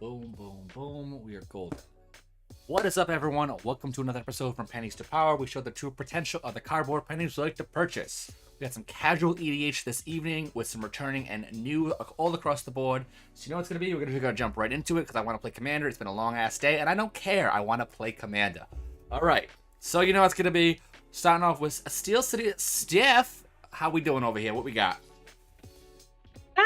Boom, boom, boom. We are golden. What is up, everyone? Welcome to another episode from Pennies to Power. We show the true potential of the cardboard pennies we like to purchase. We got some casual EDH this evening with some returning and new all across the board. So you know what it's going to be? We're going to jump right into it because I want to play Commander. It's been a long-ass day, and I don't care. I want to play Commander. All right. So you know what it's going to be. Starting off with a Steel City. Steph, how we doing over here? What we got?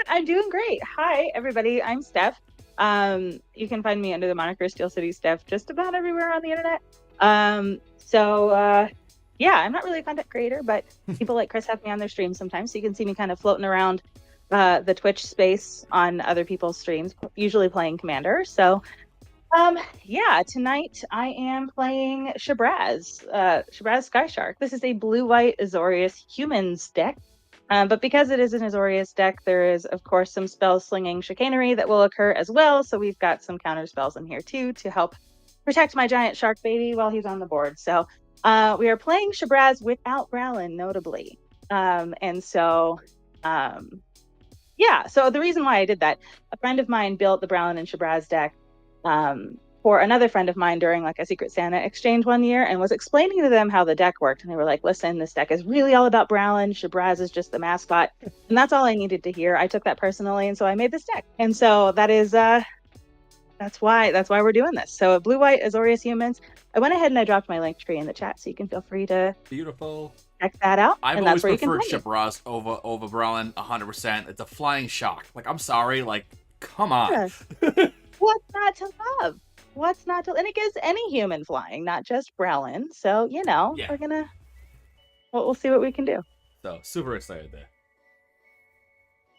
I'm doing great. Hi, everybody. I'm Steph. You can find me under the moniker Steel City Steph just about everywhere on the internet. Yeah, I'm not really a content creator, but people like Chris have me on their streams sometimes, so you can see me kind of floating around the Twitch space on other people's streams, usually playing Commander. So, yeah, tonight I am playing Shabraz, Shabraz Sky Shark. This is a blue-white Azorius Humans deck. But because it is an Azorius deck, there is, of course, some spell slinging chicanery that will occur as well. So we've got some counter spells in here, too, to help protect my giant shark baby while he's on the board. So we are playing Shabraz without Growlin, notably. Yeah, so the reason why I did that, a friend of mine built the Growlin and Shabraz deck for another friend of mine during like a Secret Santa exchange one year and was explaining to them how the deck worked. And they were like, listen, this deck is really all about Browlin. Shabraz is just the mascot. And that's all I needed to hear. I took that personally. And so I made this deck. And so that is, that's why we're doing this. So blue-white Azorius Humans. I went ahead and I dropped my link tree in the chat. So you can feel free to check that out. I've always preferred Shabraz over Browlin 100%. It's a flying shock. Like, I'm sorry. Like, come on. Yes. What's not to love? What's not to, and it gives any human flying, not just Browlin. So, you know, Yeah. we're gonna, we'll see what we can do. So, super excited there.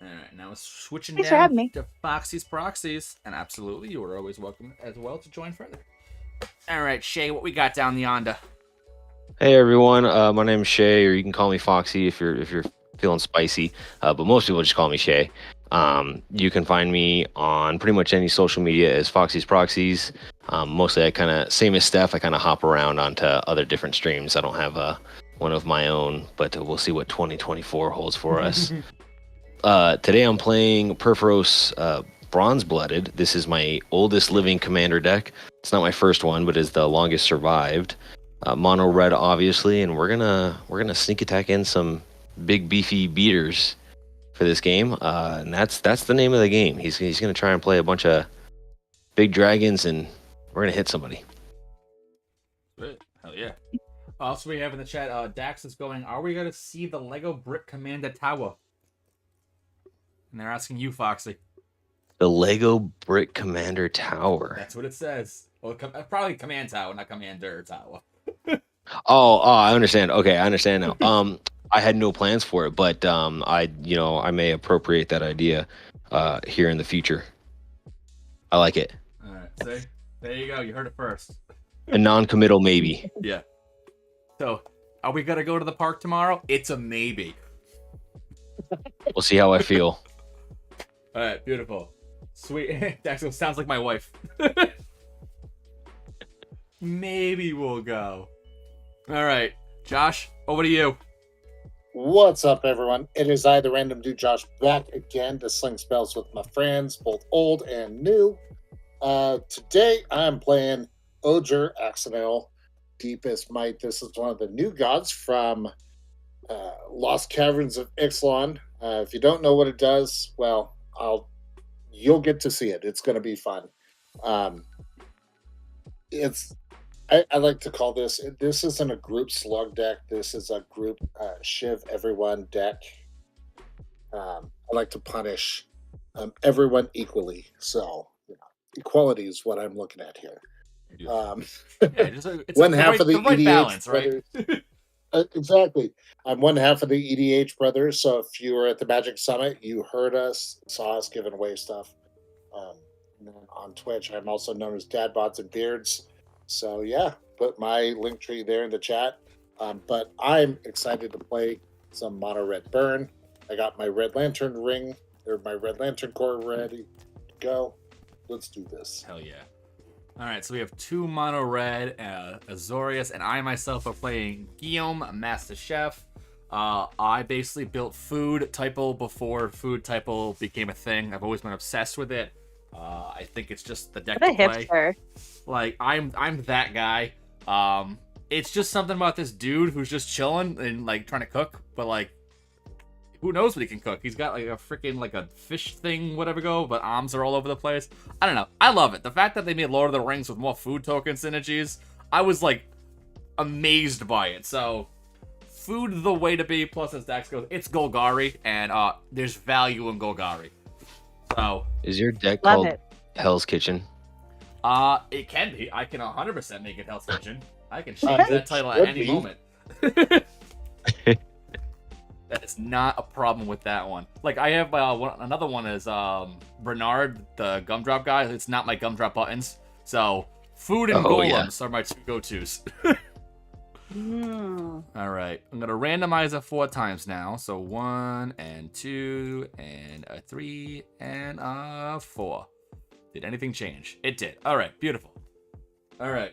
All right, now switching Thanks for having me. to Foxy's Proxies. And absolutely, you are always welcome as well to join further. All right, Shay, what we got down yonder? Hey everyone, my name is Shay, or you can call me Foxy if you're feeling spicy. But most people just call me Shay. You can find me on pretty much any social media as Foxy's Proxies. Mostly I kind of, same as Steph, I kind of hop around onto other different streams. I don't have one of my own, but we'll see what 2024 holds for us. Today I'm playing Perforos Bronze Blooded. This is my oldest living Commander deck. It's not my first one, but is the longest survived. Mono red, obviously, and we're gonna sneak attack in some big beefy beaters for this game, and that's the name of the game. He's gonna try and play a bunch of big dragons, and we're gonna hit somebody. Good. Hell yeah. Also, we have in the chat, Dax is going, are we gonna see the Lego Brick Commander Tower? And they're asking you, Foxy. The Lego Brick Commander Tower. That's what it says. Well, probably Command Tower, not Commander Tower. Oh, I understand. Okay, I understand now. I had no plans for it, but I may appropriate that idea here in the future. I like it. All right, see? There you go. You heard it first. A non-committal maybe. Yeah. So, are we gonna go to the park tomorrow? It's a maybe. We'll see how I feel. All right, beautiful. Sweet. That sounds like my wife. Maybe we'll go. All right, Josh, over to you. What's up, everyone? It is I, the Random Dude Josh, back again to sling spells with my friends, both old and new. Today, I'm playing Oger Axonil, Deepest Might. This is one of the new gods from Lost Caverns of Ixalan. If you don't know what it does, well, you'll get to see it. It's going to be fun. I like to call this isn't a group slug deck. This is a group shiv everyone deck. I like to punish everyone equally. So, equality is what I'm looking at here. It's one half of the right EDH balance, brothers. Right? Exactly. I'm one half of the EDH brothers. So if you were at the Magic Summit, you heard us, saw us giving away stuff. And then on Twitch, I'm also known as Dad Bods and Beards. So yeah, put my link tree there in the chat. But I'm excited to play some Mono Red Burn. I got my Red Lantern ring, or my Red Lantern core ready to go. Let's do this. Hell yeah. All right, so we have two Mono Red, Azorius, and I myself are playing Guillaume, Master Chef. I basically built food typo before food typo became a thing. I've always been obsessed with it. I think it's just the deck What a to play. hipster. Like I'm that guy. It's just something about this dude who's just chilling and like trying to cook, but like who knows what he can cook? He's got like a freaking like a fish thing, whatever go, but arms are all over the place. I don't know. I love it. The fact that they made Lord of the Rings with more food token synergies, I was like amazed by it. So food the way to be. Plus, as Dax goes, it's Golgari, and there's value in Golgari. So Is your deck Love called it. Hell's Kitchen? it can be. I can 100% make it Hell's Kitchen. I can It change that title at should any be. moment. That is not a problem with that one. Like I have another one is Bernard, the gumdrop guy. It's not my gumdrop buttons. So food and golems are my two go-tos. All right, I'm gonna randomize it 4 times now. So 1 and 2 and a 3 and a 4. Did anything change? It did. All right, beautiful. All right,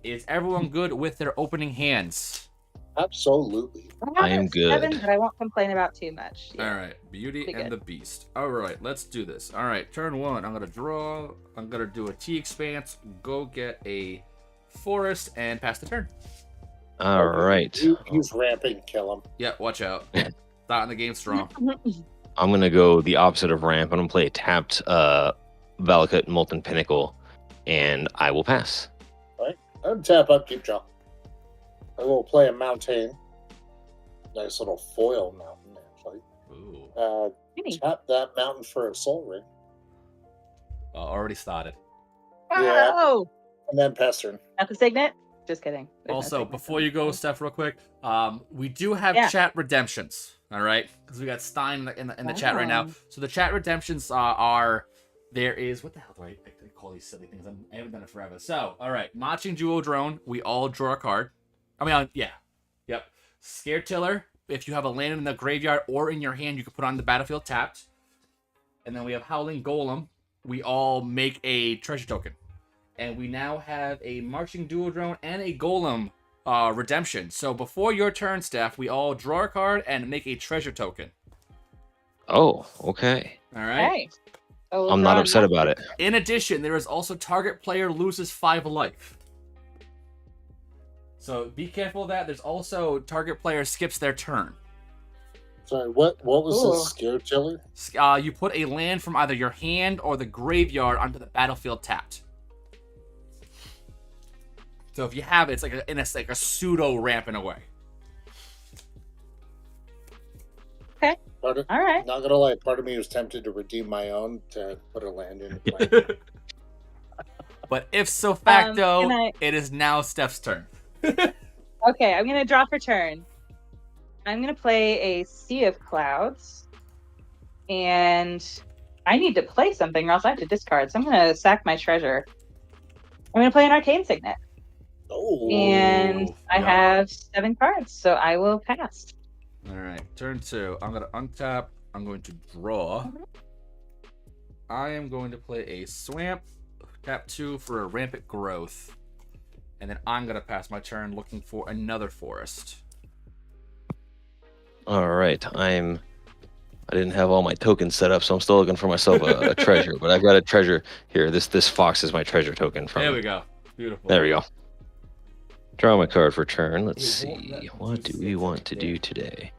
is everyone good with their opening hands? Absolutely. I am good. 7, but I won't complain about too much. Yeah. All right, Beauty Pretty and good. the Beast. All right, let's do this. All right, turn 1. I'm gonna draw. I'm gonna do a T expanse. Go get a forest and pass the turn. All right. He's ramping. Kill him. Yeah, watch out. Starting the game strong. I'm gonna go the opposite of ramp. I'm gonna play a tapped Valakut Molten Pinnacle, and I will pass. Untap, upkeep, draw. I will play a mountain. Nice little foil mountain, actually. Ooh. Tap that mountain for a soul ring. Already started. Yeah. Oh, And then pass turn. not the signet? Just kidding. There's no Also, signet. before you go, Steph, real quick, we do have Yeah. chat redemptions. All right, because we got Stein in the chat right now. Oh. So the chat redemptions are there is what the hell do I call these silly things? I haven't done it forever. So all right, Marching Duo Drone. We all draw a card. I mean, yeah, yep. Scare Tiller. If you have a land in the graveyard or in your hand, you can put on the battlefield tapped. And then we have Howling Golem. We all make a treasure token. And we now have a Marching Duo Drone and a Golem redemption. So before your turn, Steph, we all draw a card and make a treasure token. Oh, okay. All right? Okay. So we'll I'm draw not upset one. about it. In addition, there is also target player loses 5 life. So be careful of that. There's also target player skips their turn. Sorry, what was Ooh. this scare chiller? You put a land from either your hand or the graveyard onto the battlefield tapped. So if you have it, it's like a pseudo ramp in a way. All right. Not gonna lie, part of me was tempted to redeem my own to put a land in. Play. But if so facto, can I- it is now Steph's turn. Okay, I'm gonna draw for turn. I'm gonna play a Sea of Clouds, and I need to play something, or else I have to discard. So I'm gonna sack my treasure. I'm gonna play an Arcane Signet, Oh, and I yeah. have 7 cards, so I will pass. All right, turn 2. I'm going to untap. I'm going to draw. I am going to play a Swamp. Tap 2 for a Rampant Growth. And then I'm going to pass my turn looking for another forest. All right. I didn't have all my tokens set up, so I'm still looking for myself a treasure. But I've got a treasure here. This fox is my treasure token from. There we go. Beautiful. There we go. Draw my card for turn. Let's see. What do we want to do today?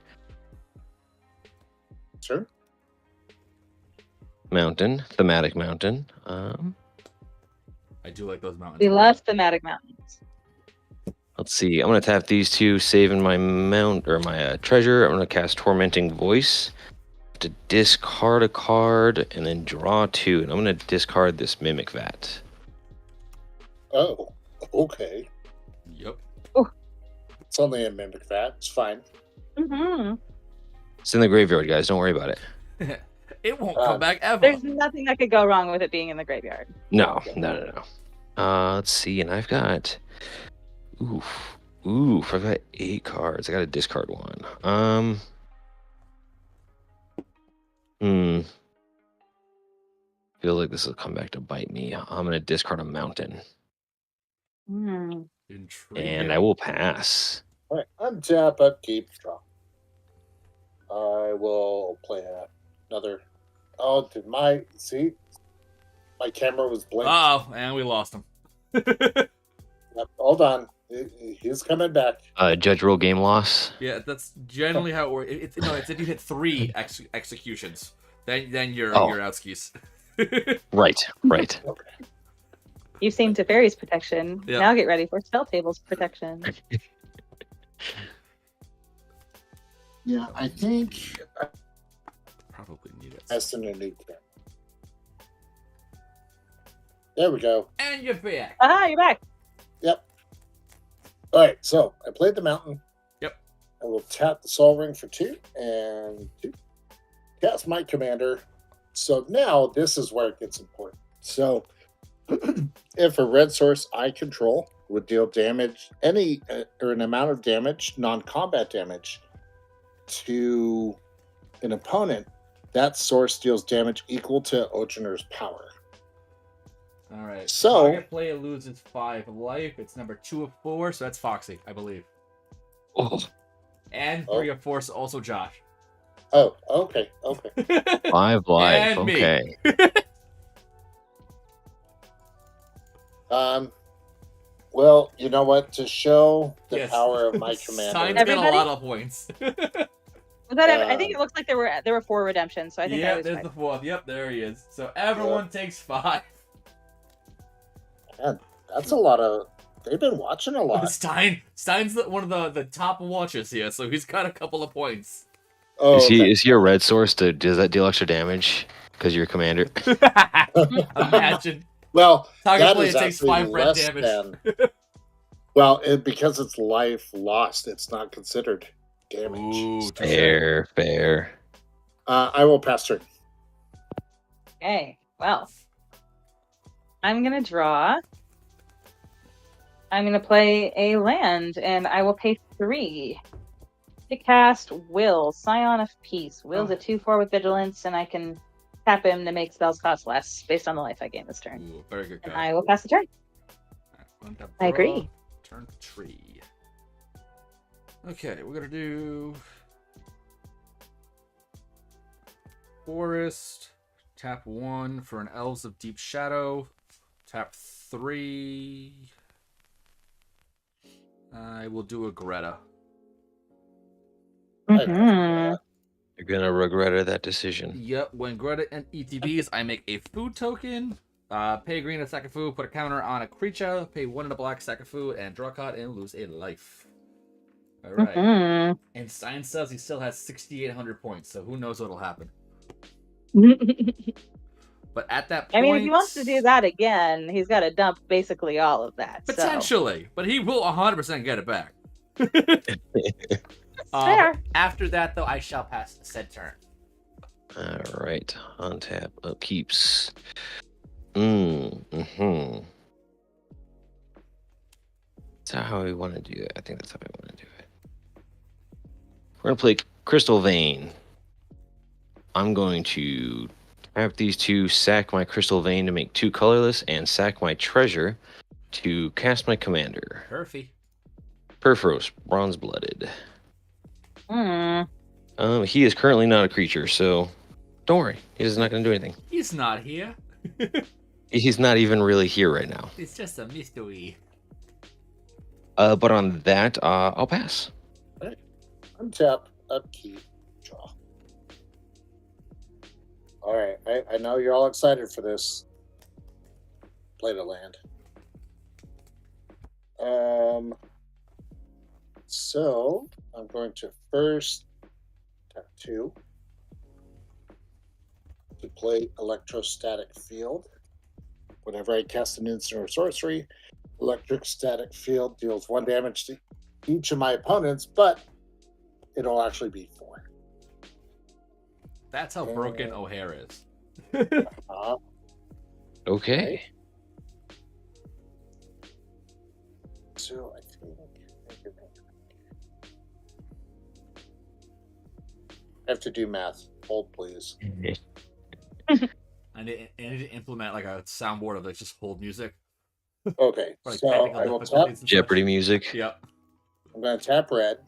sure. Mountain, thematic mountain. I do like those mountains. We love thematic mountains. Let's see. I'm gonna tap these 2, saving my my treasure. I'm gonna cast Tormenting Voice to discard a card and then draw 2. And I'm gonna discard this Mimic Vat. Oh, okay. Yep. It's only a mimic vat. It's fine. Mm-hmm. It's in the graveyard, guys. Don't worry about it. It won't come back ever. There's nothing that could go wrong with it being in the graveyard. No. Let's see. And I've got. Oof. I've got 8 cards. I gotta discard 1. Feels like this will come back to bite me. I'm gonna discard a mountain, Intriguing. and I will pass. All right. Untap, upkeep, draw. I will play another. Oh, did my see? My camera was blinked. Oh, and we lost him. Yep, hold on. He's coming back. Judge roll game loss. Yeah, that's generally how it works. It's if you hit 3 executions, then you're out skis. Right. Okay. You've seen Teferi's protection. Yeah. Now get ready for Spell Table's protection. Yeah, I think Probably need it. that's in a new camera. There we go. And you're back. You're back. Yep. All right, so I played the mountain. Yep. I will tap the Soul Ring for 2 and 2. Cast my commander. So now this is where it gets important. So if a red source I control would deal damage, any or an amount of damage, non-combat damage, to an opponent, that source deals damage equal to Oceaner's power. All right. So- Target player loses 5 life. It's number 2 of 4, so that's Foxy, I believe. Oh, And Oh. 3 of 4 is also Josh. Oh, okay. 5 life. And me. Okay. Well, you know what? To show the Yes. power of my Sign's commander. got a Everybody? lot of points. Was that I think it looks like there were 4 redemptions, so I think I Yeah, was there's fine. the 4th. Yep, there he is. So everyone takes 5. Man, that's a lot of. They've been watching a lot. Stein's one of the top watchers here, so he's got a couple of points. Oh, okay. Is he a red source? Does that deal extra damage because you're a commander? Imagine. Well, Target that player is takes actually 5 red less damage. than. Well, because it's life lost, it's not considered damage. Ooh, Fair. I will pass turn. Okay, well. I'm going to draw. I'm going to play a land, and I will pay 3 to cast Will, Scion of Peace. Will's a 2/4 with Vigilance, and I can tap him to make spells cost less based on the life I gain this turn. Ooh, very good And guy. I will pass the turn. I agree. Turn tree. Okay, we're gonna do Forest. Tap 1 for an Elves of Deep Shadow. Tap 3. I will do a Greta. Mhm. You're gonna regret that decision. Yep, when Greta and ETBs, I make a food token. Pay green, a sack of food, put a counter on a creature, pay 1 in a black, sack of food, and draw a card and lose a life. Alright. Mhm. And Stein says he still has 6,800 points, so who knows what'll happen. But at that point... I mean, if he wants to do that again, he's got to dump basically all of that. So. Potentially, but he will 100% get it back. Fair. After that, though, I shall pass said turn. All right, untap, upkeeps. Mm-hmm. Is that how we want to do it? I think that's how we want to do it. We're gonna play Crystal Vein. I'm going to tap these 2, sack my Crystal Vein to make 2 colorless, and sack my treasure to cast my commander. Perfy. Perforos, bronze blooded. Mm. He is currently not a creature, so don't worry. He's not going to do anything. He's not here. He's not even really here right now. It's just a mystery. But on that, I'll pass. Untap, upkeep, draw. All right, I know you're all excited for this. Play the land. So I'm going to first tap 2 to play Electrostatic Field. Whenever I cast an instant or sorcery, Electrostatic Field deals 1 damage to each of my opponents, but it'll actually be 4. That's how broken O'Hare is. Okay. So I think I have to do math. Hold, please. I need to implement like a soundboard of like just hold music. Okay, Like so technical I will tap. difficulties and Jeopardy such. music. Yep. I'm going to tap red,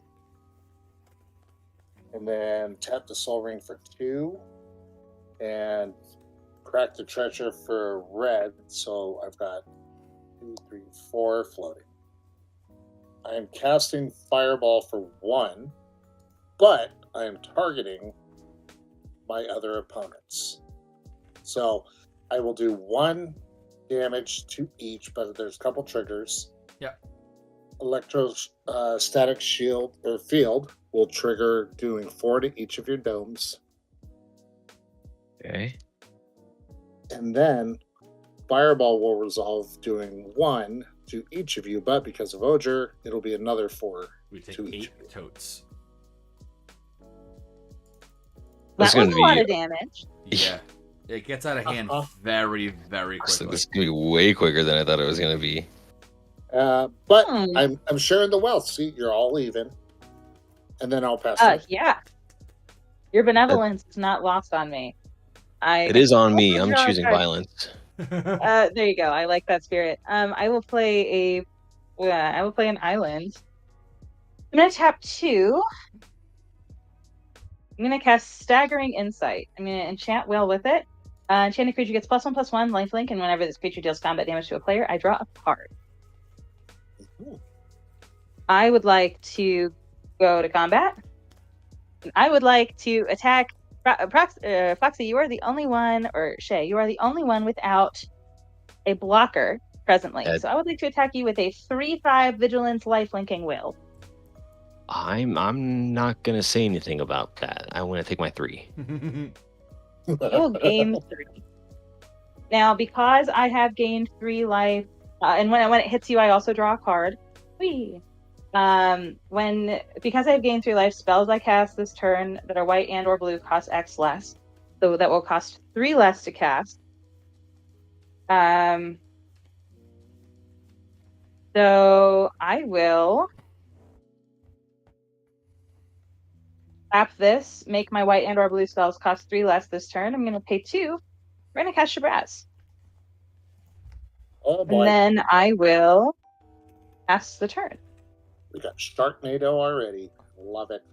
and then tap the Soul Ring for 2, and crack the treasure for red, so I've got 2, 3, 4 floating. I am casting Fireball for 1, but I am targeting my other opponents. So I will do 1 damage to each, but there's a couple triggers. Yep. Static shield or field will trigger doing 4 to each of your domes. Okay. And then Fireball will resolve doing 1 to each of you, but because of Oger, it'll be another 4 We take to each 8 of you. totes. That's That was gonna a lot be- of damage. Yeah. It gets out of hand very, very So quickly. this is gonna be way quicker than I thought it was gonna be. But Hmm. I'm sharing the wealth. See, you're all even. And then I'll pass it. Yeah. Your benevolence is not lost on me. It is on me. also I'm draw a choosing card. violence. There you go. I like that spirit. I will play an island. I'm gonna tap 2. I'm gonna cast Staggering Insight. I'm gonna enchant Will with it. Enchanted creature gets +1/+1 lifelink, and whenever this creature deals combat damage to a player, I draw a card. Ooh. I would like to go to combat. I would like to attack Foxy. You are the only one, or Shay, you are the only one without a blocker presently. Ed. So I would like to attack you with a 3/5 Vigilance lifelinking Will. I'm not gonna say anything about that. I want to take my 3. You will gain 3. Now, because I have gained 3 life, and when it hits you, I also draw a card. Whee! Because I've gained 3 life, spells I cast this turn that are white and or blue cost X less. So that will cost 3 less to cast. So I will tap this, make my white and or blue spells cost 3 less this turn. I'm gonna pay 2. We're gonna cast Shabazz. Oh And boy, then I will pass the turn. we got Sharknado already. Love it.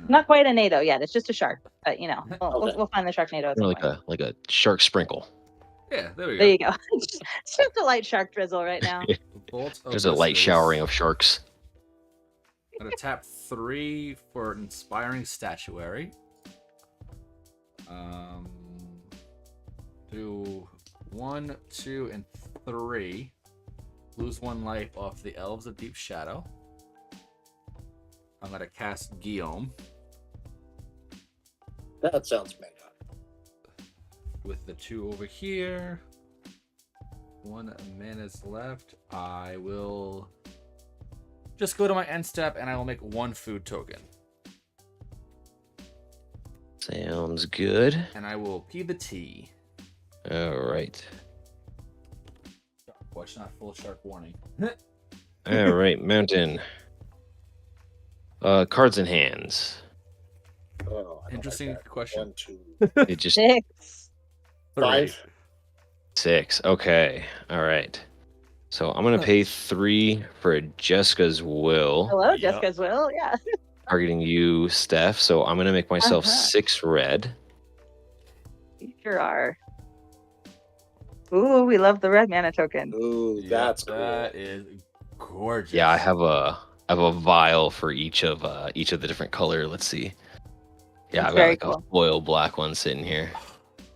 Not quite a NATO yet. It's just a shark, but you know, Okay. we'll find the Sharknado at some More point. like a shark sprinkle. Yeah, there we go. There you go. It's just a light shark drizzle right now. Bolt of There's a light Blisters. showering of sharks. I'm gonna tap 3 for Inspiring Statuary. Do 1, 2, and 3. Lose 1 life off the Elves of Deep Shadow. I'm gonna cast Guillaume That sounds mega. with the 2 over here. 1 mana's left. I will just go to my end step and I will make 1 food token. Sounds good. And I will P the T. All right. Watch not full shark warning. All right, mountain. Cards in hands. Oh, I don't like Interesting that. question. 1, 2, It just 6. 5. 6. Okay. All right. So I'm gonna pay 3 for Jessica's will, Hello, Yep. Jessica's will. Yeah. targeting you, Steph. So I'm gonna make myself Uh-huh. 6 red. You sure are. Ooh, we love the red mana token. Ooh, that's cool. That is gorgeous. Yeah, I have a vial for each of the different color. Let's see. Yeah, That's I've got very like cool. a foil black one sitting here.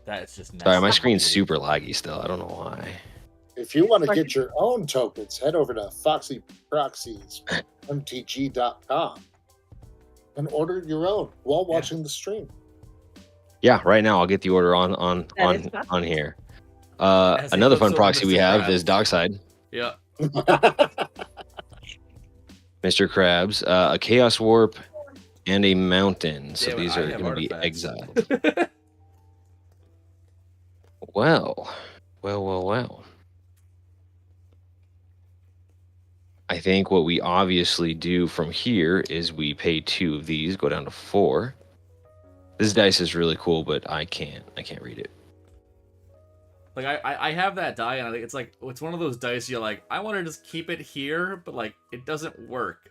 That is just Sorry, my nice. screen's super laggy still. I don't know why. If you want to get your own tokens, head over to foxyproxiesmtg.com and order your own while watching the stream. Yeah, right now I'll get the order on That is possible. on here. As he Another looks fun over proxy we Mr. have Krabs. is Dockside. Yeah. Mr. Krabs, a Chaos Warp, and a Mountain. So Damn it, these I are have going to be artifacts. exiled. Well. I think what we obviously do from here is we pay 2 of these, go down to 4. This dice is really cool, but I can't read it. Like I have that die and I think it's one of those dice you're like, I want to just keep it here, but like it doesn't work.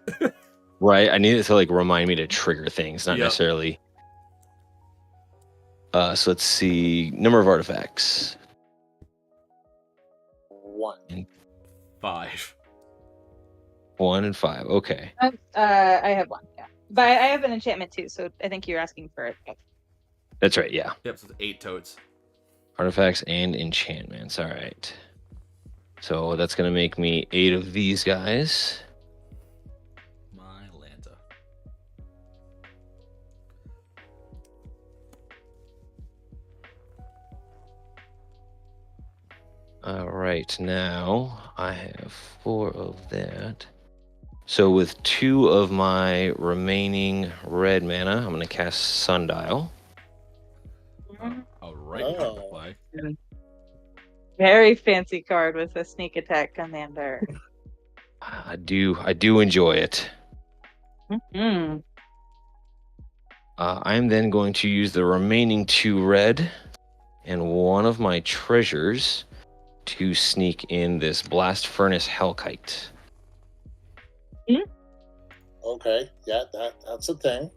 Right? I need it to like remind me to trigger things, not Yep. necessarily. So let's see. Number of artifacts. 1. 5. 1 and 5. Okay. I have 1. Yeah, but I have an enchantment too. So I think you're asking for it. That's right. Yeah. Yep, so it's 8 totes. Artifacts and enchantments. All right. So that's going to make me 8 of these guys. My Lanta. All right. Now I have 4 of that. So with 2 of my remaining red mana, I'm going to cast Sundial. All right, card to Oh. play. Very fancy card with a sneak attack commander. I do enjoy it. Mm-hmm. I am then going to use the remaining 2 red and 1 of my treasures to sneak in this Blast Furnace Hellkite. Okay, yeah, that's a thing.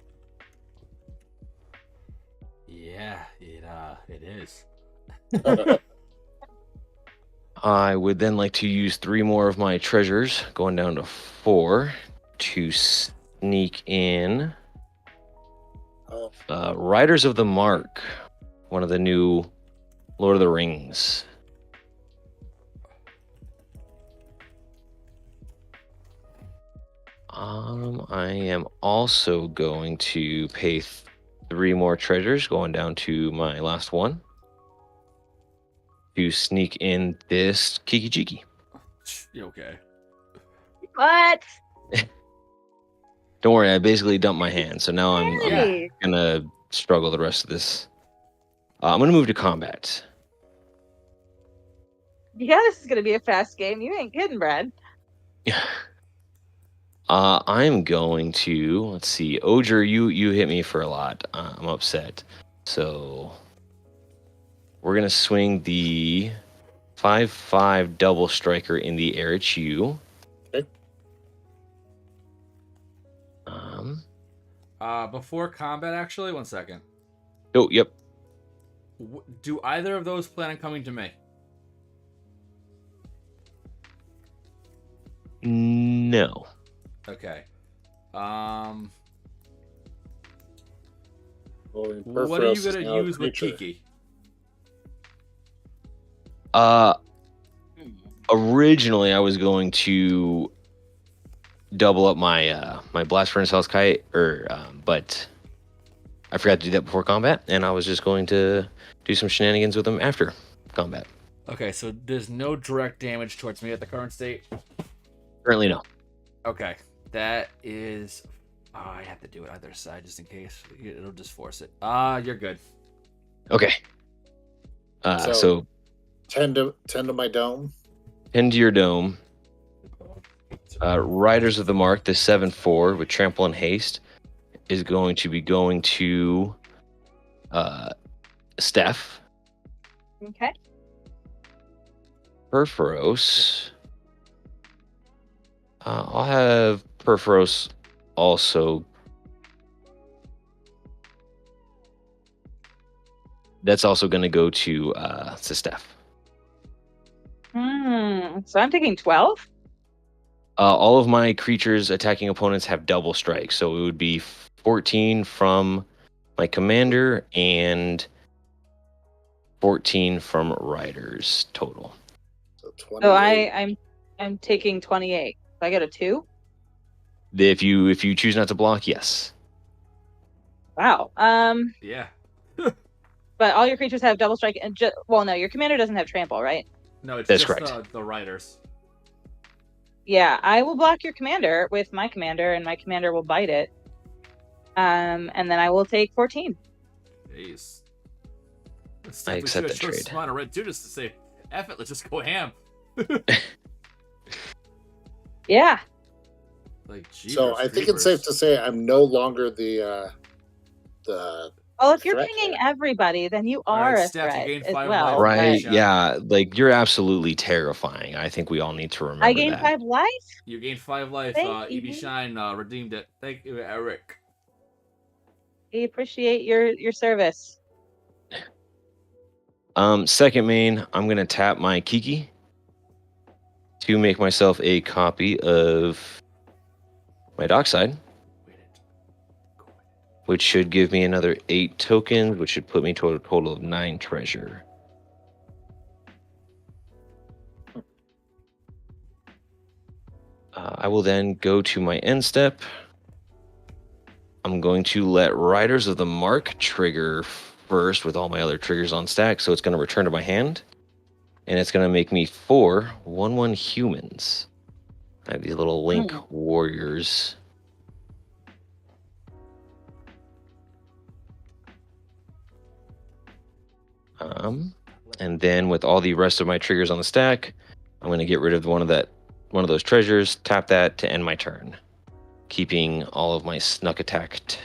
Yeah, it is. I would then like to use 3 more of my treasures, going down to 4, to sneak in Oh, Riders of the Mark, one of the new Lord of the Rings. I am also going to pay 3 more treasures, going down to my last one, to sneak in this Kiki Jiki. Okay. What? Don't worry, I basically dumped my hand, so now I'm Hey. gonna struggle the rest of this. I'm gonna move to combat. Yeah, this is gonna be a fast game. You ain't kidding, Brad. I'm going to, let's see, Oger, you hit me for a lot. I'm upset. So we're gonna swing the 5/5 double striker in the air at you. Okay. Before combat, actually, 1 second. Oh, yep. Do either of those plan on coming to me? No. Okay. well, What are you Perforos is gonna now a use with creature. Kiki? Originally I was going to double up my my Blast Furnace Hellkite, but I forgot to do that before combat, and I was just going to do some shenanigans with them after combat. Okay, so there's no direct damage towards me at the current state. Currently, no. Okay, that is. Oh, I have to do it either side just in case. It'll just force it. You're good. Okay. So 10 to my dome. 10 to your dome. Riders of the Mark, the 7/4 with Trample and Haste, is going to be going to Steph. Okay. Perforos. I'll have Perforos also. That's also going to go to Steph. So I'm taking 12. All of my creatures attacking opponents have double strike, so it would be 14 from my commander and 14 from riders total. So 28. So I'm taking 28. So I get a 2. If you choose not to block, yes. Wow. Yeah. But all your creatures have double strike and well, no, your commander doesn't have trample, right? No, it's That's just correct. the riders. Yeah, I will block your commander with my commander, and my commander will bite it. And then I will take 14. Jeez. I accept that trade. Smart red too, just to say, F it, let's just go ham. Yeah. Like, So I think it's safe to say I'm no longer the Well, if you're threat pinging here. everybody, then you All are right, a Steph, you threat gained as 5 well. life. Right? Shot. Yeah, like you're absolutely terrifying. I think we all need to remember I gained that. 5 life. You gained 5 life. Thank EB you. Shine redeemed it. Thank you, Eric. We appreciate your service. Second main, I'm gonna tap my Kiki to make myself a copy of my dockside, which should give me another 8 tokens, which should put me to a total of 9 treasure. I will then go to my end step. I'm going to let Riders of the Mark trigger first with all my other triggers on stack, so it's going to return to my hand, and it's going to make me 4 1/1 humans. I have these little Link warriors. And then with all the rest of my triggers on the stack, I'm going to get rid of one of those treasures, tap that to end my turn, keeping all of my snuck attacked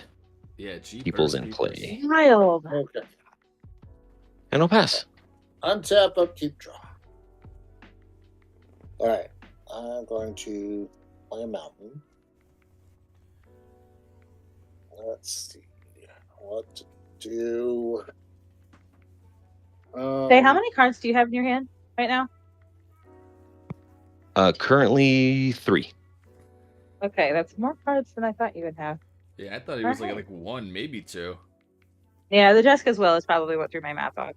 peoples in play. Wild. Okay. And I'll pass. Untap, upkeep, draw. All right. I'm going to play a mountain. Let's see what to do. Say, how many cards do you have in your hand right now? Currently 3. Okay, that's more cards than I thought you would have. Yeah, I thought it was like 1, maybe 2. Yeah, the Jessica's Will is probably what threw my math off.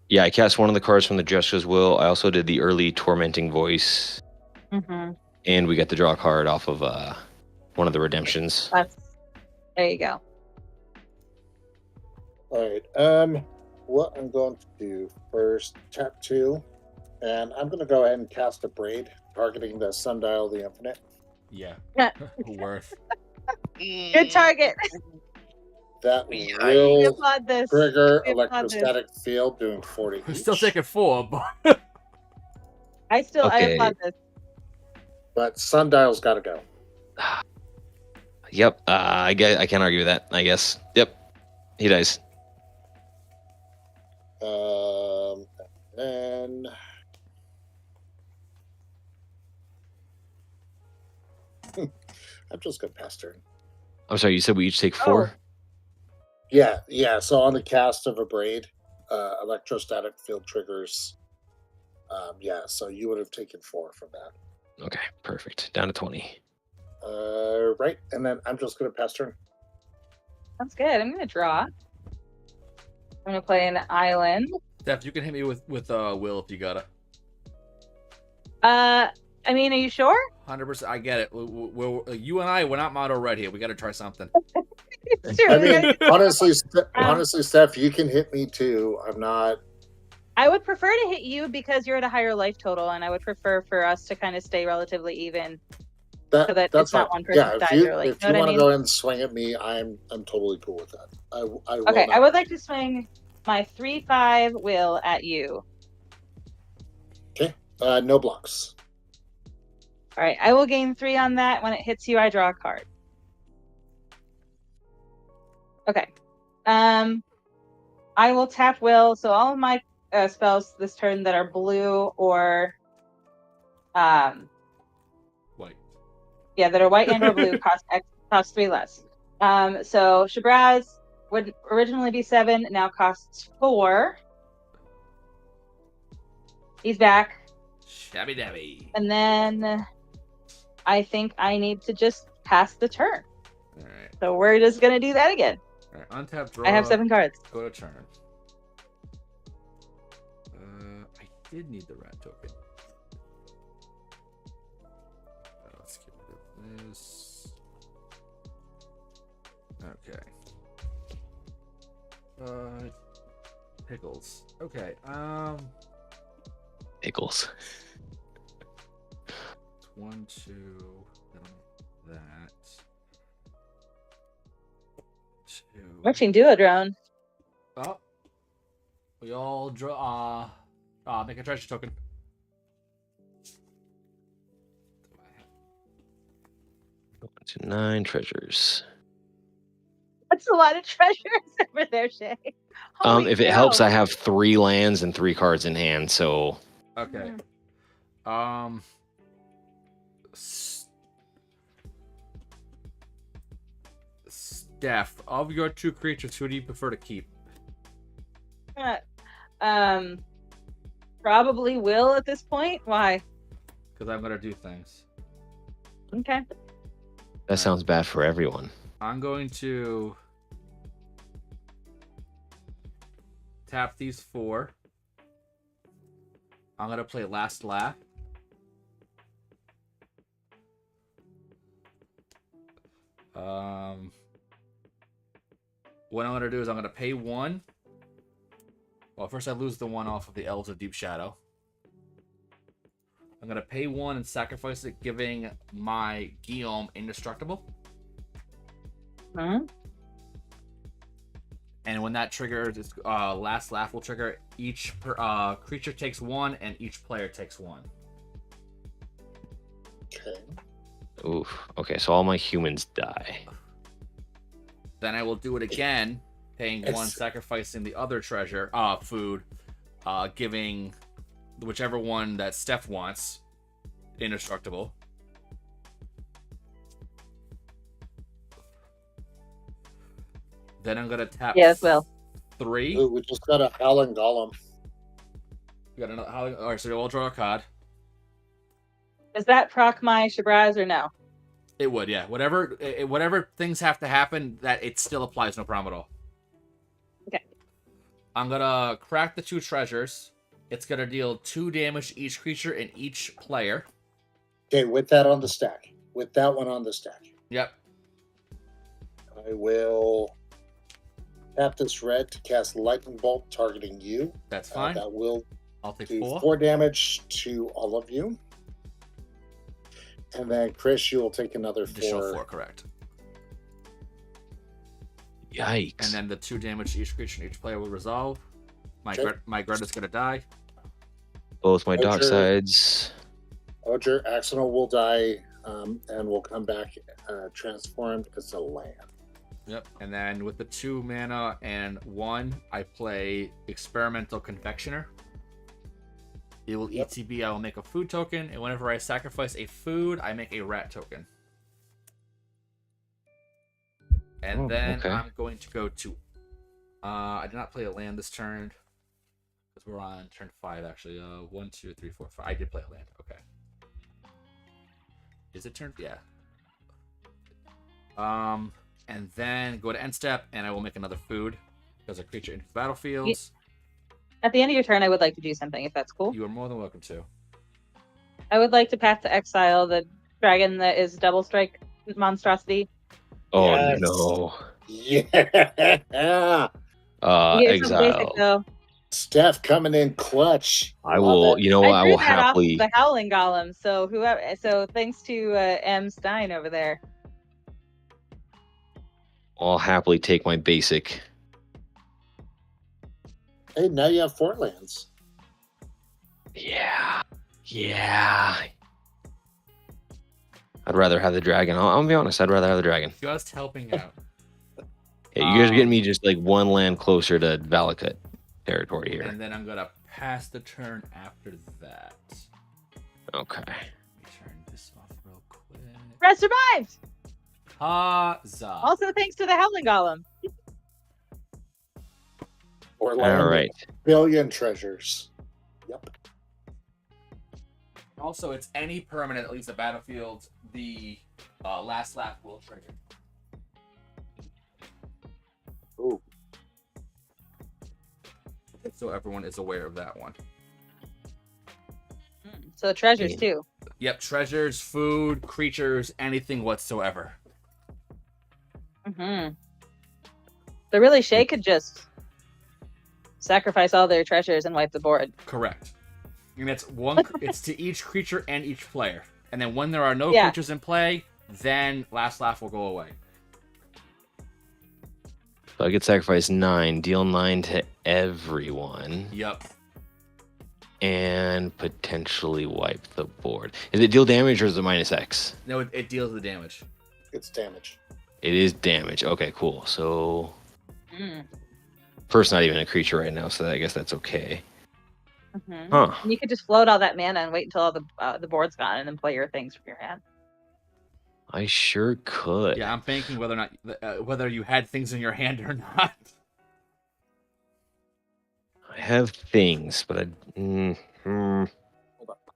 Yeah, I cast one of the cards from the Jessica's Will. I also did the early Tormenting Voice. Mm-hmm. And we got the draw card off of one of the redemptions. There you go. All right. What I'm going to do first, tap 2, and I'm going to go ahead and cast a Braid, targeting the Sundial of the Infinite. Yeah. Worth. Good target. That We will applaud this. trigger We applaud electrostatic field, doing 40 We're each. still taking 4, but I Okay. applaud this. But Sundial's got to go. Yep. I can't argue with that, I guess. Yep. He dies. And then I'm just going to pass turn. I'm sorry, you said we each take 4? Yeah. So on the cast of a Braid, electrostatic field triggers. So you would have taken 4 from that. Okay, perfect. Down to 20. Right, and then I'm just going to pass turn. That's good. I'm gonna draw. I'm gonna play an island. Steph, you can hit me with Will if you gotta. I mean, are you sure? 100%. I get it. You and I, we're not mono red here. We got to try something. Sure. I mean, honestly, Steph, you can hit me too. I'm not. I would prefer to hit you because you're at a higher life total, and I would prefer for us to kind of stay relatively even. So that That's it's not fine. one person Yeah, dies early. if you want to go ahead and swing at me, I'm totally cool with that. I will Okay, not. I would like to swing my 3/5 Will at you. Okay, no blocks. All right, I will gain 3 on that. When it hits you, I draw a card. Okay. I will tap Will. So all of my spells this turn that are blue or White. Yeah, that are white and or blue cost 3 less. So Shabraz would originally be 7, now costs 4. He's back. Shabby dabby. And then I think I need to just pass the turn. All right. So we're just gonna do that again. All right. Untap, draw. I have 7 cards. Go to turn. I did need the rat token. Let's get rid of this. Okay. Pickles. Okay. Pickles. 1, 2, then that. 2. Marching Duodrone. Oh. We all draw. Make a treasure token. To 9 treasures. That's a lot of treasures over there, Shay. Holy If it cow. helps, I have 3 lands and 3 cards in hand, so Okay. Steph, of your 2 creatures, who do you prefer to keep? Probably will at this point. Why? Because I'm gonna do things. Okay. That sounds bad for everyone. I'm going to tap these 4. I'm gonna play Last Laugh. What I'm gonna do is I'm gonna pay 1. Well, first I lose the 1 off of the Elves of Deep Shadow. I'm gonna pay 1 and sacrifice it, giving my Guillaume indestructible. Huh? And when that triggers, it's Last Laugh will trigger. Each creature takes 1, and each player takes 1. Okay. Oof. Okay, so all my humans die. Then I will do it again, paying 1, sacrificing the other treasure, food, giving whichever one that Steph wants indestructible. Then I'm gonna tap. Yes, well. 3. Ooh, we just got a Howling Golem. We got another. All right, so we'll draw a card. Does that proc my Shabraz or no? It would, yeah. Whatever things have to happen, that it still applies, no problem at all. Okay. I'm gonna crack the 2 treasures. It's gonna deal 2 damage to each creature and each player. Okay, with that on the stack. With that one on the stack. Yep. I will tap this red to cast Lightning Bolt targeting you. That's fine. That will I'll take do 4. 4 damage to all of you. And then Chris, you will take another Additional 4. 4, correct. Yikes. And then the 2 damage to each creature and each player will resolve. My Okay. my Greta's gonna die. Both my dark Roger. sides. Roger, Axonal will die and will come back transformed as a land. Yep. And then with the 2 mana and 1, I play Experimental Confectioner. It will Yep. ETB. I will make a food token, and whenever I sacrifice a food, I make a rat token. And then okay. I'm going to go to. I did not play a land this turn because we're on turn 5 actually. 1, 2, 3, 4, 5. I did play a land. Okay. Is it turn? Yeah. And then go to end step, and I will make another food because a creature enters battlefields. At the end of your turn, I would like to do something, if that's cool. You are more than welcome to. I would like to path to exile the dragon that is double strike monstrosity. Oh Yes. no. Yeah. You get some basic, Exile. though. Steph coming in clutch. I Love will. it. You know what? I drew will that off happily. the Howling Golem. So thanks to M. Stein over there. I'll happily take my basic. Hey, now you have 4 lands. Yeah. Yeah. I'd rather have the dragon. I'll be honest. I'd rather have the dragon. Just helping out. Yeah, you guys are getting me just like 1 land closer to Valakut territory here. And then I'm gonna pass the turn after that. Okay. Let me turn this off real quick. Red survived! Huzzah! Also thanks to the Howling Golem. Or All land right. billion treasures. Yep. Also, it's any permanent that leaves the battlefield. The last lap will trigger. Ooh. So everyone is aware of that one. So the treasures, too. Yep, treasures, food, creatures, anything whatsoever. Mm-hmm. So really, Shay could just sacrifice all their treasures and wipe the board. Correct. And it's one. It's to each creature and each player. And then when there are no Yeah. creatures in play, then last laugh will go away. So I get sacrifice 9, deal 9 to everyone, Yep. and potentially wipe the board. Is it deal damage or is it minus X? No, it deals the damage. It's damage. It is damage. Okay, cool. So Mm. first, not even a creature right now, so I guess that's okay. Mm-hmm. Huh. And you could just float all that mana and wait until all the board's gone and then play your things from your hand. I sure could. Yeah, I'm thinking whether or not whether you had things in your hand or not. I have things, but Hold on.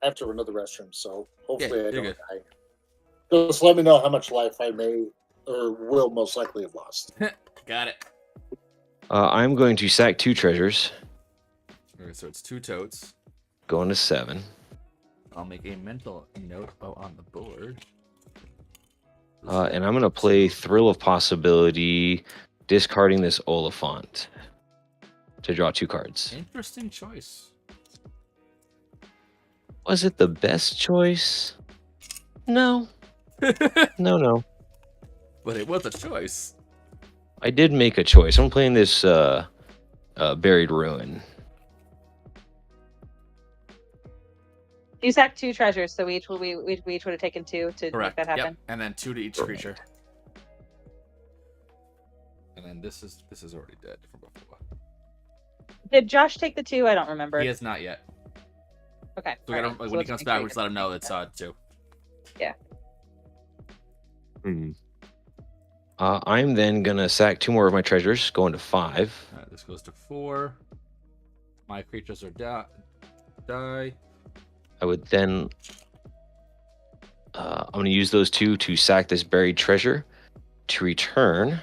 I have to run to the restroom, so hopefully I you're don't good. die. Just let me know how much life I may or will most likely have lost. Got it. I'm going to sack 2 treasures, Okay, so it's 2 totes. going to 7. I'll make a mental note on the board. And I'm going to play Thrill of Possibility, discarding this Oliphant to draw 2 cards. Interesting choice. Was it the best choice? No. No. But it was a choice. I did make a choice. I'm playing this Buried Ruin. You sacked 2 treasures, so we each would have taken 2 to Correct. make that happen. Yep. And then 2 to each creature. And then this is already dead from before. Did Josh take the 2? I don't remember. He has not yet. Okay. So, alright. when So he let's comes make back, sure we just let him know it's 2. Yeah. I'm then going to sack 2 more of my treasures, going to 5. All right, this goes to 4. My creatures are die. I would then... I'm going to use those 2 to sack this buried treasure to return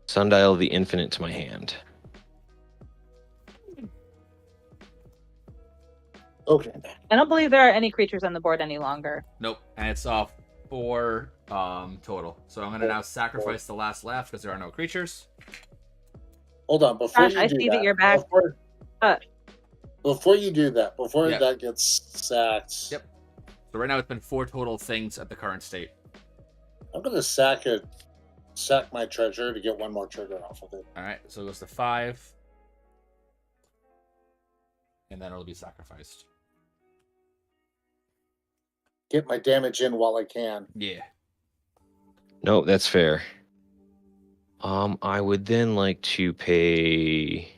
Sundial of the Infinite to my hand. Okay. I don't believe there are any creatures on the board any longer. Nope. And it's 4 total. So I'm going to now sacrifice the last left because there are no creatures. Hold on. Before Josh, you I do see that you're back. Before you do that, before Yeah. that gets sacked, Yep. So right now it's been 4 total things at the current state. I'm going to sack my treasure to get 1 more trigger off of it. All right. So it goes to 5. And then it'll be sacrificed. Get my damage in while I can. Yeah. No, that's fair. I would then like to pay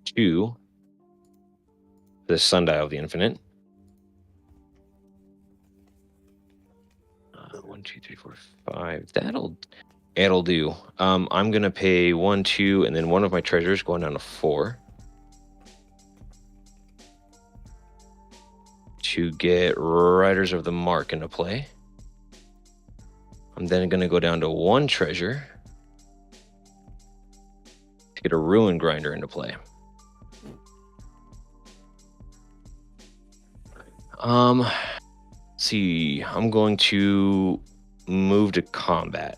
2 the Sundial of the Infinite. 1, 2, 3, 4, 5. That'll do. I'm gonna pay 1, 2, and then 1 of my treasures going down to 4 to get Riders of the Mark into play. I'm then gonna go down to 1 treasure to get a Ruin Grinder into play. Let's see, I'm going to move to combat.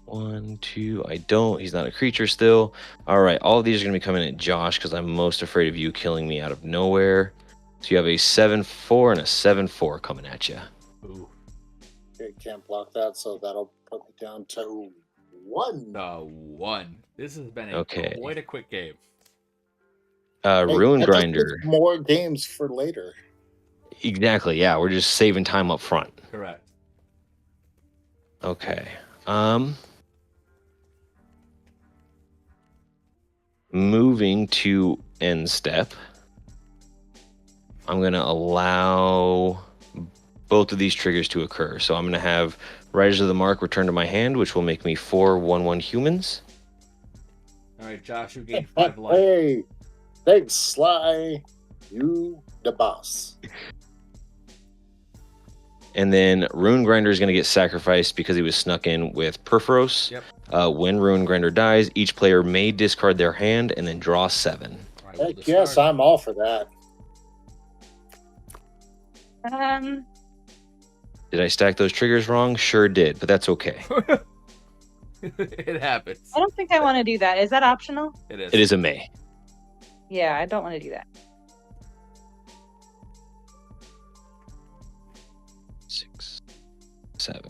1, 2, I don't. He's not a creature still. All right, all of these are going to be coming at Josh because I'm most afraid of you killing me out of nowhere. So you have a 7/4 and a 7/4 coming at you. Ooh. Okay, can't block that, so that'll put me down to 1. 1. This has been Okay. quite a quick game. Ruin that just Grinder. gives more games for later. Exactly, yeah. We're just saving time up front. Correct. Okay. Moving to end step. I'm going to allow both of these triggers to occur. So I'm going to have Riders of the Mark return to my hand, which will make me 4 1/1 humans. All right, Josh, you gained 5 life. Hey, thanks, Sly. You the boss. And then Ruin Grinder is going to get sacrificed because he was snuck in with Perforos. Yep. When Ruin Grinder dies, each player may discard their hand and then draw 7. All right, we'll Heck yes, discard. I'm all for that. Did I stack those triggers wrong? Sure did, but that's okay. It happens. I don't think I want to do that. Is that optional? It is. It is a may. Yeah, I don't want to do that. 6, 7.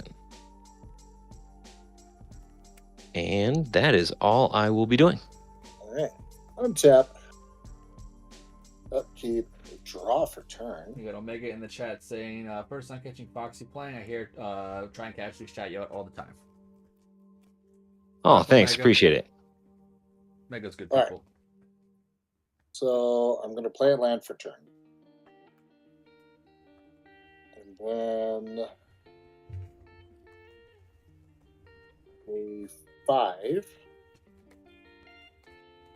And that is all I will be doing. All right. Untap. Upkeep. Draw for turn. You got Omega in the chat saying, first time catching Foxy playing. I hear try and catch these chat all the time. Oh, thanks. Omega. Appreciate it. Omega's good All right. people. So I'm going to play a land for turn. And then a 5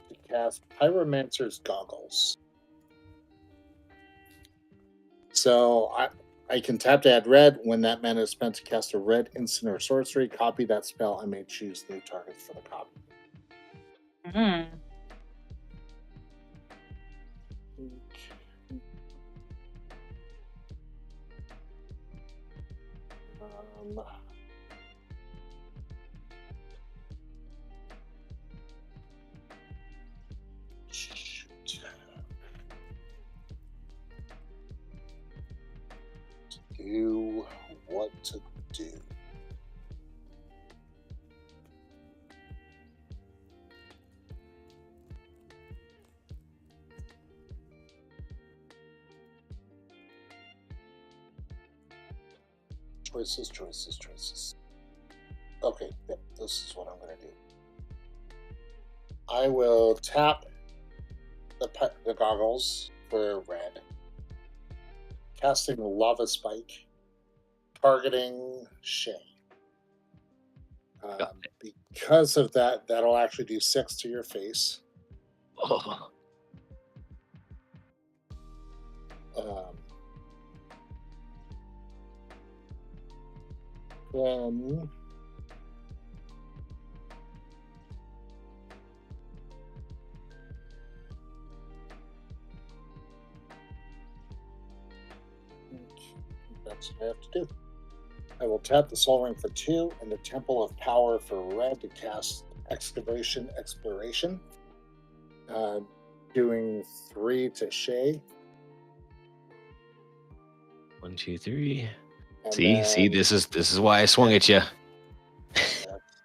to cast Pyromancer's Goggles. So I can tap to add red. When that mana is spent to cast a red instant or sorcery, copy that spell and may choose new targets for the copy. Mhm. Shoot. Do what to do. Choices. Okay, yep, this is what I'm going to do. I will tap the goggles for red, casting the Lava Spike, targeting Shay. Because of that, that'll actually do 6 to your face. Oh. Then that's what I have to do. I will tap the Soul Ring for 2 and the Temple of Power for red to cast Excavation Exploration. Doing 3 to Shay. 1, 2, 3. And See, then- this is why I swung at you.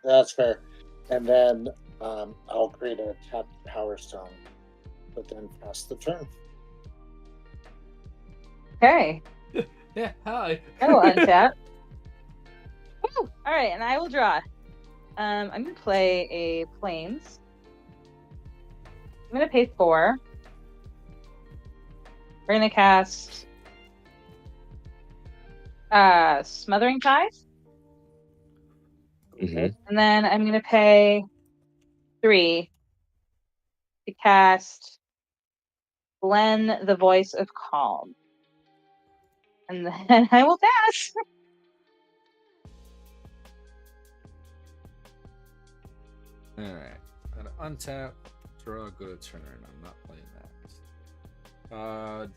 That's fair. And then I'll create a tapped Power Stone, but then pass the turn. Okay. Yeah, hi. I will untap. Woo! All right, and I will draw. I'm gonna play a Plains. I'm gonna pay 4. We're gonna cast Smothering Tithe, Mhm. and then I'm gonna pay 3 to cast Glen, the Voice of Calm, and then I will pass. All right. Gotta untap, draw, go to turn. I'm not playing that.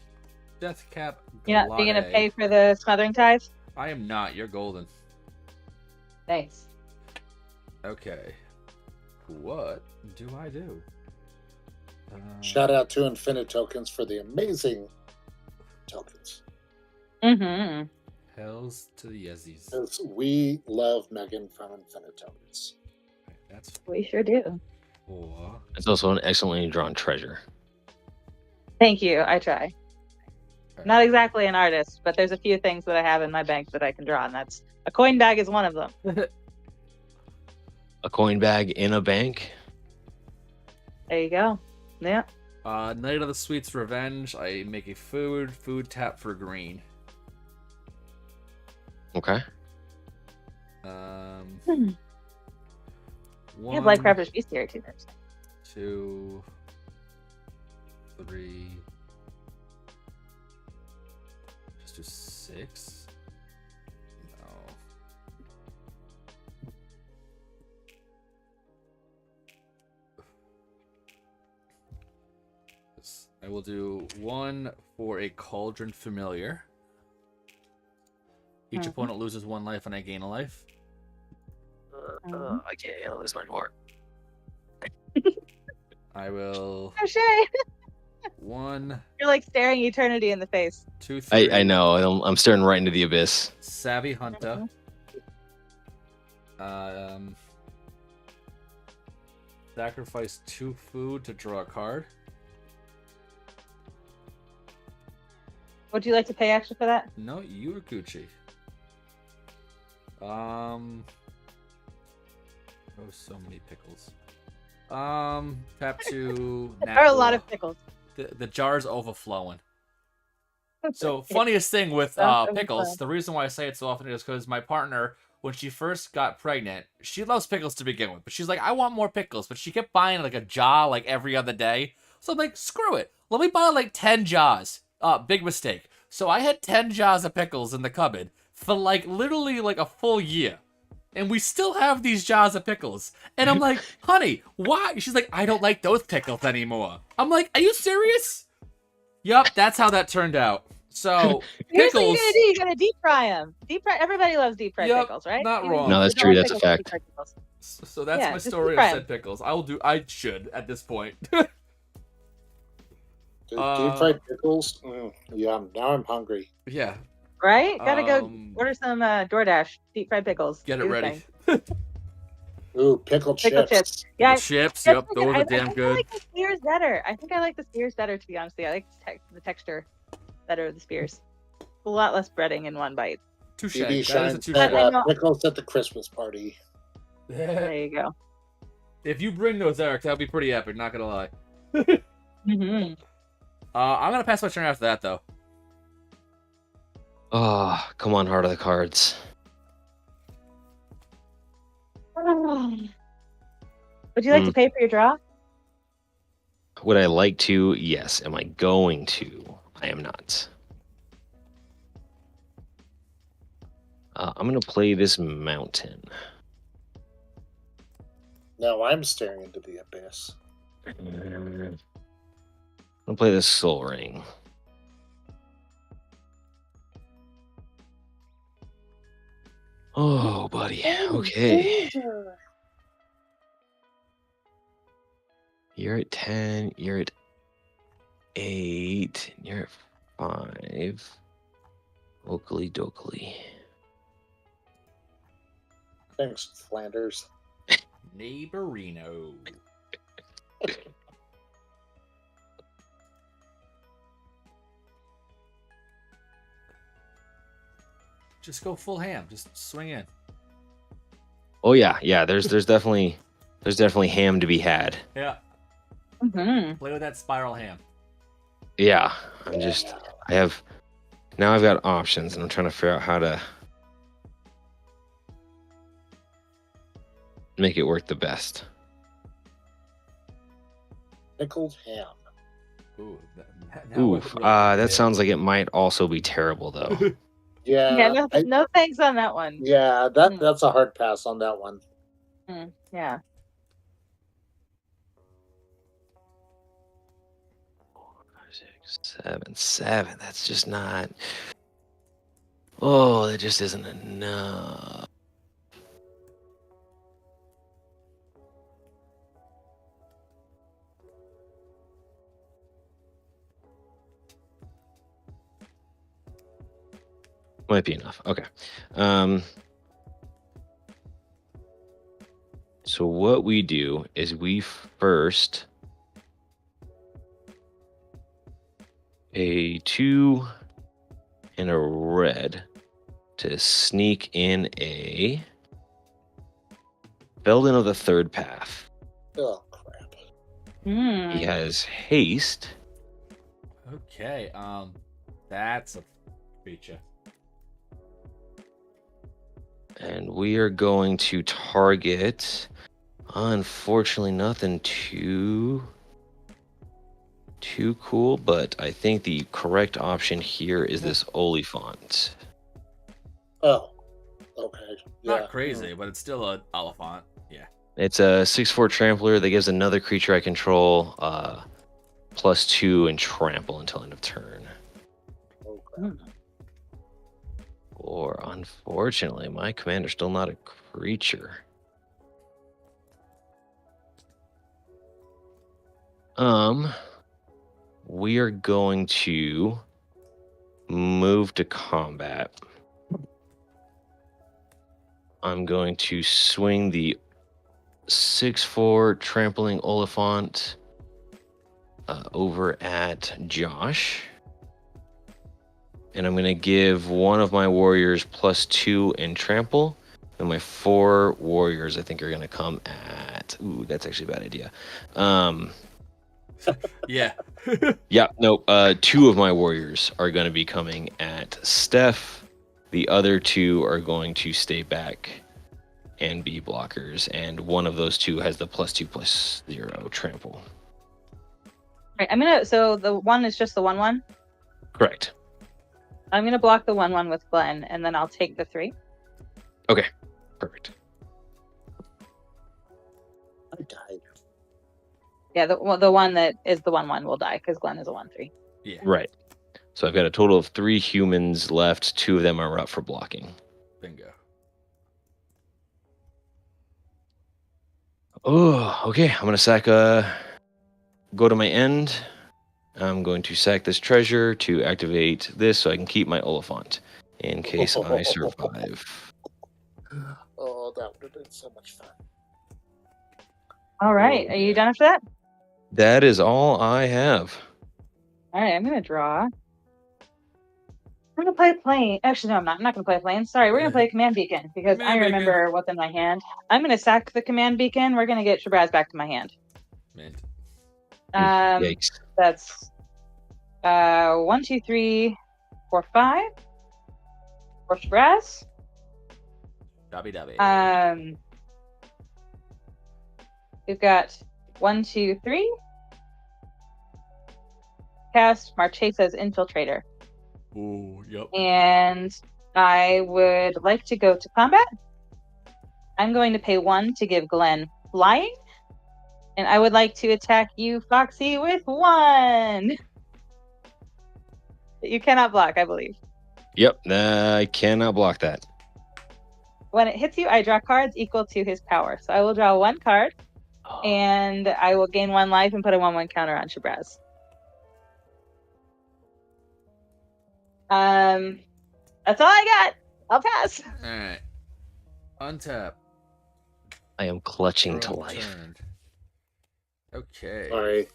Deathcap. You're not gonna Glade. pay for the Smothering Tithe? I am not. You're golden. Thanks. Okay. What do I do? Shout out to Infinite Tokens for the amazing tokens. Mm-hmm. Hells to the Yeezys. Because we love Megan from Infinite Tokens. Okay, that's We sure do. 4. It's also an excellently drawn treasure. Thank you. I try. All Not right. exactly an artist, but there's a few things that I have in my bank that I can draw, and that's a coin bag is one of them. A coin bag in a bank. There you go. Yeah. Night of the Sweets Revenge. I make a food tap for green. Okay. We have 1, Lightcrafters Beast here too. 2, 3. Just do 6. No. I will do 1 for a Cauldron Familiar. Each opponent loses 1 life and I gain a life. I can't handle this anymore. I will Oh, Shay, 1, you're like staring eternity in the face. 2, 3. I know. I'm staring right into the abyss. Savvy Hunter. Sacrifice 2 food to draw a card. Would you like to pay extra for that? No, you are Gucci. Oh, so many pickles. Tap to. There are a lot of pickles. The jar's overflowing. So funniest thing with Sounds pickles, fun. the reason why I say it so often is because my partner when she first got pregnant, she loves pickles to begin with, but she's like, I want more pickles, but she kept buying like a jar like every other day. So I'm like, screw it. Let me buy like 10 jars. Big mistake. So I had 10 jars of pickles in the cupboard for like literally like a full year. And we still have these jars of pickles. And I'm like, honey, why? She's like, I don't like those pickles anymore. I'm like, are you serious? Yup, that's how that turned out. So Here's what pickles. you're gonna do. You're gonna deep fry them. Deep fry. Everybody loves deep fried Yep, pickles, right? not Even wrong. if No, you that's don't true. like That's a pickles, fact. deep fried pickles. So that's Yeah, my just story deep of fry 'em. said pickles. I should at this point. Dude, deep fried pickles. Yum. Now I'm hungry. Yeah, Right? Gotta go Um, order some DoorDash deep fried pickles. get it Do the ready. thing. Ooh, pickle Pickle chips. Yeah, Chips, that's yep, pretty good. those are I damn think I good. like the spears better. I think I like the spears better, to be honest with you. I like the texture better of the spears. A lot less breading in one bite. Touche. BB That is a Shine touche. said I know. pickles at the Christmas party. There you go. If you bring those, Eric, that'll be pretty epic. Not gonna lie. Mm-hmm. I'm gonna pass my turn after that though. Oh, come on, Heart of the Cards. Would you like to pay for your draw? Would I like to? Yes. Am I going to? I am not. I'm going to play this mountain. No, I'm staring into the abyss. I'm going to play this Soul Ring. Oh, buddy. Okay. You're at 10. You're at 8. And you're at 5. Oakley dokley. Thanks, Flanders. Neighborino. Just go full ham. Just swing in. Oh yeah, yeah. There's definitely ham to be had. Yeah. Mm-hmm. Play with that spiral ham. Yeah, I've got options, and I'm trying to figure out how to make it work the best. Pickled ham. Ooh. Oof. That sounds like it might also be terrible though. Yeah. Yeah, no thanks on that one. Yeah, that's a hard pass on that one. Yeah. 7. That's just not. Oh, that just isn't enough. Might be enough. Okay. So what we do is we first a 2 and a red to sneak in a Belden of the Third Path. Oh crap. He has haste. Okay. That's a feature. And we are going to target, unfortunately, nothing too cool, but I think the correct option here is this Oliphant. Oh. Okay. Yeah. Not crazy, but it's still an elephant. Yeah. It's a 6/4 trampler that gives another creature I control +2 and trample until end of turn. Oh, crap. Or, unfortunately, my commander's still not a creature. We are going to move to combat. I'm going to swing the 6/4 trampling Oliphant over at Josh. And I'm going to give one of my warriors +2 and trample. And my 4 warriors, I think, are going to come at... Ooh, that's actually a bad idea. Yeah. Yeah, no. 2 of my warriors are going to be coming at Steph. The other 2 are going to stay back and be blockers, and one of those 2 has the +2/+0 trample. Right, so the one is just the 1/1. Correct. I'm gonna block the 1/1 with Glenn, and then I'll take the 3. Okay, perfect. I died. Yeah, the one that is the 1/1 will die because Glenn is a 1/3. Yeah. Right. So I've got a total of 3 humans left. 2 of them are up for blocking. Bingo. Oh, okay. I'm gonna sack go to my end. I'm going to sack this treasure to activate this so I can keep my Oliphant in case I survive. Oh, that would have been so much fun. All right, Oh, are you yeah. done after that? That is all I have. All right, I'm gonna draw. We're gonna play a plane. Actually, no, I'm not. I'm not gonna play a plane. Sorry, we're gonna play a command beacon because Command I remember what's in my hand. I'm gonna sack the command beacon. We're gonna get Shabazz back to my hand. Mint. Yikes. That's 1, 2, 3, 4, 5 for Shabazz. Dabby. We've got 1, 2, 3. Cast Marchesa's Infiltrator. Ooh, yep. And I would like to go to combat. I'm going to pay 1 to give Glenn flying. And I would like to attack you, Foxy, with 1. You cannot block, I believe. Yep, I cannot block that. When it hits you, I draw cards equal to his power. So I will draw 1 card, and I will gain 1 life and put a 1/1 counter on Shabazz. That's all I got. I'll pass. All right. Untap. I am clutching to Draw life. turned. Okay. Sorry,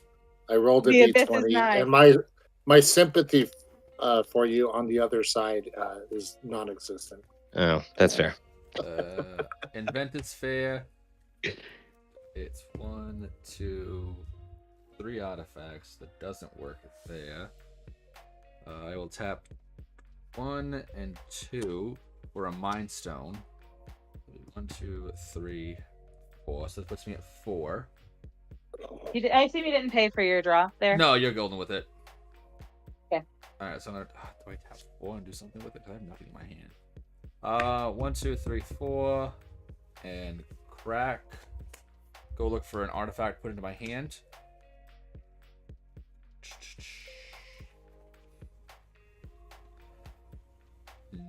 I rolled a The abyss is d20, nigh. and my sympathy for you on the other side is non-existent. Oh, that's fair. Invented Sphere. It's 1, 2, 3 artifacts. That doesn't work there. I will tap 1 and 2 for a Mind Stone. 1, 2, 3, 4. So that puts me at 4. I assume you didn't pay for your draw there. No, you're golden with it. Okay. All right, so I'm gonna. Do I tap 4 and do something with it? 'Cause I have nothing in my hand. 1, 2, 3, 4, and crack. Go look for an artifact. Put into my hand.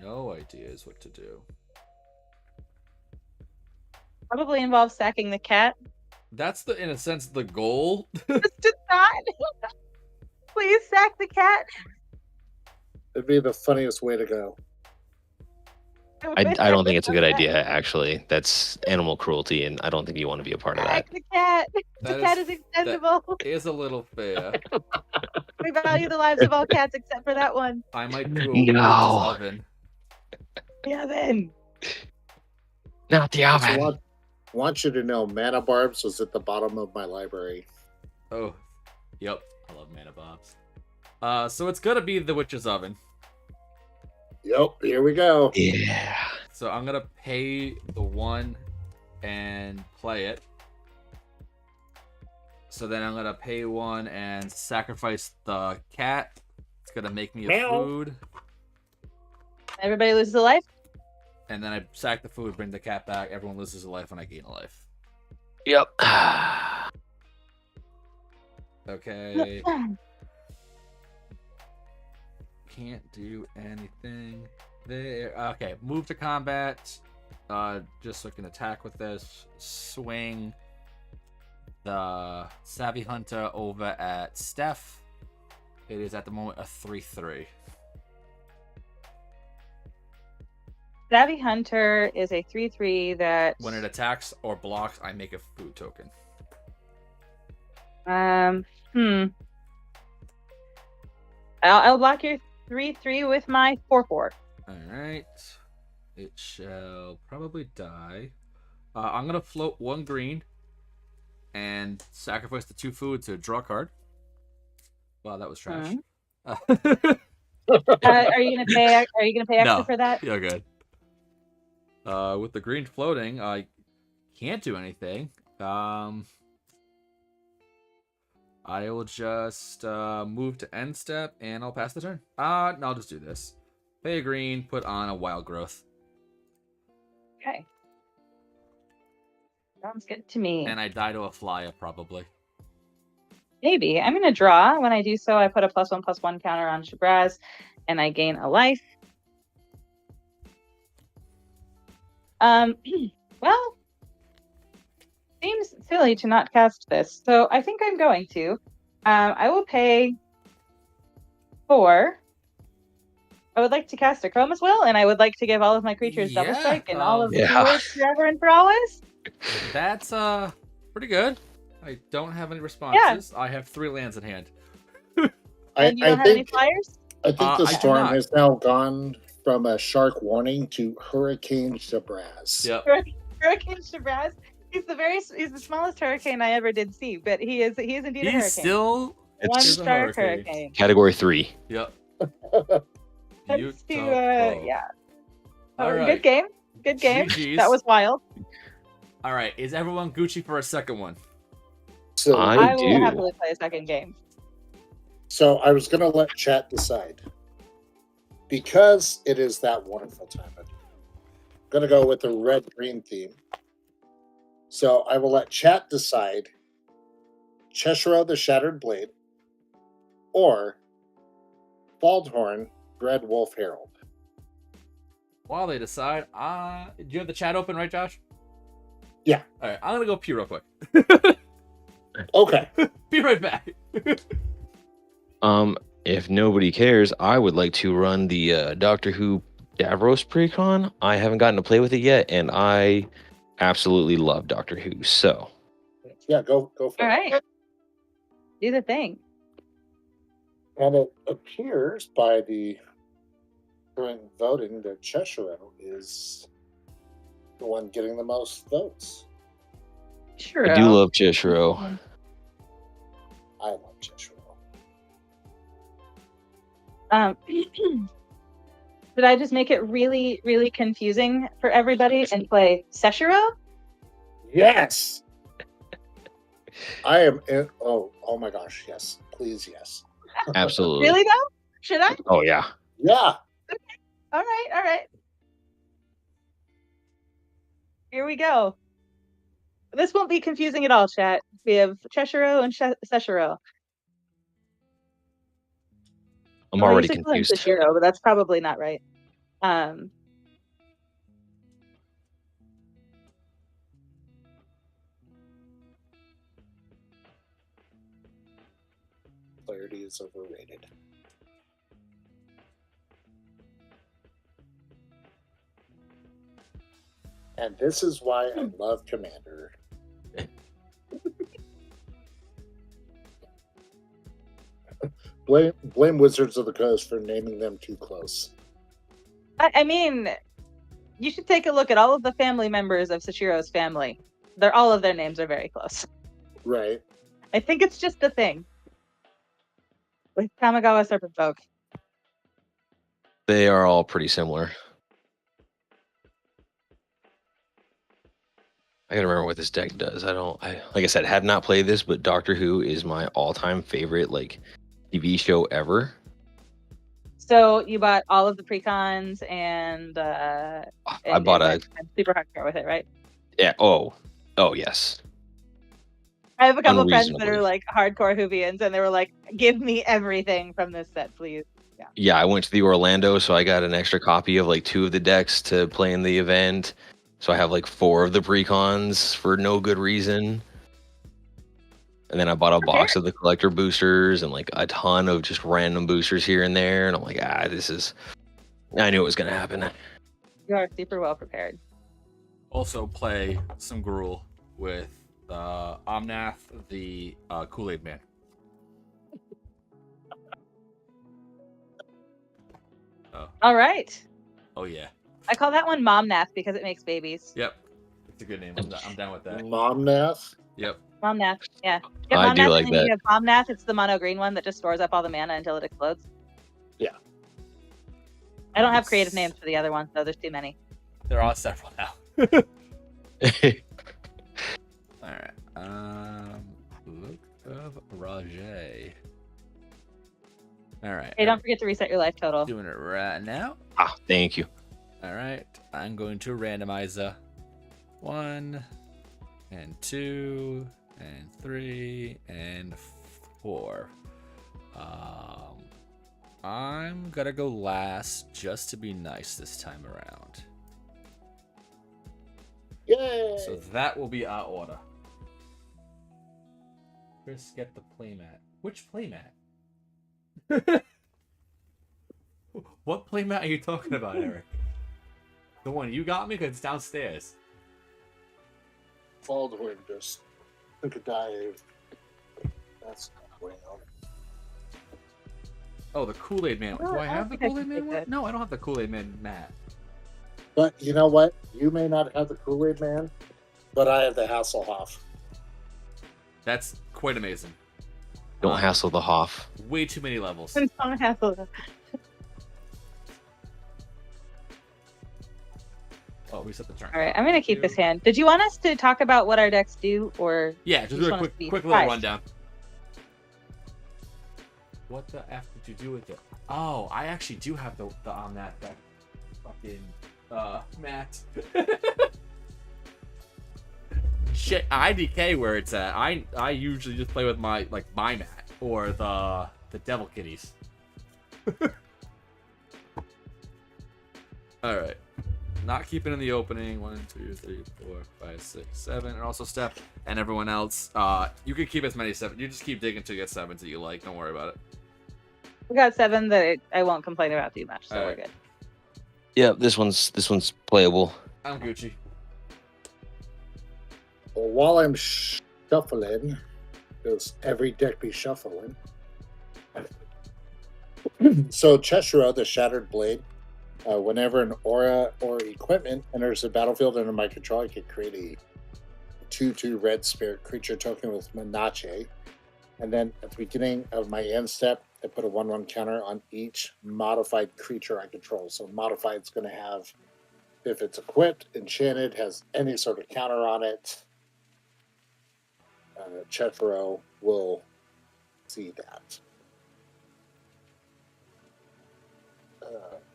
No ideas what to do. Probably involves sacking the cat. That's in a sense, the goal. Just not. Please sack the cat. It'd be the funniest way to go. I don't think it's a good idea, actually. That's animal cruelty, and I don't think you want to be a part of that. Sack the cat. The That cat is- is expendable. Is a little fair. We value the lives of all cats except for that one. I might do a No. witch's oven. Yeah, then. Not the So oven. I want you to know, Mana Barbs was at the bottom of my library. Oh, yep. I love Mana Bobs. So it's gonna be the witch's oven. Yep, here we go. Yeah. So I'm gonna pay the 1 and play it. So then I'm gonna pay 1 and sacrifice the cat. It's gonna make me a Meow. food. Everybody loses a life. And then I sack the food, bring the cat back. Everyone loses a life, and I gain a life. Yep. Okay. Can't do anything there. Okay, move to combat. Just so I can attack with this. Swing the Savvy Hunter over at Steph. It is at the moment a 3/3. Savvy Hunter is a 3/3 that. When it attacks or blocks, I make a food token. I'll block your 3/3 with my 4/4. Alright. It shall probably die. I'm gonna float 1 green and sacrifice the 2 food to draw a card. Wow, that was trash. Are you gonna pay? Are you gonna pay extra No, for that? you're good. With the green floating, I can't do anything. I will just move to end step, and I'll pass the turn. No, I'll just do this. Pay a green, put on a wild growth. Okay. Sounds good to me. And I die to a flyer, probably. Maybe. I'm gonna draw. When I do so, I put a +1/+1 counter on Shabraz, and I gain a life. Well, seems silly to not cast this, so I think I'm going to. I will pay 4. I would like to cast a Chroma's Will, and I would like to give all of my creatures double Yeah, strike and all of the yeah. keywords forever and for always. That's pretty good. I don't have any responses. I have 3 lands in hand. And you don't have any flyers? I think I the do storm not. has now gone from a shark warning to Hurricane Shabraz. Yep. Hurricane Shabraz. He's the smallest hurricane I ever did see, but he is indeed a He's hurricane. still One It's a star hurricane. hurricane. category 3. Yep. Tends to, Beautiful. yeah. All right. Good game. Good game. GGs. That was wild. All right. Is everyone Gucci for a second one? So I I will do. happily play a second game. So I was going to let chat decide. Because it is that wonderful time of year, I'm going to go with the red-green theme. So I will let chat decide Cheshire the Shattered Blade or Baldhorn Dread Wolf Herald. While they decide, do you have the chat open, right, Josh? Yeah. All right. I'm going to go pee real quick. Okay. Be right back. If nobody cares, I would like to run the Doctor Who Davros Precon. I haven't gotten to play with it yet, and I absolutely love Doctor Who. So Yeah, go for All it. right. Do the thing. And it appears by the current voting that Cheshire is the one getting the most votes. Sure. I do love Cheshire. I love Cheshire. Did I just make it really, really confusing for everybody and play Seshiro? Yes. I am in. Oh my gosh. Yes. Please. Yes. Absolutely. Really though? Should I? Oh yeah. Yeah. All right. Here we go. This won't be confusing at all, chat. We have Cheshiro and Seshiro. I'm Well, I already usually call him confused. Seshiro, but that's probably not right. Clarity is overrated. And this is why I love Commander. Blame Wizards of the Coast for naming them too close. I mean, you should take a look at all of the family members of Seshiro's family. All of their names are very close. Right. I think it's just a thing. With Kamigawa Serpent Folk. They are all pretty similar. I gotta remember what this deck does. Like I said, have not played this, but Doctor Who is my all-time favorite TV show ever. So you bought all of the precons and I bought a went super hardcore with it, right? yeah. Oh yes. I have a couple friends that Unreasonably. are like hardcore Whovians, and they were like, "Give me everything from this set, please." Yeah, I went to the Orlando, so I got an extra copy of 2 of the decks to play in the event. So I have 4 of the precons for no good reason. And then I bought a box of the collector boosters and a ton of just random boosters here and there. And I'm like, I knew it was going to happen. You are super well prepared. Also play some Gruul with Omnath, the Kool-Aid Man. All right. Oh yeah. I call that one Momnath because it makes babies. Yep. It's a good name. I'm down with that. Momnath. Yep. Momnath, yeah. You I have do Momnath, like and then that. you have Momnath. It's the mono green one that just stores up all the mana until it explodes. Yeah. I don't have creative names for the other ones, though. There's too many. There are several now. All right. Look of Rajay. All right. Hey, don't forget to reset your life total. Doing it right now. Thank you. All right. I'm going to randomize 1 and 2 and 3 and 4. I'm gonna go last just to be nice this time around. Yay! So that will be our order. Chris, get the playmat. Which playmat? What playmat are you talking about, Eric? The one you got me? Because it's downstairs. Baldwin just took a dive. That's not going on. Oh, the Kool-Aid Man. No, Do I I have don't the think I Kool-Aid can Man take one? that. No, I don't have the Kool-Aid Man mat. But you know what? You may not have the Kool-Aid Man, but I have the Hasselhoff. That's quite amazing. Don't hassle the Hoff. Way too many levels. Don't hassle. Oh, we set the turn. All right, I'm gonna keep this hand. Did you want us to talk about what our decks do, or Yeah, just you do a want us quick to be little surprised? rundown. What the F did you do with it? Oh, I actually do have the on that fucking mat. Shit, IDK where it's at. I usually just play with my mat or the Devil Kitties. All right, not keeping in the opening. 1, 2, 3, 4, 5, 6, 7, and also Steph and everyone else. You can keep as many 7. You just keep digging to get 7s that you like. Don't worry about it. We got 7 that I won't complain about too much, so All we're right. good. Yeah, this one's playable. I'm Gucci. Well, while I'm shuffling, because every deck be shuffling. So Cheshire, the Shattered Blade. Whenever an aura or equipment enters the battlefield under my control, I can create a 2/2 red spirit creature token with Menache. And then at the beginning of my end step, I put a 1/1 counter on each modified creature I control. So modified is going to have, if it's equipped, enchanted, has any sort of counter on it. Chethro will see that.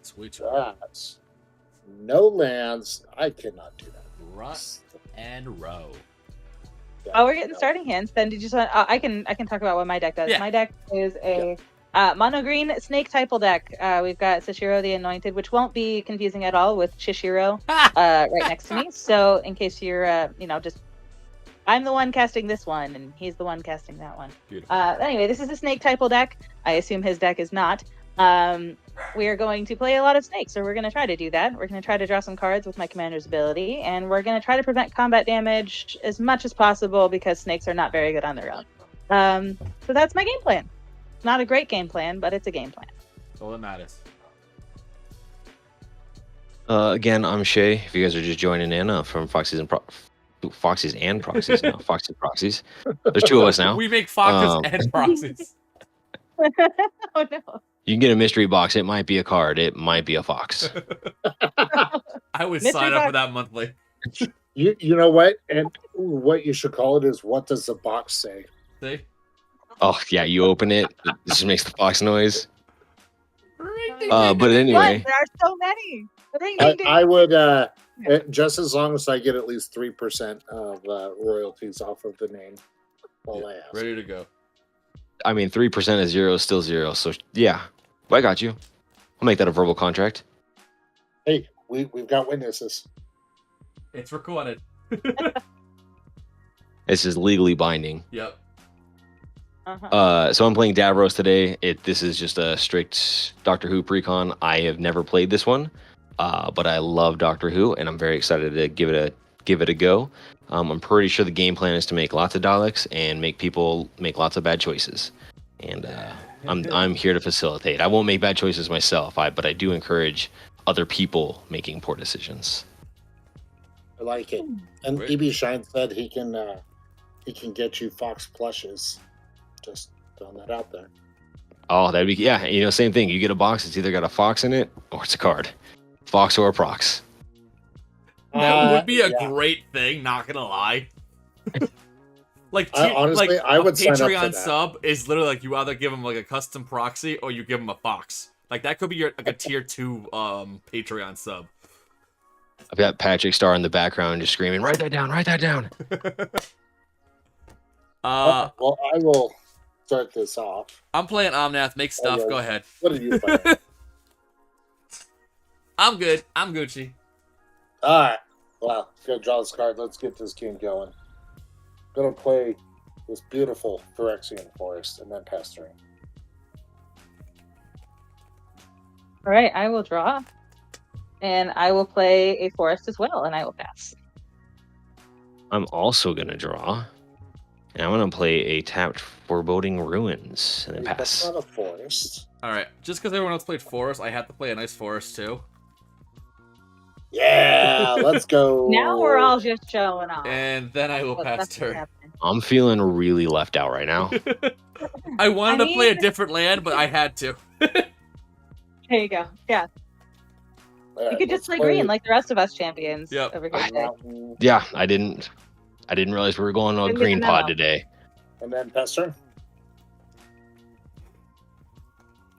Sweet. That's no lands. I cannot do that. Rust and row. Yeah, Oh, we're getting no. starting hands. Then did you just want? I can talk about what my deck does. Yeah. My deck is a mono green snake typal deck. We've got Sashiro the Anointed, which won't be confusing at all with Shishiro right next to me. So in case you're just I'm the one casting this one and he's the one casting that one. Beautiful. Anyway, this is a snake typal deck. I assume his deck is not. We are going to play a lot of snakes, so we're going to try to do that. We're going to try to draw some cards with my commander's ability, and we're going to try to prevent combat damage as much as possible because snakes are not very good on their own. So that's my game plan. Not a great game plan, but it's a game plan. That's all that matters. Again, I'm Shay. If you guys are just joining in from Foxys and Proxies now. Foxy Proxies. There's 2 of us now. We make foxes Um, and proxies. Oh no. You can get a mystery box. It might be a card. It might be a fox. I would Mystery sign up box. for that monthly. You know what? And what you should call it is, what does the box say? See? Oh yeah, you open it. It just makes the fox noise. But anyway, What? There are so many. Ding, I, ding, ding. I would, just as long as I get at least 3% of royalties off of the name. All I ask. Ready to go. I mean, 3% of 0 is still 0. So yeah, I got you. I'll make that a verbal contract. Hey, we've got witnesses. It's recorded. This is legally binding. Yep. Uh-huh. So I'm playing Davros today. This is just a strict Doctor Who precon. I have never played this one, but I love Doctor Who, and I'm very excited to give it a go. I'm pretty sure the game plan is to make lots of Daleks and make people make lots of bad choices. And I'm here to facilitate. I won't make bad choices myself, but I do encourage other people making poor decisions. I like it. And Great. EB Shine said he can get you fox plushes. Just throwing that out there. Oh, that'd be yeah. You know, same thing. You get a box. It's either got a fox in it or it's a card, fox or a prox. That would be a yeah. great thing. Not gonna lie. Like, honestly, I would a sign up for Patreon that. sub is literally like you either give them like a custom proxy or you give them a fox. Like that could be your like a tier 2 Patreon sub. I've got Patrick Star in the background just screaming, "Write that down! Write that down!" Well, I will start this off. I'm playing Omnath. Make stuff. Okay. Go ahead. What are you playing? I'm good. I'm Gucci. All right. Well, gonna draw this card. Let's get this game going. Gonna play this beautiful Phyrexian forest and then pass turn. All right, I will draw, and I will play a forest as well, and I will pass. I'm also gonna draw, and I'm gonna play a tapped Foreboding Ruins and then That's pass. not a forest. All right. Just because everyone else played forest, I had to play a nice forest too. Yeah, let's go. Now we're all just showing off. And then I will What's pass gonna turn. happen. I'm feeling really left out right now. I wanted to play a mean- different land, but I had to. There you go. Yeah, All right, you could just let's play green like the rest of us champions Yep. over here today. Mountain, Yeah, I didn't realize we were going on a Didn't get green the pod memo. today. and then pass turn.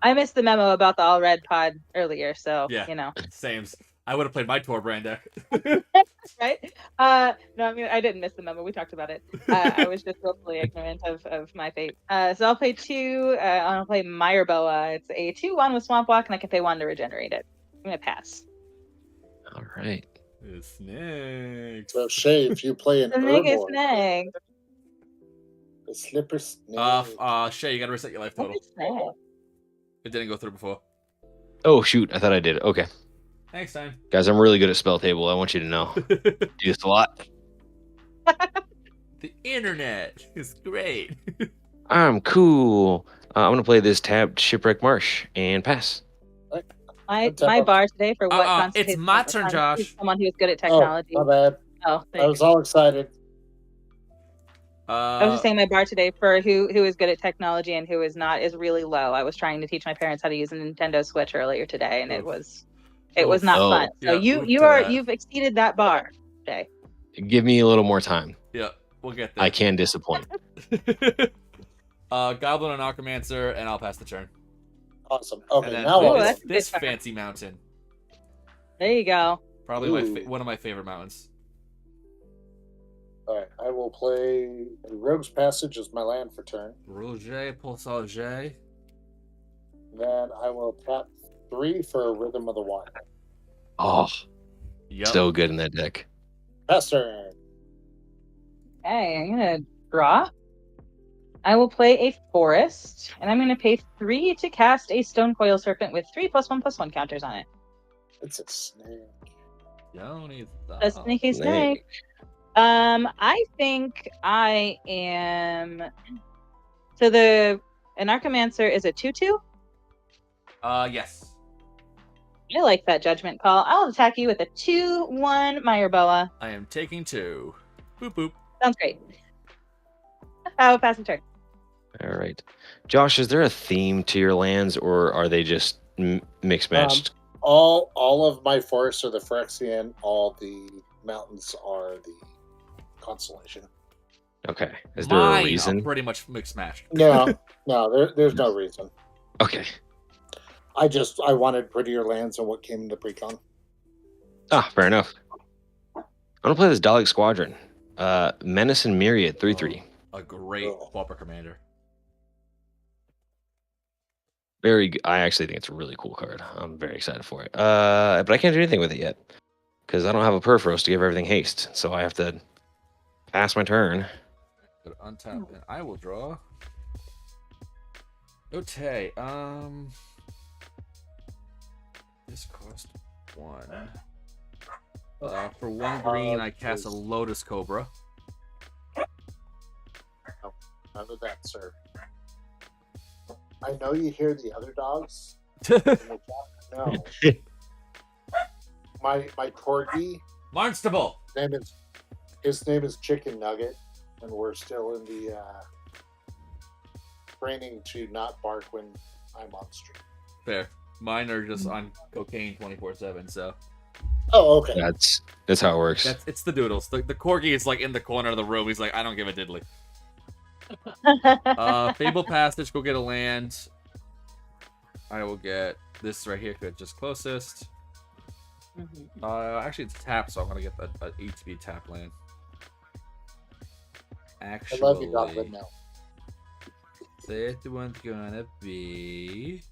I missed the memo about the all red pod earlier, so Yeah. you know, Sames. I would have played my Torbrand deck. right? No, I mean I didn't miss the memo. We talked about it. I was just willfully ignorant of my fate. So I'll play 2. I'll play Mireboa. It's a 2/1 with Swamp Walk, and I can pay 1 to regenerate it. I'm gonna pass. All right. Snakes. So Shay, if you play an The nigga Urborg, snag. the slipper snake. Shay, you gotta reset your life What total. is snag? It didn't go through before. Oh shoot, I thought I did. Okay, Next time. guys, I'm really good at spell table. I want you to know. Do this a lot. The internet is great. I'm cool. I'm gonna play this tapped Shipwreck Marsh and pass. My bar today for what it's constitutes my turn, Josh. someone who's good at Oh, technology. my bad. Oh, I was all excited. I was just saying my bar today for who is good at technology and who is not is really low. I was trying to teach my parents how to use a Nintendo Switch earlier today, and it was not Oh. fun. So Yeah, oof to that. you've exceeded that bar today. Give me a little more time. Yeah, we'll get there. I can disappoint. Goblin and Necromancer, and I'll pass the turn. Awesome. Okay, And then now play Ooh, I'll- that's a this good card. fancy mountain. There you go. Probably Ooh. one of my favorite mountains. all right, I will play Rogue's Passage as my land for turn. Roger, Pulsage. Then I will tap 3 for Rhythm of the Wild. Oh, Yep. so good in that deck. Pass turn. Okay, I'm gonna draw. I will play a forest, and I'm gonna pay 3 to cast a Stone Coil Serpent with 3+1/+1 counters on it. It's a snake. Yoni A sneaky snake. I think I am. So an Archimancer is a 2/2. Yes. I like that judgment call. I'll attack you with a 2/1 Mireboa. I am taking 2. Boop boop. Sounds great. I will pass the turn. All right, Josh, is there a theme to your lands, or are they just mixed matched? All of my forests are the Phyrexian. All the mountains are the constellation. Okay, is there a Mine reason? are pretty much mixed match. No, there's no reason. Okay. I wanted prettier lands and what came into precon. Ah, fair enough. I'm gonna play this Dalek Squadron. Menace and Myriad 3/3. A great Pauper Commander. Very good. I actually think it's a really cool card. I'm very excited for it. But I can't do anything with it yet because I don't have a Perforos to give everything haste. So I have to pass my turn. But untap, and I will draw. Okay. This cost 1. For 1 green, I cast a Lotus Cobra. None of that, sir. I know you hear the other dogs. in the chat. No. my corgi, Marnstable. his name is Chicken Nugget, and we're still in the training to not bark when I'm on stream. Fair. Mine are just on cocaine 24/7. So Oh, okay. That's how it works. it's the doodles. The corgi is like in the corner of the room. He's like, I don't give a diddly. Fable Passage. Go get a land. I will get this right here. Good, just closest. Actually, it's tap, so I'm gonna get that HB tap land. Actually, I love you, Goblin. Now. That one's gonna be.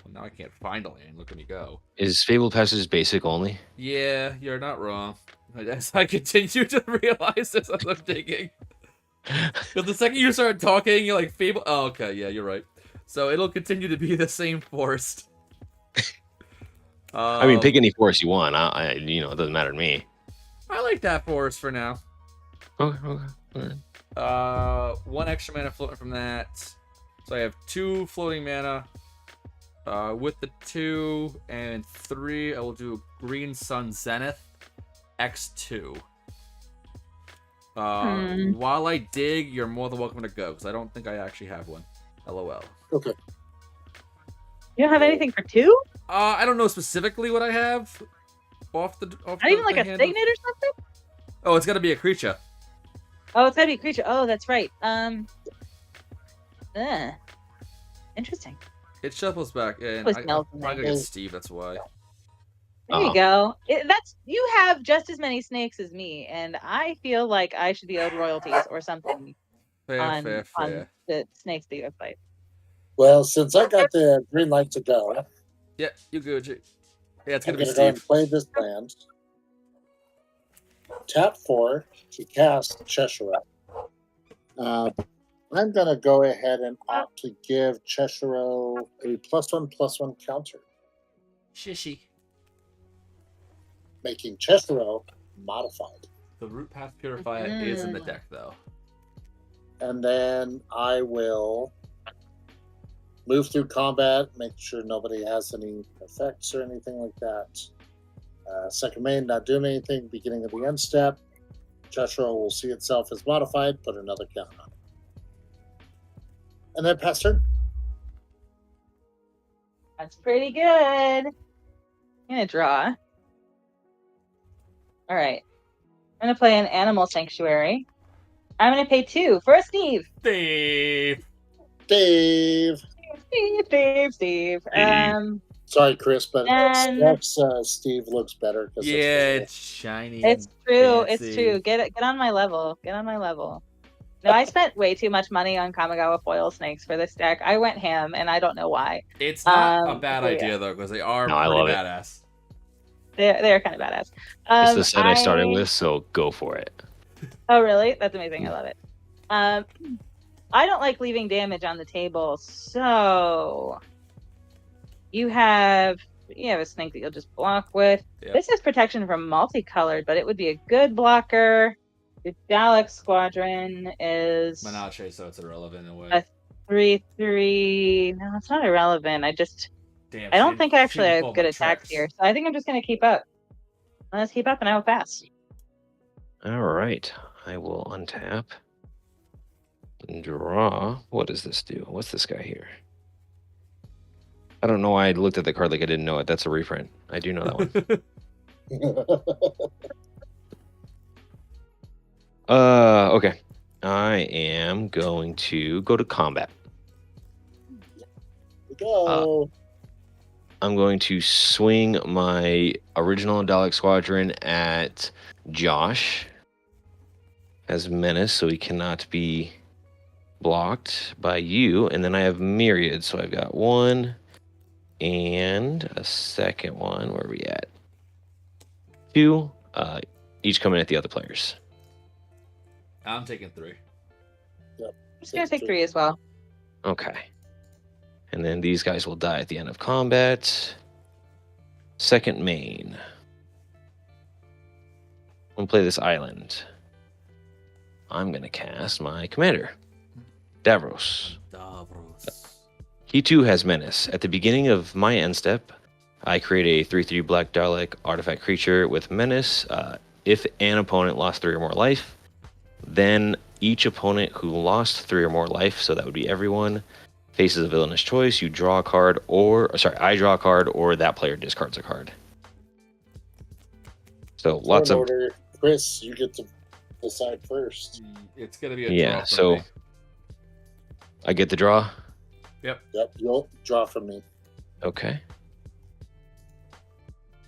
Well, now I can't find a land. Look at me go. Is Fable Passage basic only? Yeah, you're not wrong. As I continue to realize this as I'm digging. Because the second you start talking, you're like, Fable. Oh, okay, yeah, you're right. So it'll continue to be the same forest. I mean, pick any forest you want. It doesn't matter to me. I like that forest for now. Okay. All right. 1 extra mana floating from that. So I have 2 floating mana. With the 2 and 3, I will do Green Sun Zenith X2. While I dig, you're more than welcome to go, because I don't think I actually have one. LOL. Okay. You don't have anything for 2? I don't know specifically what I have. Off Not even like a handle. Signet or something? Oh, it's got to be a creature. Oh, it's gotta be a creature. Oh, that's right. Interesting. It shuffles back in. Was I'm Nelson probably gonna get Steve, that's why. There you go. You have just as many snakes as me, and I feel like I should be owed royalties or something Fair. on the snakes that you have played. Well, since I got the green light to go, Yeah, you go, Jake. Yeah, it's I'm gonna be going to go and Steve. play this land. Tap 4 to cast Cheshire. I'm going to go ahead and opt to give Cheshire a +1/+1 counter, Shishy. making Cheshire modified. The Root Path Purifier is in the deck, though. And then I will move through combat, make sure nobody has any effects or anything like that. Second main, not doing anything. Beginning of the end step, Cheshire will see itself as modified, put another counter on it. And then pass turn. That's pretty good. I'm gonna draw. All right. I'm gonna play an Animal Sanctuary. I'm gonna pay 2 for a Steve. Steve. Steve. Sorry, Chris, but And- Steve looks better. Yeah, it's shiny. It's true. fancy. It's true. Get on my level. Get on my level. No, I spent way too much money on Kamigawa foil snakes for this deck. I went ham, and I don't know why. It's not a Oh, bad yeah. idea, though, because they are No, I pretty love it. badass. They're kind of badass. It's the set I started with, so go for it. Oh, really? That's amazing. I love it. I don't like leaving damage on the table, so you have a snake that you'll just block with. Yep. This is protection from multicolored, but it would be a good blocker. The Dalek Squadron is Menage, so it's irrelevant in a way. A 3/3. No, it's not irrelevant. I Damn, don't think I actually she have pulled good my attacks tricks. here, so I think I'm just gonna keep up. Let's keep up, and I will pass. All right. I will untap. And draw. What does this do? What's this guy here? I don't know why I looked at the card like I didn't know it. That's a reprint. I do know that one. Okay. I am going to go to combat. Go. I'm going to swing my original Dalek Squadron at Josh as menace, so he cannot be blocked by you. And then I have Myriad, so I've got 1 and a second one. Where are we at? 2, each coming at the other players. I'm taking 3. I'm just gonna take 3 as well. Okay. And then these guys will die at the end of combat. Second main. I'm going to play this island. I'm going to cast my commander, Davros. He too has menace. At the beginning of my end step, I create a 3/3 black Dalek artifact creature with menace. If an opponent lost 3 or more life, then each opponent who lost 3 or more life, so that would be everyone, faces a villainous choice, you draw a card, I draw a card, or that player discards a card. So lots Turn of order. Chris, you get to decide first. It's gonna be a Yeah, draw from so- me. I get the draw. Yep, you'll draw from me. Okay.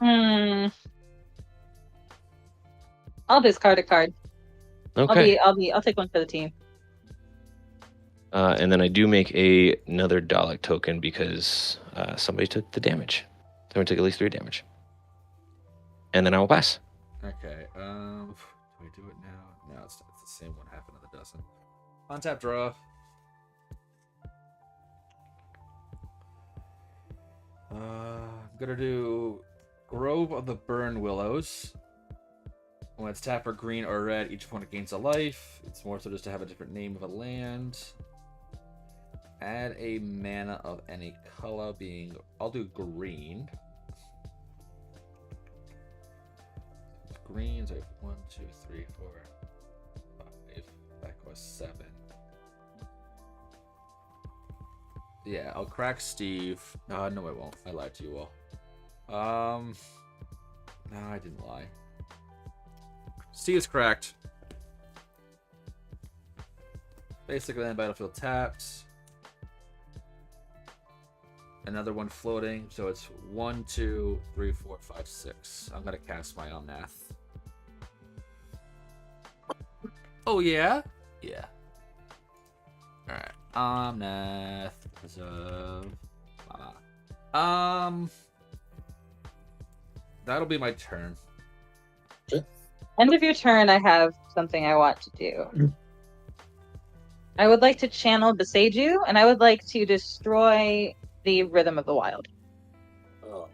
I'll discard a card. Okay. I'll take one for the team. And then I do make another Dalek token because somebody took the damage. Someone took at least 3 damage. And then I will pass. Okay. Do we do it now? No, it's the same one, half another dozen. Untap draw. I'm gonna do Grove of the Burn Willows. When it's tapped for green or red, each opponent gains a life. It's more so just to have a different name of a land. Add a mana of any color, being I'll do green. Greens are 1, 2, 3, 4, 5. That was 7. Yeah, I'll crack Steve. No, I won't. I lied to you all. No, I didn't lie. Steve's cracked. Basically, then battlefield tapped. Another one floating, so it's 1, 2, 3, 4, 5, 6. I'm gonna cast my Omnath. Oh yeah? Yeah. Alright. Omnath. Preserve. That'll be my turn. End of your turn, I have something I want to do. I would like to channel Beseiju, and I would like to destroy the Rhythm of the Wild. Oh,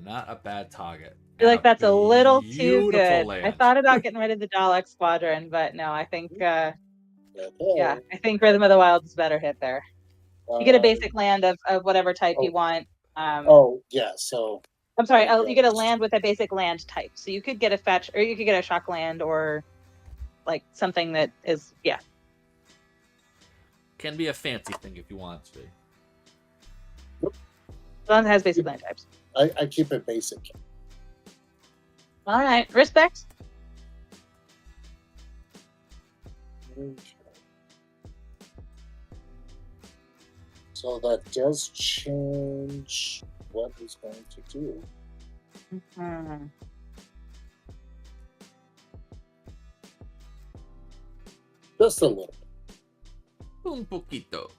Not a bad target. I feel like that's a little too Beautiful good. land. I thought about getting rid of the Dalek Squadron, but no, I think, okay. I think Rhythm of the Wild is a better hit there. You get a basic land of whatever type you want. Yeah, so I'm sorry, you get a land with a basic land type. So you could get a fetch, or you could get a shock land, or like something that is, Can be a fancy thing if you want to be. as long as it has basic land types. I keep it basic. All right, respect. So that does change what he's going to do. Mhm. Just a little. Un poquito.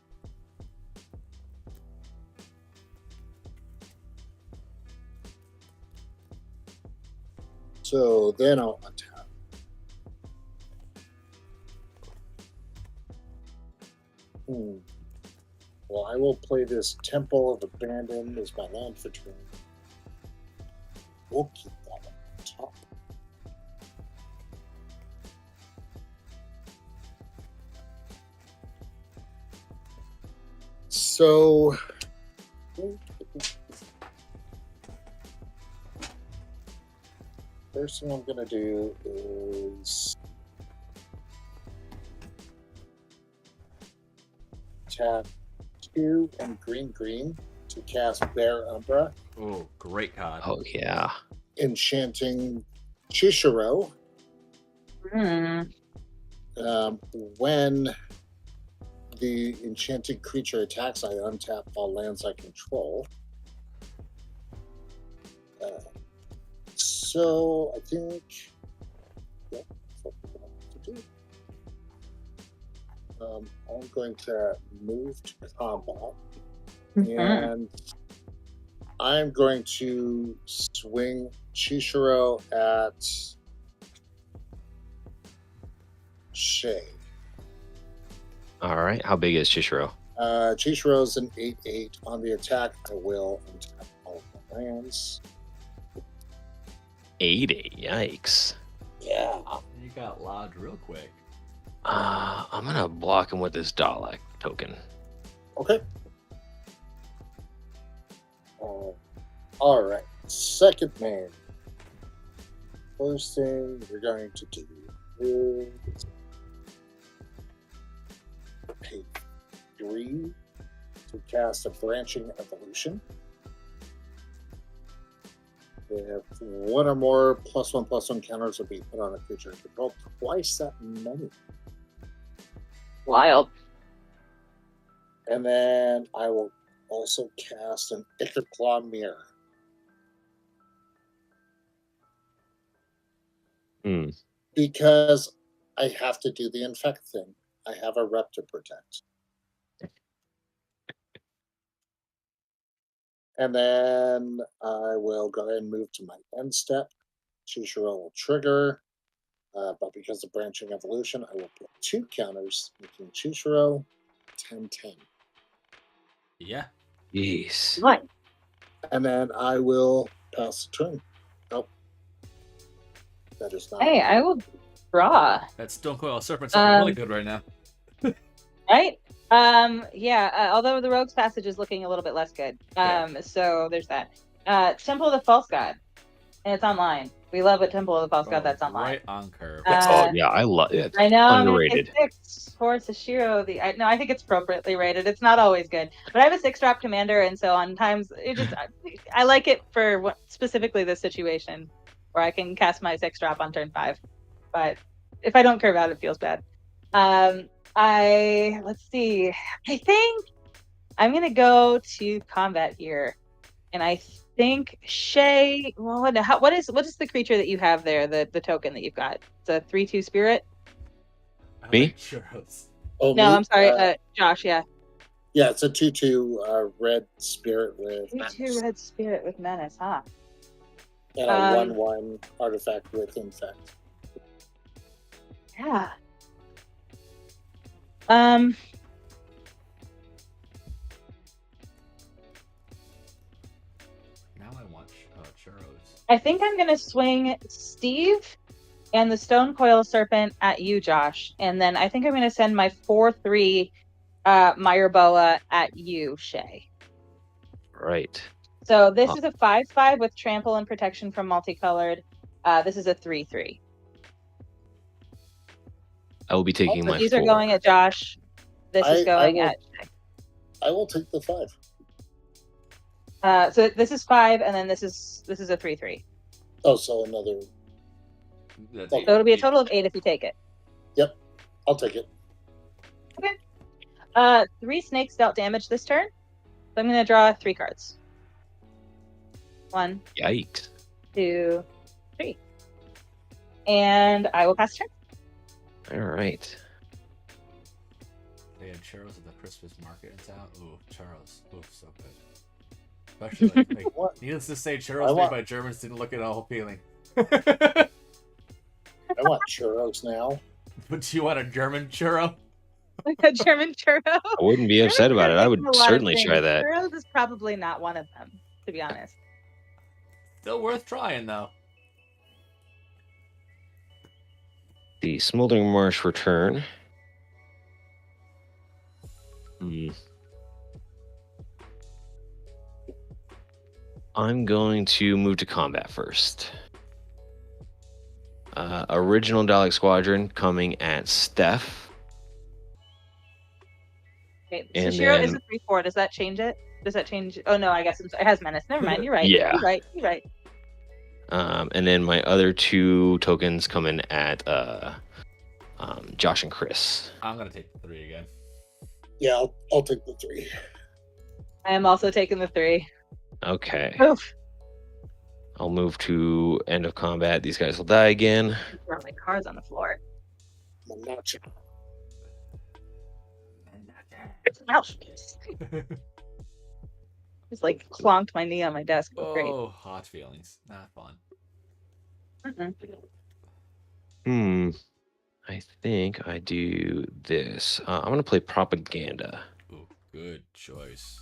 So then I'll untap. Well, I will play this Temple of Abandon as my land for turn. We'll keep that on top. So first thing I'm gonna do is tap 2 and green to cast Bear Umbra, Oh, great card. Oh, yeah. enchanting Chishiro. When the enchanted creature attacks, I untap all lands I control. So I think that's what we're going to do. I'm going to move to combat, and I'm going to swing Chishiro at Shay. All right. How big is Chishiro? Chishiro's an 8/8. On the attack, I will untap all of my lands. 8. Yikes. Yeah. You got lodged real quick. I'm gonna block him with this Dalek token. Okay. All right. Second man. First thing we're going to do is pay 3 to cast a Branching Evolution. If one or more +1/+1 counters will be put on a creature you control, twice that many. Wild. And then I will also cast an Ichor Claw Mirror. Because I have to do the infect thing. I have a rep to protect. And then I will go ahead and move to my end step. Choose-your-own will trigger. But because of Branching Evolution, I will put 2 counters, making Choose-your-own 10/10. Yeah. Jeez. What? And then I will pass the turn. Nope. That is not. Hey, I will draw. That Stone Coil Serpent's looking really good right now. Right? Although the Rogue's Passage is looking a little bit less good. So there's that. Temple of the False God. And it's online. We love a Temple of the False God that's online. Right on curve. I love it. I know. Underrated. I'm 6 for Sashiro. I think it's appropriately rated. It's not always good, but I have a 6-drop commander, and so on times I like it for specifically this situation where I can cast my 6-drop on turn 5. But if I don't curve out, it feels bad. Let's see. I think I'm gonna go to combat here, and I think Shay. Well, what is the creature that you have there? The token that you've got. It's a 3/2 spirit. Me? Like churros. Oh, No, me? I'm sorry, Josh. Yeah, Yeah, it's a 2/2 red spirit with 2/2 red spirit with menace, huh? and a 1/1 artifact with infect. Yeah. Now I want churros. I think I'm gonna swing Steve and the Stone Coil Serpent at you, Josh, and then I think I'm gonna send my 4/3 Meyer Boa at you, Shay. Right. So this is a 5/5 with trample and protection from multicolored. This is a 3/3. I will be taking my These 4. are going at Josh. This is going at Shay. I will take the 5. So this is 5, and then this is a 3/3. Oh, so another. That's So eight. So it'll be a total of 8 if you take it. Yep, I'll take it. Okay. 3 snakes dealt damage this turn. So I'm gonna draw 3 cards. 1, Yikes. 2, 3. And I will pass turn. All right. They had churros at the Christmas market in town. Ooh, churros. Ooh, so good. Especially, What? needless to say, I churros want- made by Germans didn't look at all appealing. I want churros now. But do you want a German churro? Like a German churro. I wouldn't be upset about it. I would Germans are making a lot of certainly things. try that. Churros is probably not one of them, to be honest. Still worth trying, though. The Smoldering Marsh return. I'm going to move to combat first. Original Dalek Squadron coming at Steph. Okay, And Sashiro is then- a 3/4. Does that change it? Does that change? Oh no, I guess it has menace. Never mind. You're right. Yeah. You're right. And then my other 2 tokens coming at Josh and Chris. I'm gonna take the 3 again. Yeah, I'll take the 3. I am also taking the 3. Okay. Oof. I'll move to end of combat. These guys will die again. Throw my cards on the floor. Manacha. Ouch. Just like clonked my knee on my desk. Oh, great. Oh, hot feelings. Not fun. I think I do this. I'm going to play Propaganda. Ooh, good choice.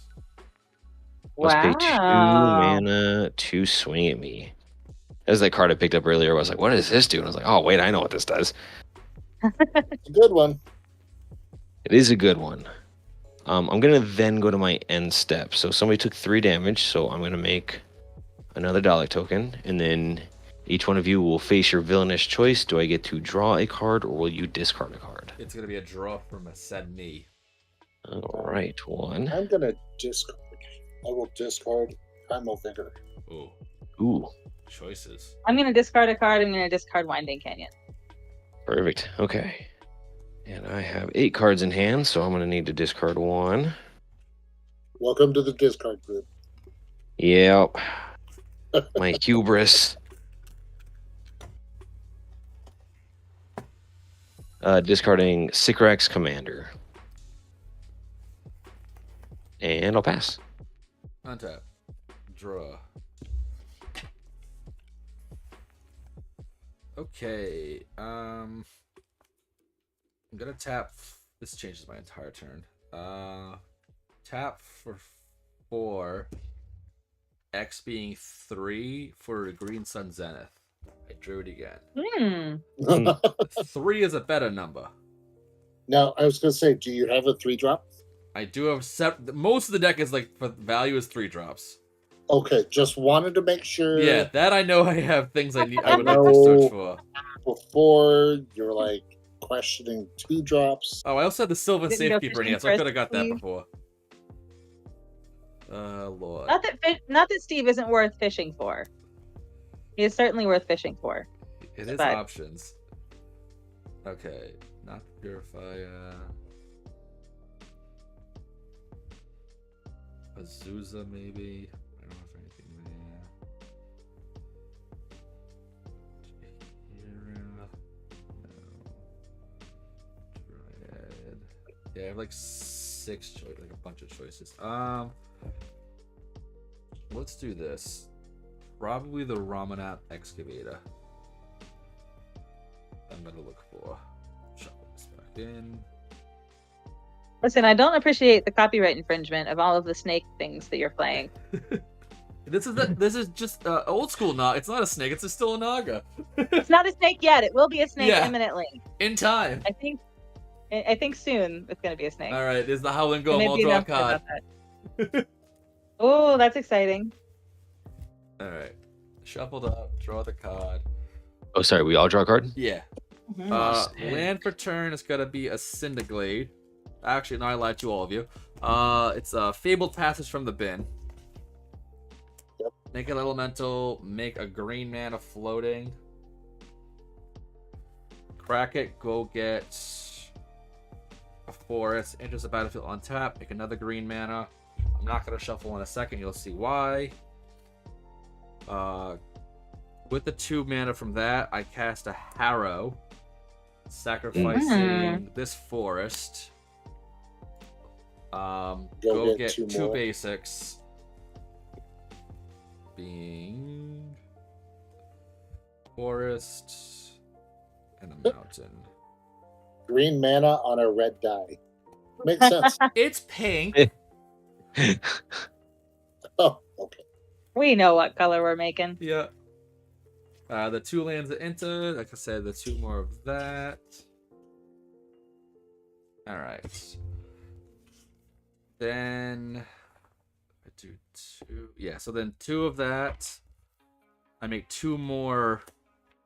Let's pay 2 Wow. mana to swing at me. As that card I picked up earlier, I was like, what does this do? And I was like, oh, wait, I know what this does. It's a good one. It is a good one. I'm going to then go to my end step. So somebody took 3 damage, so I'm going to make another Dalek token, and then each one of you will face your villainous choice. Do I get to draw a card, or will you discard a card? It's gonna be a draw from a said me. All right, one. I'm gonna discard. I will discard Primal Vigor. Ooh, Ooh, choices. I'm going to discard a card. I'm going to discard Winding Canyon. perfect. Okay. And I have 8 cards in hand, so I'm going to need to discard one. Welcome to the discard group. Yep. My hubris. Discarding Sycorax Commander. And I'll pass. Untap. Draw. Okay. I'm gonna tap. This changes my entire turn. Tap for 4. X being 3 for a Green Sun Zenith. I drew it again. 3 is a better number. Now, I was going to say, do you have a 3-drop? I do have most of the deck is like for value is 3 drops. Okay, just wanted to make sure. Yeah, that I know I have things I need. I would like to No. search for. Before you're like questioning 2 drops. Oh, I also had the Sylvan Didn't go Safekeeper in fishing here, so I for could have got that Steve. before. Lord. Not that Steve isn't worth fishing for. He is certainly worth fishing for. It is but- options. Okay, not Purifier. Azusa, maybe. I don't know if anything there. Chihira. No. Dryad. Yeah, I have like 6 choices, like a bunch of choices. Let's do this. Probably the Ramanat Excavator. I'm gonna look for. Shuffle this back in. Listen, I don't appreciate the copyright infringement of all of the snake things that you're playing. This is just old school Naga. It's not a snake. It's still a Naga. It's not a snake yet. It will be a snake Yeah. imminently. In time. I think soon it's going to be a snake. All right. There's the Howling There Golem. may I'll be draw a announcement card. about that. Oh, that's exciting. All right. Shuffled up. Draw the card. Oh, sorry. We all draw a card? Yeah. Mhm. Land for turn is gonna be a Cinderglade. Actually, no, I lied to all of you. It's Fabled Passage from the bin. Yep. Make an elemental. Make a green mana floating. Crack it. Go get a forest. Enters the battlefield on tap. Make another green mana. I'm not gonna shuffle in a second. You'll see why. With the 2 mana from that, I cast a Harrow, sacrificing this forest. Go get 2 more. basics, being forest and a mountain. Green mana on a red die. Makes sense. It's pink. Oh, okay. We know what color we're making. Yeah. The 2 lands that enter. Like I said, the 2 more of that. All right. Then I do 2. Yeah. So then 2 of that. I make 2 more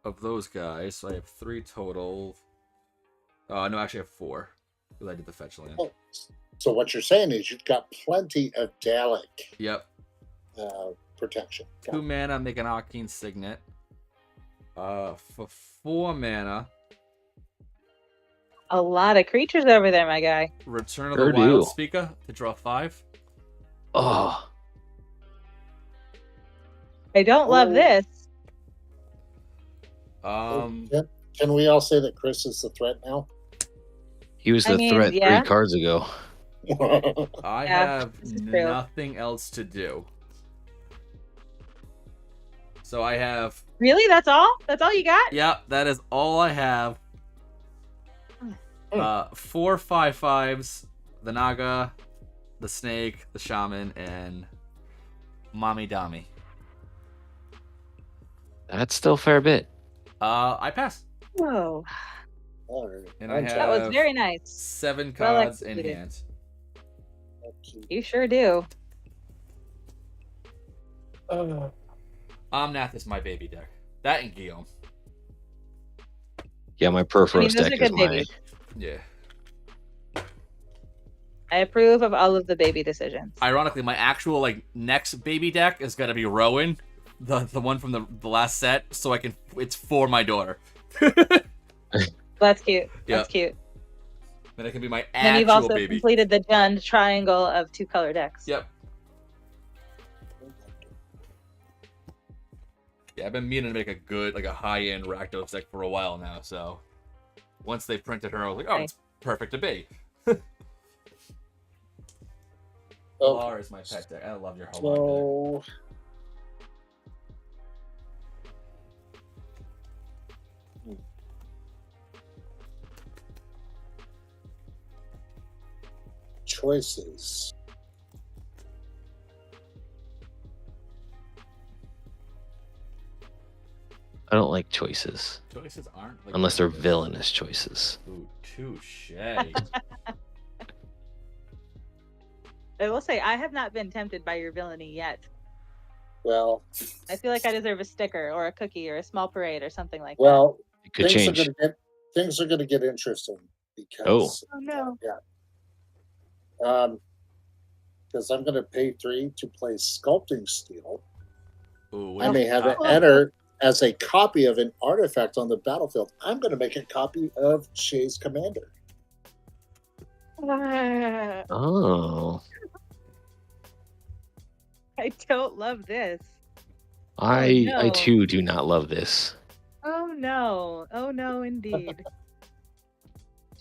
of those guys. So I have 3 total. No, actually I have 4 because I did the fetch land. Oh, so what you're saying is you've got plenty of Dalek Yep. protection. 2 mana, make an Arcane Signet. For 4 mana, A lot of creatures over there, my guy. Return of Sure the Wild do. Speaker to draw 5. Oh, I don't love Oh. this. Can we all say that Chris is the threat now? he was I the mean, threat yeah. 3 cards ago. I Yeah, have this is true. nothing else to do. So I have, Really? That's all? That's all you got? yeah, that is all I have. 4 5/5s, the Naga, the Snake, the Shaman, and Mommy Dami. That's still a fair bit. I pass. Whoa. All right. And I That was have very nice. 7 Well cards in executed. hand. You sure do. Omnath is my baby deck. That and Guillaume. Yeah, my Perforos those are deck good is my. babies. Yeah. I approve of all of the baby decisions. Ironically, my actual like next baby deck is gonna be Rowan, the one from the last set, so I can. It's for my daughter. That's cute. Yeah. That's cute. Then it can be my Then you've actual also baby. completed the Jund triangle of 2-color decks. Yep. Yeah, I've been meaning to make a good, like a high-end Rakdos deck for a while now, so once they printed her, I was like, oh, it's perfect to be. Lar is my pet deck. I love your whole deck. Choices. I don't like choices. Choices aren't like Unless they're villainous choices. Ooh, touche. I will say, I have not been tempted by your villainy yet. Well, I feel like I deserve a sticker or a cookie or a small parade or something like well, It could change. Things are gonna get interesting because that. Oh no. because I'm gonna pay 3 to play Sculpting Steel. Ooh, I may have it enter as a copy of an artifact on the battlefield. I'm gonna make a copy of Shay's Commander. Oh. I don't love this. I no. too do not love this. Oh no. Oh no, indeed.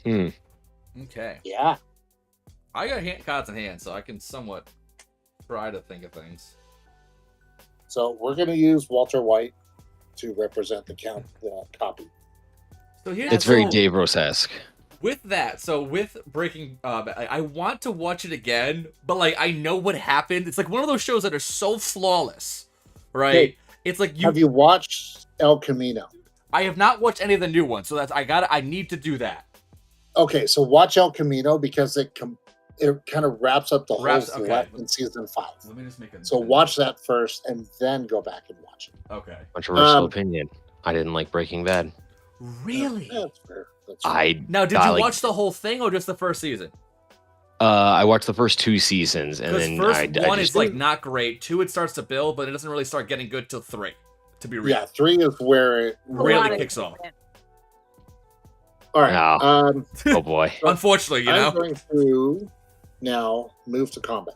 Okay. Yeah. I got cards in hand, so I can somewhat try to think of things. So we're gonna use Walter White to represent the copy. So here's It's very Davros-esque. With that, so with Breaking, I want to watch it again, but like I know what happened. It's like one of those shows that are so flawless, right? Hey, it's like have you watched El Camino? I have not watched any of the new ones, so I need to do that. Okay, so watch El Camino because it kind of wraps up the whole left in season 5. Let me just make a. So watch that first and then go back and watch it. Okay. Controversial opinion. I didn't like Breaking Bad. Really? That's fair. That's fair. Now, did you watch the whole thing or just the first season? I watched the first 2 seasons, and then first one is like not great. 2 it starts to build, but it doesn't really start getting good till 3. To be real. Yeah, 3 is where it really kicks off. All right. Oh boy. Unfortunately, I'm going to now move to combat.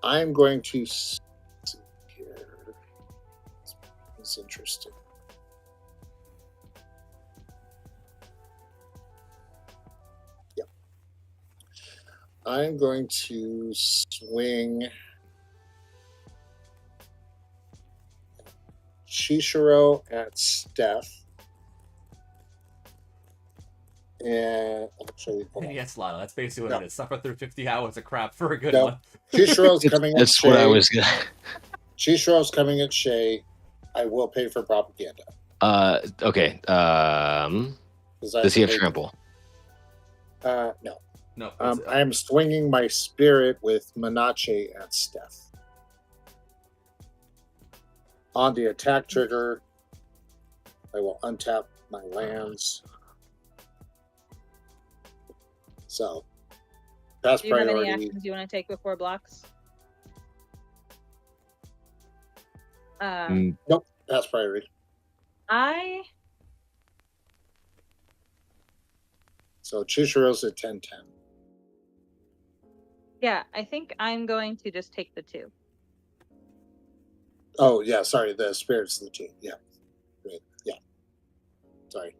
I'm going to see here. It's interesting. Yep. I'm going to swing Shishiro at Steph. And actually, Yes, Lila. That's basically what it is. Suffer through 50 hours of crap for a good No. one. Chishiro's coming at Shay. That's what I was gonna. Chishiro's coming at Shay. I will pay for propaganda. Okay. Does he have trample? No. No. I am swinging my spirit with Manache at Steph. On the attack trigger, I will untap my lands. So, pass Do you have any priority. actions you want to take before blocks? Nope, pass priority. So Chishiro's at 10-10. Yeah, I think I'm going to just take the 2. Oh yeah, sorry, the spirit's the 2. Yeah, right. Yeah, sorry.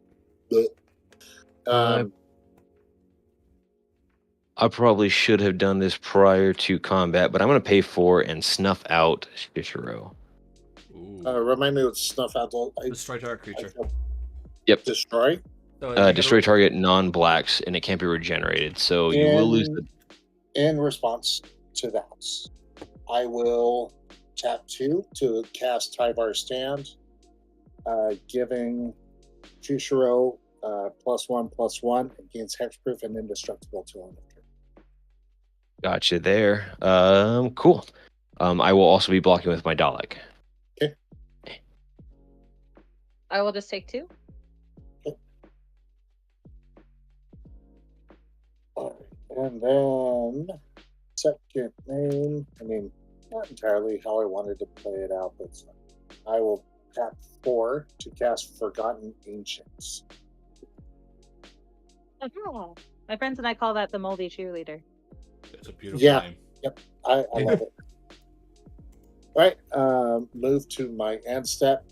I probably should have done this prior to combat, but I'm going to pay for and snuff out Shishiro. Remind me what snuff out. Destroy target creature. Yep. Destroy. So destroy target non-blacks, and it can't be regenerated, so you will lose the. In response to that, I will tap 2 to cast Tyvar Stand, giving Chushiro +1/+1 against hexproof and indestructible to him. Gotcha there. Cool. I will also be blocking with my Dalek. Okay. I will just take 2. Okay. All And then second name, I mean, not entirely how I wanted to play it out, but I will tap 4 to cast Forgotten Ancients. Oh, my friends and I call that the moldy cheerleader. It's a beautiful Yeah. name. I love it. All right, move to my end step.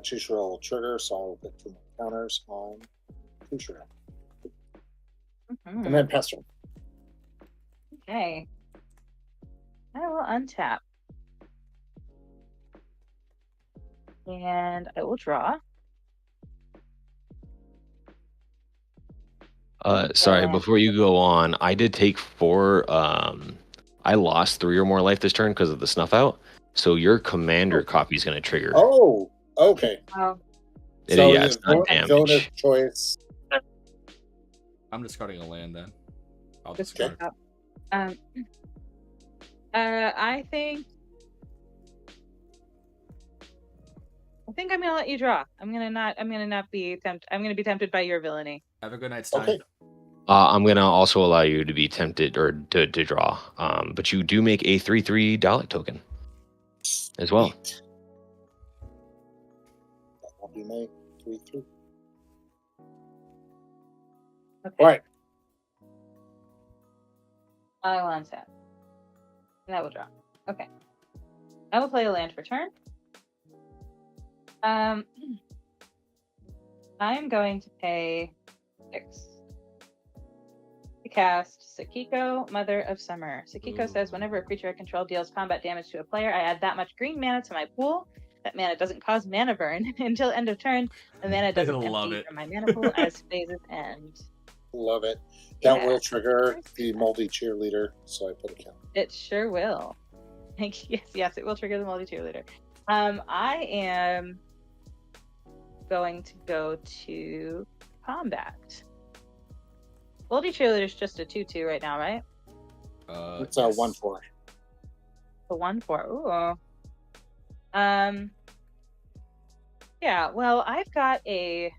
Choose your roll trigger, so I'll put 2 counters on choose your roll. Mhm. And then pass turn. Okay. I will untap. And I will draw. Sorry, Yeah. before you go on, I did take 4. I lost 3 or more life this turn because of the snuff out. So your commander copy is going to trigger. Oh, okay. Oh, So Yeah, it's not villainous damage. choice. I'm discarding a land then. I'll just discard. up. I think I'm gonna let you draw. I'm gonna not be tempted. I'm gonna be tempted by your villainy. Have a good night, Stein. Okay. I'm going to also allow you to be tempted or to draw. But you do make a 3/3 Dalek token as well. Sweet. That will be my 3/3. Okay. All right. I will untap. And I will draw. Okay. I will play a land for turn. I am going to pay 6 to cast Sakiko, Mother of Summer. Sakiko says, whenever a creature I control deals combat damage to a player, I add that much green mana to my pool. That mana doesn't cause mana burn until end of turn. The mana doesn't love empty it. from my mana pool as phases end. Love it. That Yeah. will trigger the moldy cheerleader, so I put a count. It sure will. Yes, it will trigger the multi cheerleader. I am going to go to combat. Multi cheerleader is just a 2/2 right now, right? It's a Yes. 1/4. A 1/4. Ooh. Yeah. Well, I've got a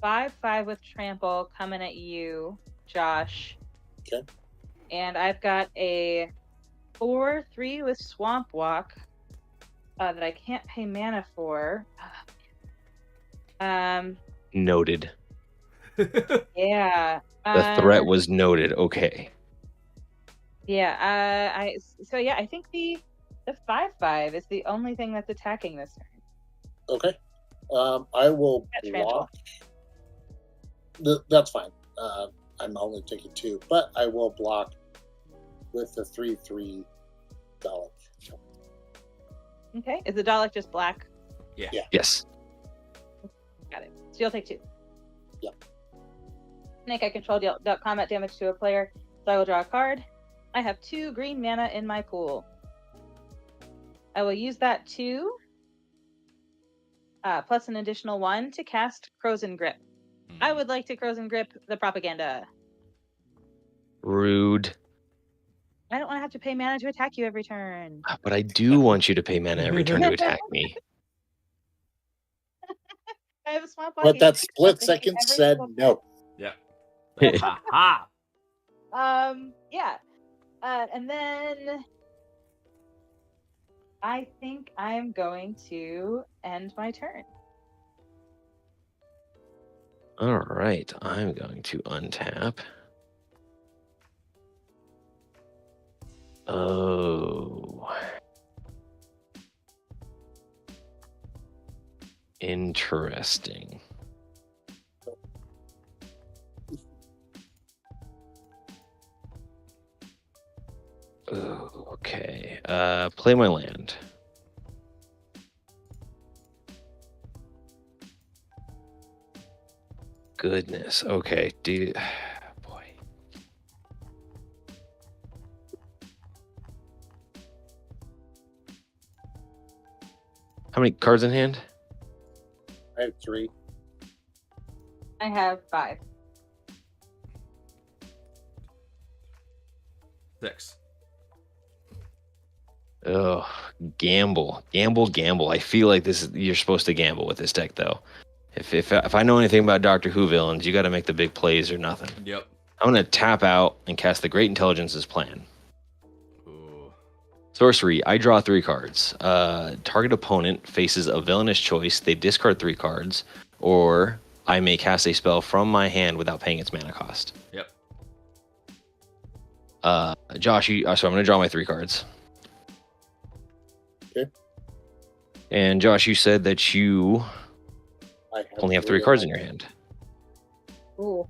5/5 with trample coming at you, Josh. Okay. And I've got a 4/3 with swamp walk that I can't pay mana for. Noted. Yeah. The threat was noted. Okay. Yeah. I think the 5/5 is the only thing that's attacking this turn. Okay. I will That's trample. block. That's fine. I'm only taking 2, but I will block with the 3/3 Dalek. Okay. Is the Dalek just black? Yes. Got it. So you'll take 2. Yep. Snake, I control deal combat damage to a player, so I will draw a card. I have 2 green mana in my pool. I will use that 2 plus an additional 1 to cast Frozen Grip. I would like to Frozen Grip the propaganda. Rude. I don't want to have to pay mana to attack you every turn. But I do want you to pay mana every turn to attack me. I have a swamp But walking. that split Thank you second every said single no. Yeah. Ha ha. Yeah. And then I think I'm going to end my turn. All right. I'm going to untap. Oh. Interesting. Oh, okay. Play my land. Goodness. Okay. Boy. How many cards in hand? I have 3. I have 5. 6. Oh, gamble. I feel like you're supposed to gamble with this deck, though. If I know anything about Doctor Who villains, you got to make the big plays or nothing. Yep. I'm going to tap out and cast the Great Intelligence's Plan. Ooh. Sorcery, I draw 3 cards. Target opponent faces a villainous choice. They discard 3 cards, or I may cast a spell from my hand without paying its mana cost. Yep. Josh, so I'm going to draw my 3 cards. Okay. And Josh, you said that you only have 3 cards in your hand. Ooh.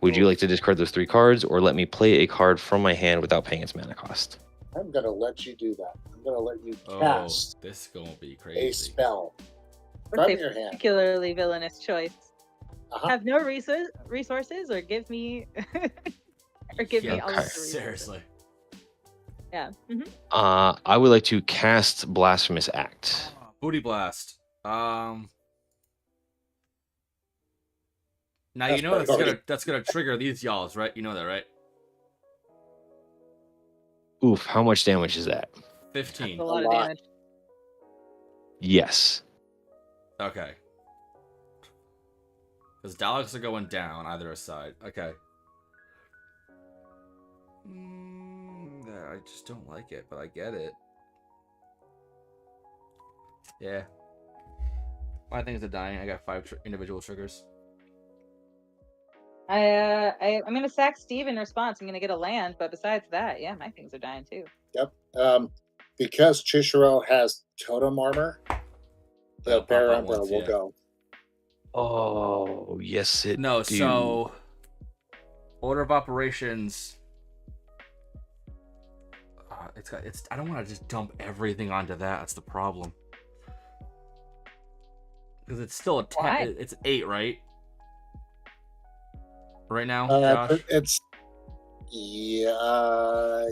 Would you like to discard those 3 cards, or let me play a card from my hand without paying its mana cost? I'm gonna let you do that. I'm gonna let you Oh, cast this is gonna be a crazy. spell What's from a your hand. particularly villainous choice? Uh-huh. Have no resources, or give me, or give me Yeah, all of the resources. seriously. Yeah. Mm-hmm. I would like to cast Blasphemous Act. Booty blast. Now That's you know pretty that's gonna trigger these y'alls, right? You know that, right? Oof, how much damage is that? 15. A lot of lot. damage. Yes. Okay. Because dialogues are going down either side. Okay. I just don't like it, but I get it. Yeah. My things are dying. I got 5 individual triggers. I'm gonna sack Steve in response. I'm gonna get a land, but besides that, yeah, my things are dying too. Yep. Because Chishiro has totem armor, the pop Bear out Umbrella once, will yeah. go. Oh, yes, it No, do. so order of operations. It's. I don't want to just dump everything onto that. That's the problem. Because it's still a 10. Why? It's 8, right? Right now, Josh. It's yeah.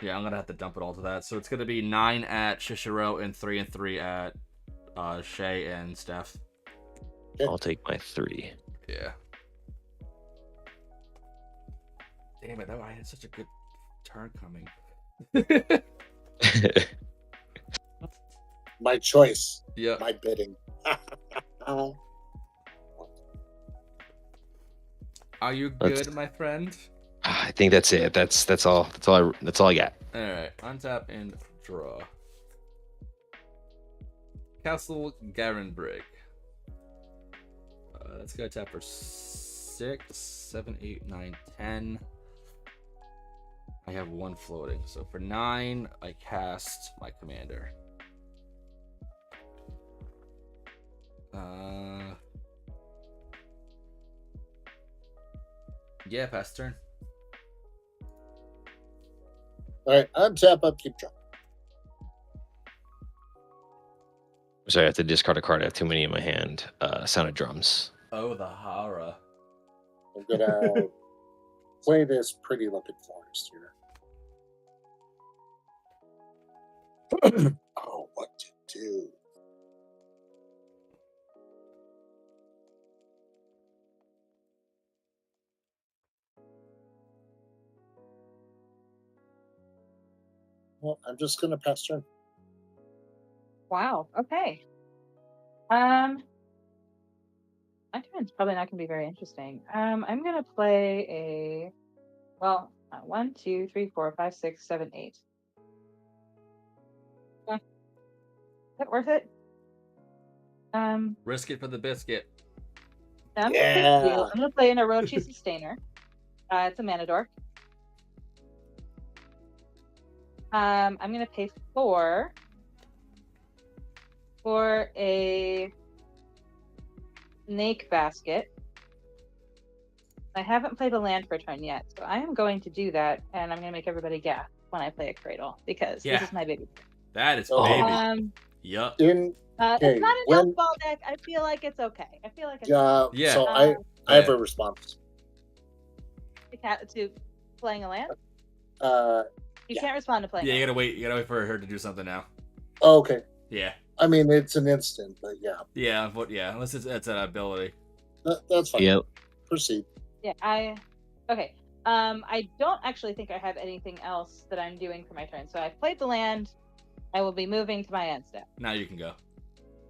Yeah, I'm gonna have to dump it all to that. So it's gonna be 9 at Shishiro and 3 and 3 at Shay and Steph. I'll take my 3. Yeah. Damn it! I had such a good turn coming. My choice. Yeah. My bidding. Are you good, my friend? I think that's it. That's all I got. All right. Untap and draw. Castle Garenbrig. Let's go tap for 6, 7, 8, 9, 10. I have 1 floating. So for 9, I cast my commander. Yeah, pass turn. All right, untap, upkeep, drop. Sorry, I have to discard a card. I have too many in my hand. Sound of Drums. Oh, the horror. I'm gonna play this pretty looking forest here. Oh, what to do? Well, I'm just gonna pass turn. Wow. Okay. My turn's probably not gonna be very interesting. I'm gonna play a. Well, 1, 2, 3, 4, 5, 6, 7, 8. Is that worth it? Risk it for the biscuit. I'm gonna take Yeah. two. I'm gonna play an Orochi Sustainer. It's a mana dork. I'm gonna pay 4 for a snake basket. I haven't played a land for a turn yet, so I am going to do that, and I'm gonna make everybody gasp when I play a cradle because Yeah. this is my baby. That is Oh. baby. Yup. Okay, It's not an when- elf ball deck. I feel like it's okay. Yeah. So I have a response. To playing a land. You Yeah. can't respond to playing. Yeah, a you land. gotta wait for her to do something now. Okay. Yeah. I mean, it's an instant, but yeah, Yeah, but yeah, unless it's an ability. that's fine. Yep. Proceed. Yeah, okay. I don't actually think I have anything else that I'm doing for my turn. So I've played the land. I will be moving to my end step. Now you can go.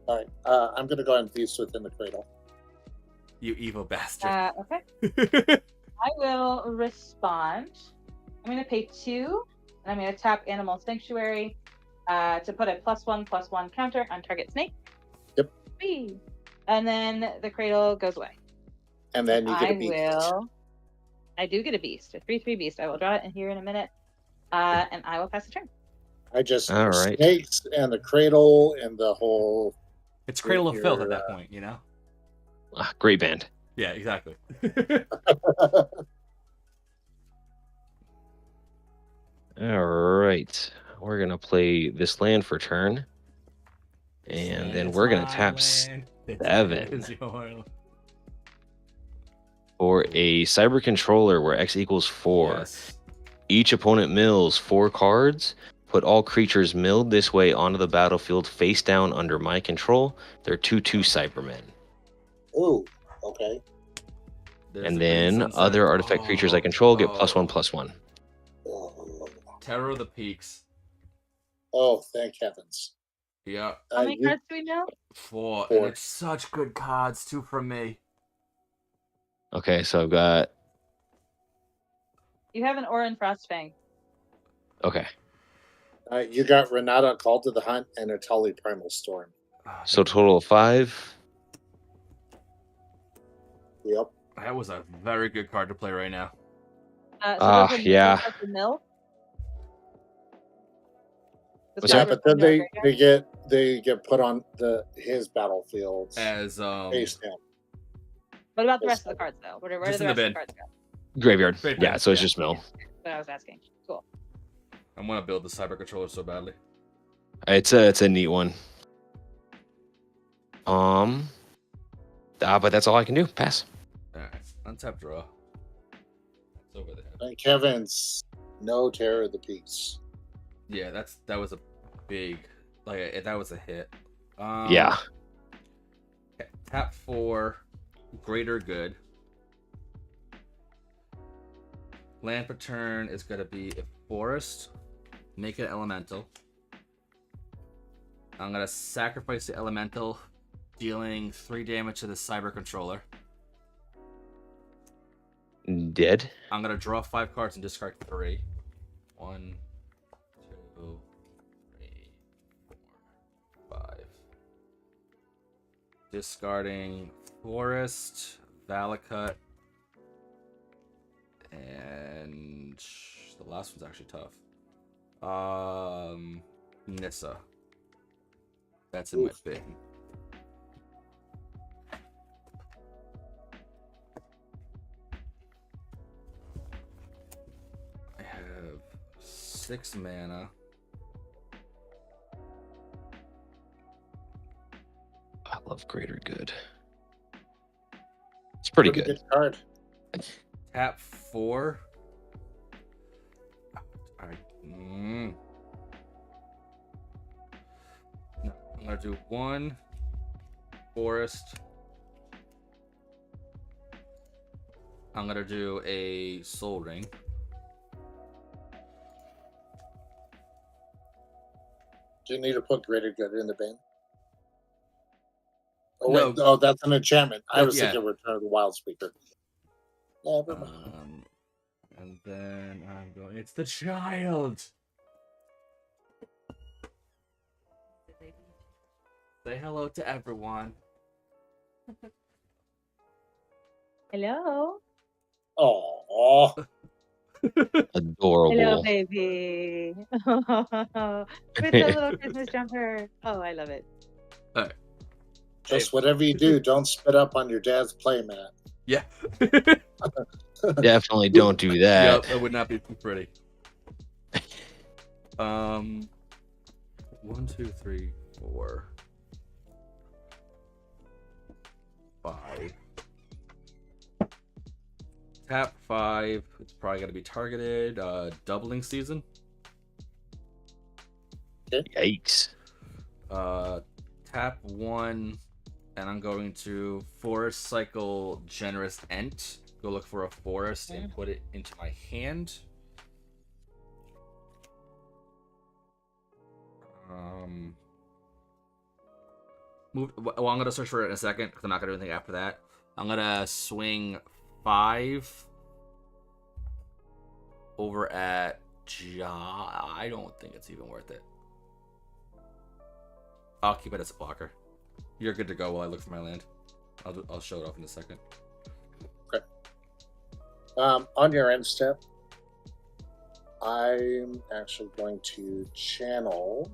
All right. I'm gonna go ahead and feast within the cradle. You evil bastard. Okay. will respond. I'm going to pay 2, and I'm going to tap Animal Sanctuary to put a +1/+1 counter on target snake. Yep. Whee! And then the cradle goes away. And then you get a beast. I do get a beast, a 3/3 beast. I will draw it in here in a minute, and I will pass the turn. I just All right. snakes and the cradle and the whole. It's Cradle of Filth at that point, you know? Great band. Yeah, exactly. All right. We're going to play this land for turn. And then we're going to tap 7 for a Cyber Controller where X equals 4. Yes. Each opponent mills 4 cards. Put all creatures milled this way onto the battlefield face down under my control. They're 2/2 Cybermen. Ooh, okay. And then other artifact creatures I control get +1/+1. Terror of the Peaks. Oh, thank heavens. Yeah. How many cards do we know? 4. 4. And it's such good cards, too, from me. Okay, so I've got... You have an Orin Frostfang. Okay. You got Renata, Call to the Hunt, and a Tully Primal Storm. So total of 5. Yep. That was a very good card to play right now. Yeah. Mill. Yeah, but then they get put on his battlefield As face down. What about the rest of the cards, though? Where do Just the in the rest of the bin. cards go? Graveyard. Great Yeah, band, so it's yeah. just mill. That's what I was asking. Cool. I want to build the Cyber Controller so badly. It's a neat one. But that's all I can do. Pass. Alright. Untap draw. It's over there. And Kevin's no Terror of the Peaks. Yeah, that was a big, that was a hit. Yeah. Tap 4, Greater Good. Land per turn is going to be a forest. Make it elemental. I'm going to sacrifice the elemental, dealing 3 damage to the Cyber Controller. Dead. I'm going to draw 5 cards and discard 3. 1, 2, 3, 4, 5. Discarding Forest, Valakut, and the last one's actually tough. Nissa. That's in my bin. I have 6 mana. I love Greater Good. It's pretty good. Card. Tap 4. Alright. No, I'm gonna do 1 forest. I'm gonna do a soul ring. Do you need to put Greater Good in the bin? Oh, No. wait. Oh, that's an enchantment. I was Yeah. thinking Return of the Wild Speaker. Never mind. And then I'm going. It's the child. Say hello to everyone. Hello. Oh, Adorable. Hello, baby. With the little Christmas jumper. Oh, I love it. just whatever you do, don't spit up on your dad's playmat. Yeah. Definitely don't do that. Yep, that would not be pretty. 1, 2, 3, 4, 5. Tap 5. It's probably gonna be targeted. Doubling season. Yikes. Tap 1, and I'm going to forest cycle Generous Ent. Go look for a forest and put it into my hand. Well, I'm gonna search for it in a second because I'm not gonna do anything after that. I'm gonna swing 5 over at I don't think it's even worth it. I'll keep it as a blocker. You're good to go while I look for my land. I'll show it off in a second. Okay. On your end step, I'm actually going to channel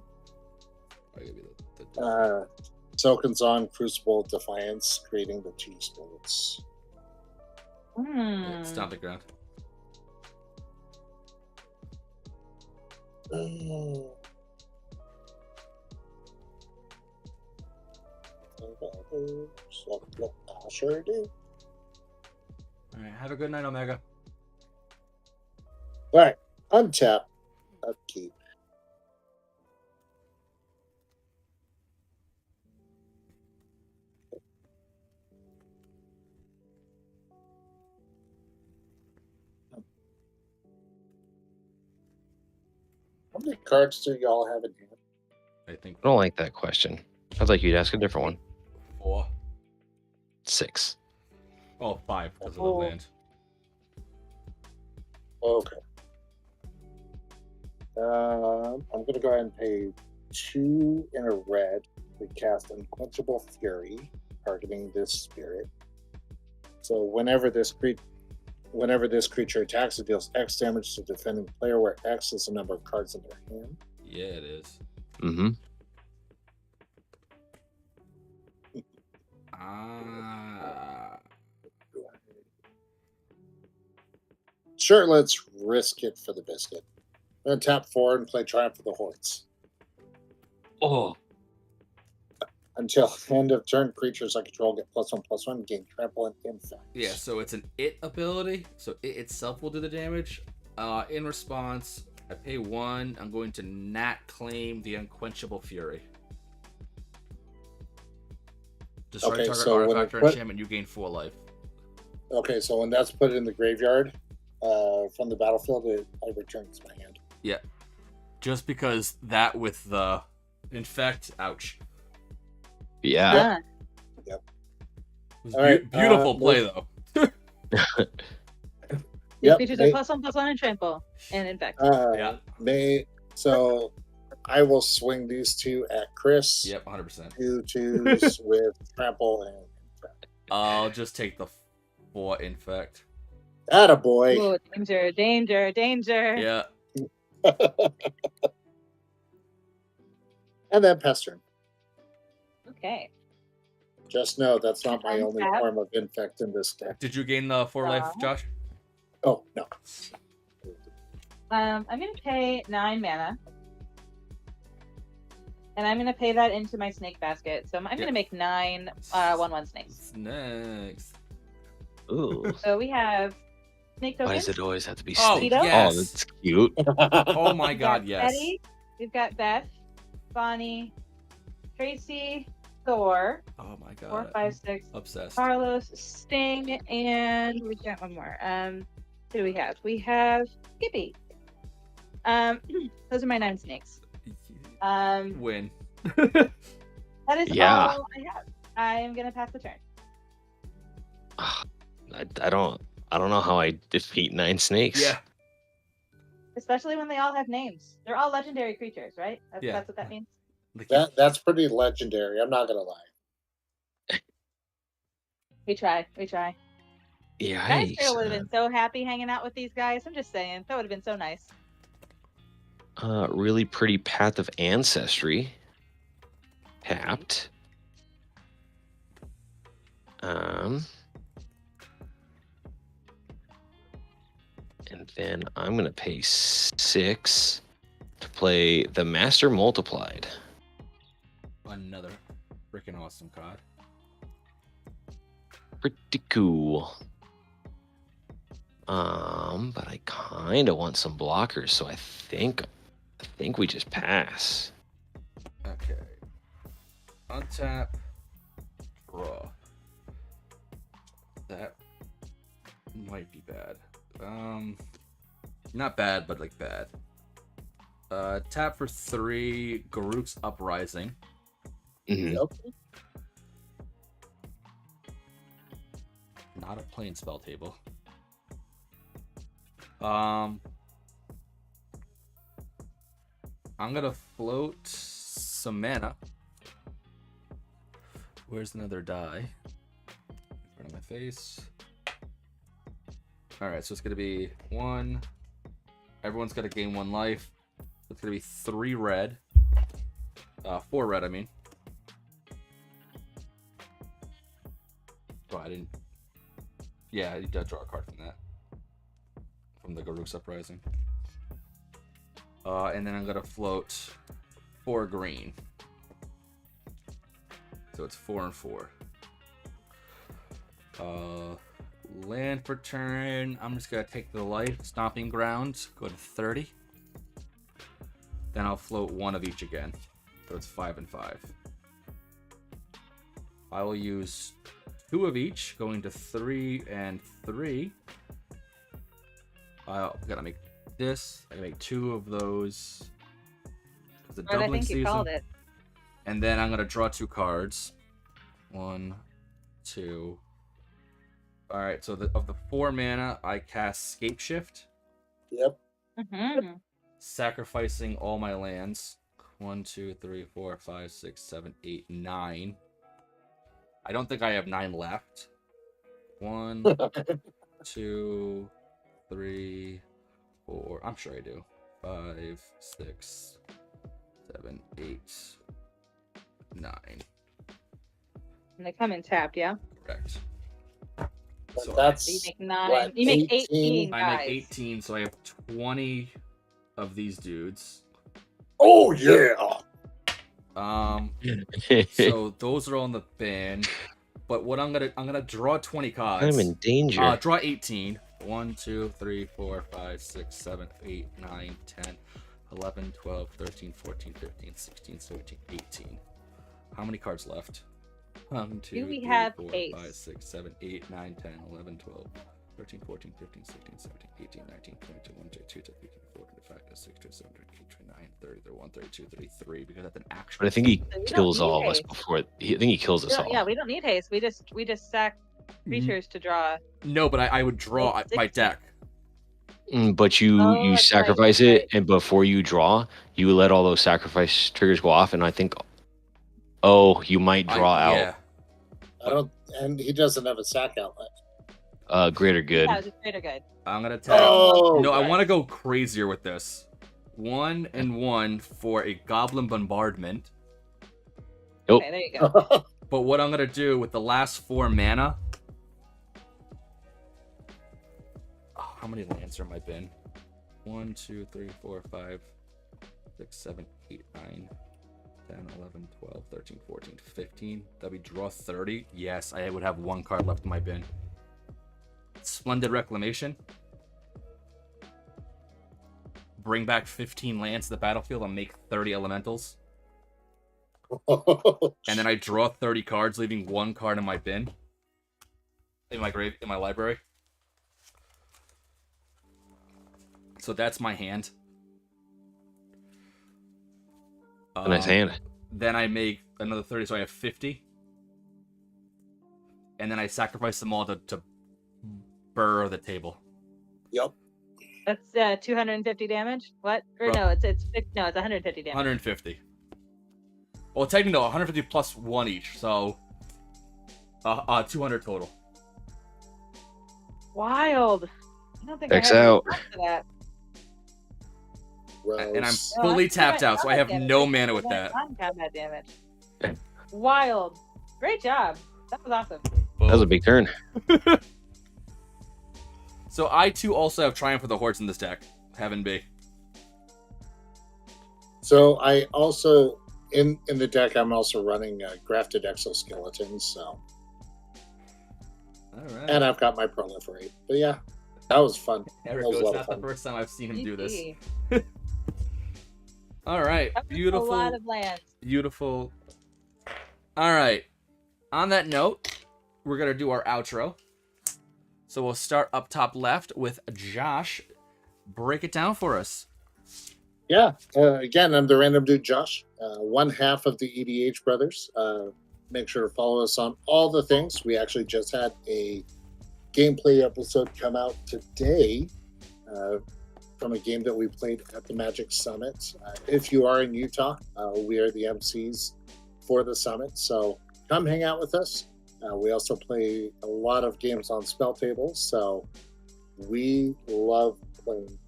I'll give you the Soken's Crucible of Defiance, creating the 2 spirits. yeah, stomp the ground. I sure do. All right, have a good night, Omega. All right, untap, upkeep. How many cards do y'all have in hand? I think I don't like that question. I'd like you to ask a different one. 4. 6. Oh, 5 because of the Oh. land. Okay. I'm going to go ahead and pay 2 in a red to cast Unquenchable Fury, targeting this spirit. So whenever this creature attacks, it deals X damage to the defending player, where X is the number of cards in their hand. Yeah, it is. Mm-hmm. Sure, let's risk it for the biscuit. I'm going to tap 4 and play Triumph of the Hordes. Oh. Until end of turn, creatures I control get +1/+1, gain trample and infect. Yeah, so it's an it ability, so it itself will do the damage. In response, I pay 1. I'm going to nat claim the Unquenchable Fury. Destroy Okay, target so when artifact I or put- enchantment, you gain 4 life. Okay, so when that's put in the graveyard from the battlefield, I return it to my hand. Yeah. Just because that with the infect, ouch. Yeah. It was All right, beautiful play though. These creatures are +1/+1 and trample and infect. Yeah. So I will swing these 2 at Chris. Yep, 100%. 2 2s with trample and infect. I'll just take the 4 infect. Attaboy. Oh, danger, danger, danger. Yeah. And then Pestern. Okay. Just know that's not my only Untap. form of infect in this deck. Did you gain the 4 life, Josh? Oh, no. I'm going to pay 9 mana. And I'm going to pay that into my snake basket. So I'm going to make 9 1/1 snakes. What's next? Ooh. So we have snake Why tokens. does it always have to be Oh, snake? yes. Oh, that's cute. Oh my We've god, got yes. Betty, we've got Beth, Bonnie, Tracy, Thor, Oh my 4, god. 5, 6, Obsessed. Carlos, Sting, and we got one more. Who do we have? We have Skippy. Those are my 9 snakes. Win. That is Yeah. all I have. I am gonna pass the turn. I don't know how I defeat 9 snakes. Yeah. Especially when they all have names. They're all legendary creatures, right? Yeah. That's what that means. That's pretty legendary. I'm not going to lie. We try. Dice Trail Yikes. would have been so happy hanging out with these guys. I'm just saying. That would have been so nice. Really pretty Path of Ancestry. Tapped. And then I'm gonna pay 6 to play the Master Multiplied. Another freaking awesome card. Pretty cool. But I kind of want some blockers, so I think we just pass. Okay. Untap. Draw. That might be bad. Not bad, but like bad. Tap for 3. Garuk's Uprising. Mhm. Yep. Not a plain spell table. I'm gonna float some mana. Where's another die? In front of my face. Alright, so it's gonna be 1. Everyone's gonna gain 1 life. It's gonna be 3 red. 4 red, I mean. Oh, I didn't. Yeah, you did draw a card from that. From the Garruk's Uprising. And then I'm gonna float 4 green. So it's 4 and 4. Land for turn. I'm just gonna take the life. Stomping Grounds. Go to 30. Then I'll float 1 of each again. So it's 5 and 5. I will use 2 of each, going to 3 and 3. I gotta make this. I make 2 of those. It's a doubling I think season. you called it. And then I'm gonna draw 2 cards. 1, 2. All right. So of the 4 mana, I cast Scape Shift, Yep. Mm-hmm. sacrificing all my lands. 1, 2, 3, 4, 5, 6, 7, 8, 9. I don't think I have 9 left. 1, 2, 3, 4. I'm sure I do. 5, 6, 7, 8, 9. And they come in tapped, yeah. Correct. But So that's So you make 9. what, You make 18? 18 I guys. make 18, so I have 20 of these dudes. Oh yeah. So those are on the bin. But what I'm gonna draw 20 cards. I'm in danger. Draw 18. 1, 2, 3, 4, 5, 6, 7, 8, 9, 10, 11, 12, 13, 14, 15, 16, 17, 18. How many cards left? 1, 2, Do we 3, have 4, ace? 5, 6, 7, 8, 9, 10, 11, 12, 13, 14, 15, 16, 17, 18, 19, 20, 21, 22, 23, 24, 25, 26, 27, 28, 29, 30, 31, 32, 33, because that's an actual. But I think he So we don't kills need all of us haste. before. I think he kills us all. Yeah, we don't need haste. We just sack creatures to draw. No, but I would draw Like my 60. deck. But you Oh, you that's sacrifice right, it, that's right. and before you draw, you let all those sacrifice triggers go off, and I think, you might draw Yeah. I don't, and he doesn't have a sack outlet. Greater good. Yeah, just greater good. I'm gonna tap. Oh No, I right. want to go crazier with this. 1 and 1 for a Goblin Bombardment. Nope. Okay, there you go. But what I'm gonna do with the last 4 mana. Oh, how many lands are in my bin? 1, 2, 3, 4, 5, 6, 7, 8, 9, 10, 11, 12, 13, 14, 15. That we draw 30. Yes, I would have 1 card left in my bin. Splendid Reclamation. Bring back 15 lands to the battlefield and make 30 elementals. And then I draw 30 cards, leaving 1 card in my bin. In my library. So that's my hand. A nice hand. Then I make another 30, so I have 50. And then I sacrifice them all to burrow the table. Yep. That's 250 damage. What? Or Bro. no, it's 150 damage. 150. Well, technically, no, 150 plus 1 each, so 200 total. Wild. I don't think Checks I have out. enough for that. And I'm Gross. No, fully that's tapped combat out, so I have damage. no That's mana with that. non-combat damage. Wild. Great job. That was awesome. That was a big turn. So I too also have Triumph of the Hordes in this deck. Heaven be. So I also in the deck I'm also running grafted exoskeletons. So All right. and I've got my proliferate. But yeah, that was fun. Eric that was a goes, lot not of the fun. first time I've seen him do this. GG. All right. That was Beautiful. A lot of lands. Beautiful. All right. On that note, we're going to do our outro. So we'll start up top left with Josh. Break it down for us. Yeah. Again, I'm the random dude, Josh. One half of the EDH brothers. Make sure to follow us on all the things. We actually just had a gameplay episode come out today from a game that we played at the Magic Summit. If you are in Utah, we are the MCs for the summit, so come hang out with us. We also play a lot of games on spell tables, so we love playing.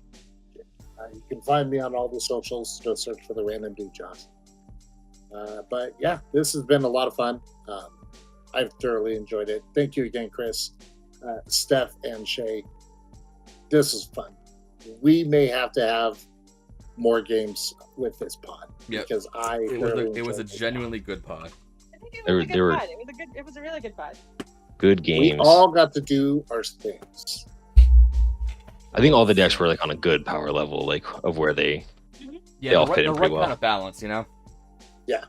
You can find me on all the socials. Just search for the Random Dude Josh. But yeah, this has been a lot of fun. I've thoroughly enjoyed it. Thank you again, Chris, Steph, and Shay. This is fun. We may have to have more games with this pod because it was a genuinely good pod. I think it was a good pod. It was a really good pod. Good games. We all got to do our things. I think all the decks were like on a good power level, like of where they all fit in pretty well. Kind of balance, you know. Yeah.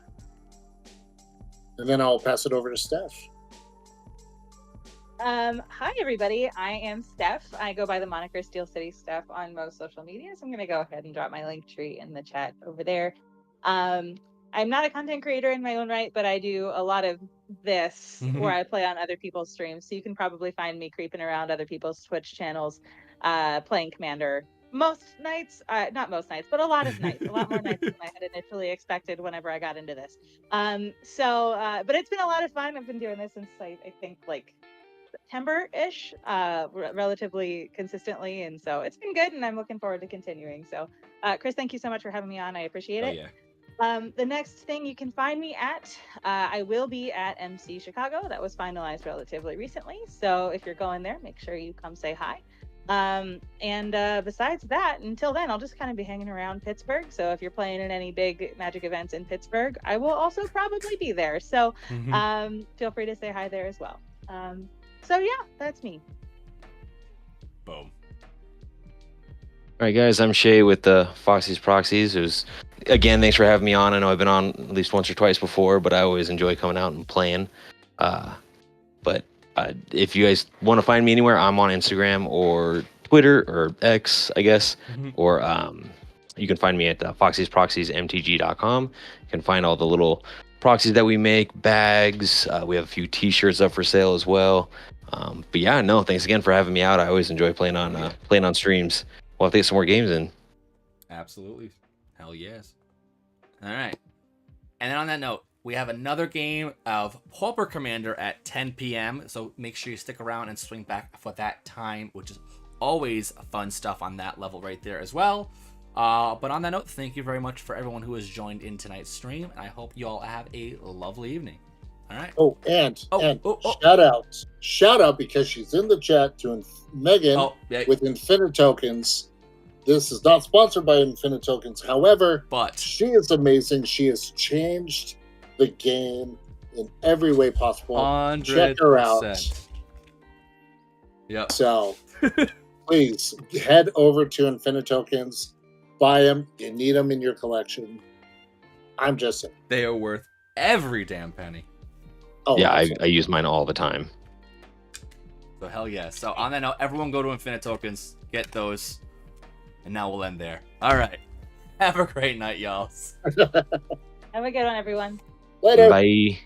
And then I'll pass it over to Steph. Hi everybody, I am Steph. I go by the moniker Steel City Steph on most social media, so I'm going to go ahead and drop my link tree in the chat over there. I'm not a content creator in my own right, but I do a lot of this where I play on other people's streams, so you can probably find me creeping around other people's Twitch channels, playing Commander most nights, not most nights, but a lot of nights, a lot more nights than I had initially expected whenever I got into this. But it's been a lot of fun. I've been doing this since I think like September-ish, relatively consistently, and so it's been good, and I'm looking forward to continuing. So, Chris, thank you so much for having me on. I appreciate it. Yeah. The next thing you can find me at, I will be at MC Chicago. That was finalized relatively recently, so if you're going there, make sure you come say hi. Besides that, until then, I'll just kind of be hanging around Pittsburgh. So if you're playing in any big Magic events in Pittsburgh, I will also probably be there. So feel free to say hi there as well. So yeah, that's me. Boom. All right, guys, I'm Shay with the Foxy's Proxies. It was, again, thanks for having me on. I know I've been on at least once or twice before, but I always enjoy coming out and playing. If you guys want to find me anywhere, I'm on Instagram or Twitter or X, I guess, or you can find me at foxysproxiesmtg.com. You can find all the little proxies that we make, bags. We have a few T-shirts up for sale as well. But yeah, no, thanks again for having me out. I always enjoy playing on streams. We'll have to get some more games in. Absolutely. Hell yes. All right. And then on that note, we have another game of Pauper Commander at 10 p.m. So make sure you stick around and swing back for that time, which is always fun stuff on that level right there as well. But on that note, thank you very much for everyone who has joined in tonight's stream. I hope you all have a lovely evening. All right. Shout out because she's in the chat to Megan with Infinite Tokens. This is not sponsored by Infinite Tokens. However, but she is amazing. She has changed the game in every way possible. 100%. Check her out. Yep. So please head over to Infinite Tokens. Buy them. You need them in your collection. I'm just saying. They are worth every damn penny. Oh, yeah, I use mine all the time. So hell yeah. So on that note, everyone go to Infinite Tokens, get those, and now we'll end there. All right. Have a great night, y'all. Have a good one, everyone. Later. Bye.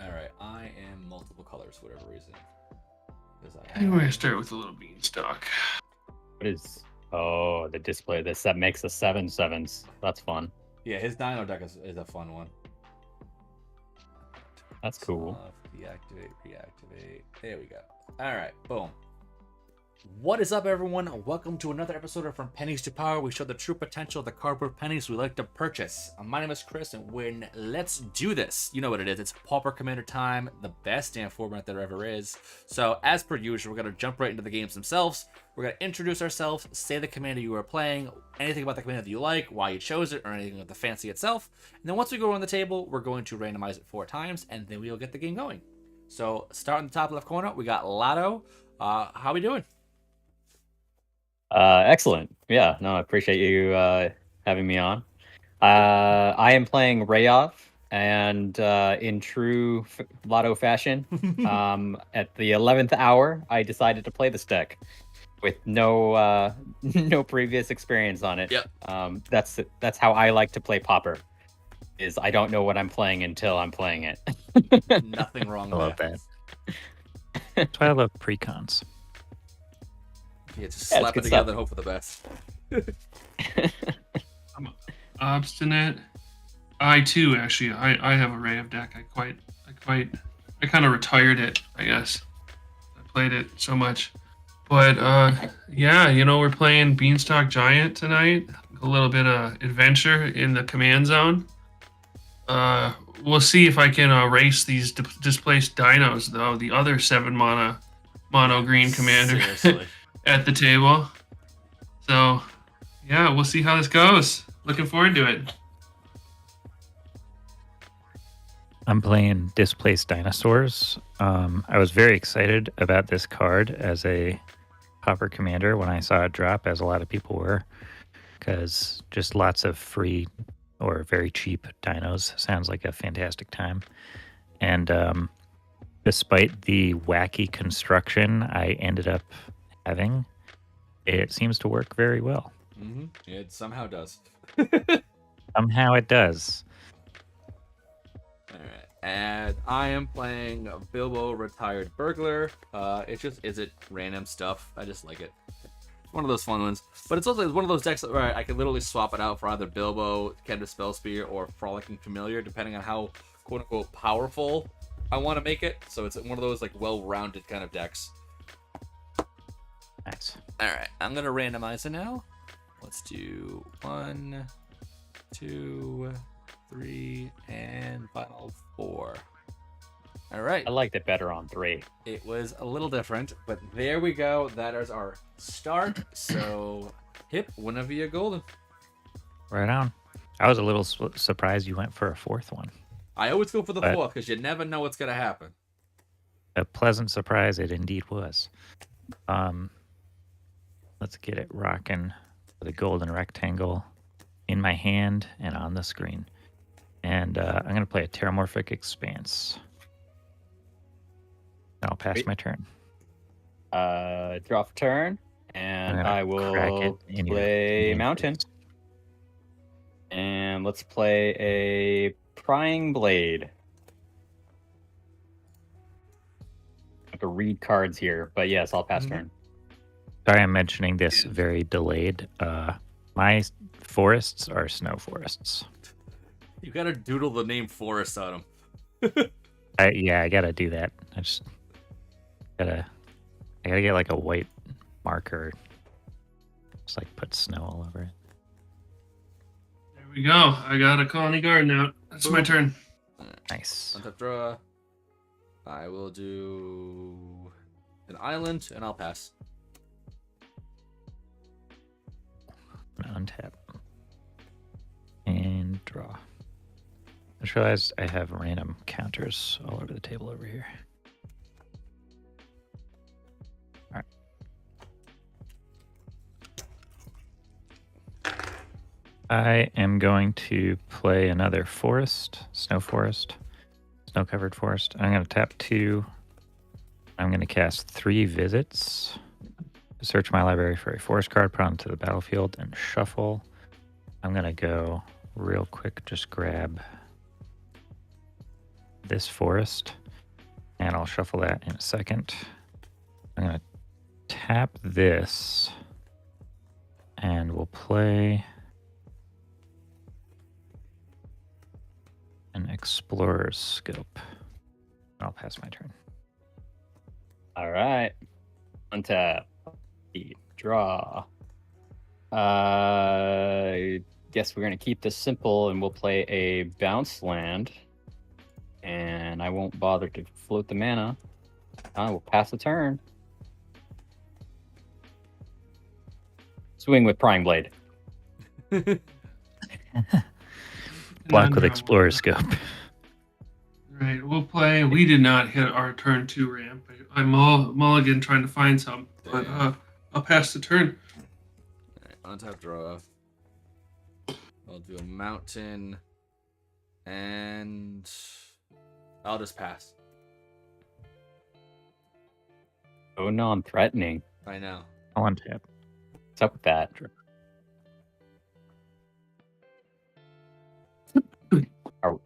All right, I am multiple colors for whatever reason. I'm going to start with a little beanstalk. What is? Oh, the display. This set makes the 7/7s. That's fun. Yeah, his Dino deck is a fun one. That's cool. Deactivate, reactivate. There we go. All right, boom. What is up, everyone? Welcome to another episode of From Pennies to Power. We show the true potential of the cardboard pennies we like to purchase. My name is Chris, and let's do this. You know what it is. It's Pauper Commander time, the best damn format there ever is. So, as per usual, we're going to jump right into the games themselves. We're going to introduce ourselves, say the commander you are playing, anything about the commander that you like, why you chose it, or anything with the fancy itself. And then once we go around the table, we're going to randomize it 4 times, and then we'll get the game going. So, start in the top left corner, we got Lotto. How we doing? Excellent. Yeah, no, I appreciate you having me on. I am playing Rayov, and in true Lotto fashion, at the 11th hour, I decided to play this deck with no no previous experience on it. Yep. That's how I like to play Pauper. Is I don't know what I'm playing until I'm playing it. Nothing wrong I with love that. that. That's why I love precons. Yeah, just Yeah, slap it it's good together and hope for the best. I'm obstinate. I too, actually, I have a Rayev deck. I kind of retired it, I guess. I played it so much, but yeah, we're playing Beanstalk Giant tonight. A little bit of adventure in the command zone. We'll see if I can erase these displaced dinos, though. The other 7 mono green commander. Seriously. At the table. So, yeah, we'll see how this goes. Looking forward to it. I'm playing Displaced Dinosaurs. I was very excited about this card as a Pauper Commander when I saw it drop, as a lot of people were, because just lots of free or very cheap dinos sounds like a fantastic time. And despite the wacky construction I ended up having, it seems to work very well. Mm-hmm. It somehow does. Somehow it does. All right, and I am playing Bilbo Retired Burglar. Is it random stuff? I just like it. One of those fun ones, but it's also one of those decks where I can literally swap it out for either Bilbo, Kendra Spellspear, or Frolicking Familiar, depending on how quote unquote powerful I want to make it. So it's one of those like well-rounded kind of decks. Nice. All right, I'm gonna randomize it now. Let's do 1, 2, 3, and final 4. All right. I liked it better on 3. It was a little different, but there we go. That is our start. So, Hip, whenever you're golden. Right on. I was a little surprised you went for a 4th one. I always go for the But- 4th because you never know what's gonna happen. A pleasant surprise it indeed was. Let's get it rocking with a golden rectangle in my hand and on the screen. And I'm going to play a Terramorphic Expanse. I'll pass Wait. my turn. Draw for turn, and gonna I crack it will in your play damn mountain. face. And let's play a prying blade. I have to read cards here, but yes, I'll pass turn. Sorry, I'm mentioning this very delayed. My forests are snow forests. You gotta doodle the name Forest on them. I gotta do that. I gotta get like a white marker. Just like put snow all over it. There we go. I got a colony garden out. That's my turn. Nice. Untap draw. I will do an island, and I'll pass. Untap. And draw. I just realized I have random counters all over the table over here. Alright. I am going to play another forest, snow-covered forest. I'm going to tap 2. I'm going to cast 3 visits. Search my library for a forest card, put it onto the battlefield, and shuffle. I'm going to go real quick, just grab this forest, and I'll shuffle that in a second. I'm going to tap this, and we'll play an Explorer's Scope. I'll pass my turn. All right. Untap. Draw. Guess we're gonna keep this simple, and we'll play a bounce land. And I won't bother to float the mana. I will pass the turn. Swing with Prying Blade. Block with Explorer's Scope. Right, we'll play. We did not hit our turn 2 ramp. I'm mulligan trying to find some, but I'll pass the turn. Alright, untap draw. I'll do a mountain, and I'll just pass. So non-threatening. I know. I'll untap. What's up with that?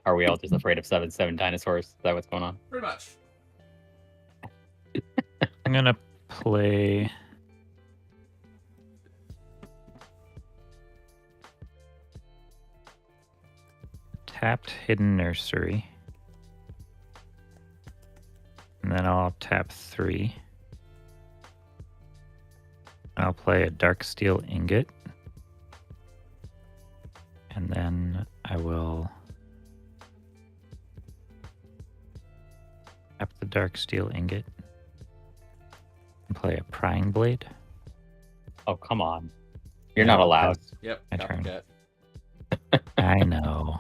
Are we all just afraid of 7/7 dinosaurs? Is that what's going on? Pretty much. I'm gonna play tapped Hidden Nursery. And then I'll tap 3. I'll play a Dark Steel Ingot. And then I will tap the Dark Steel Ingot and play a Prying Blade. Oh, come on. You're not allowed. Yep. My turn. Copycat. I know.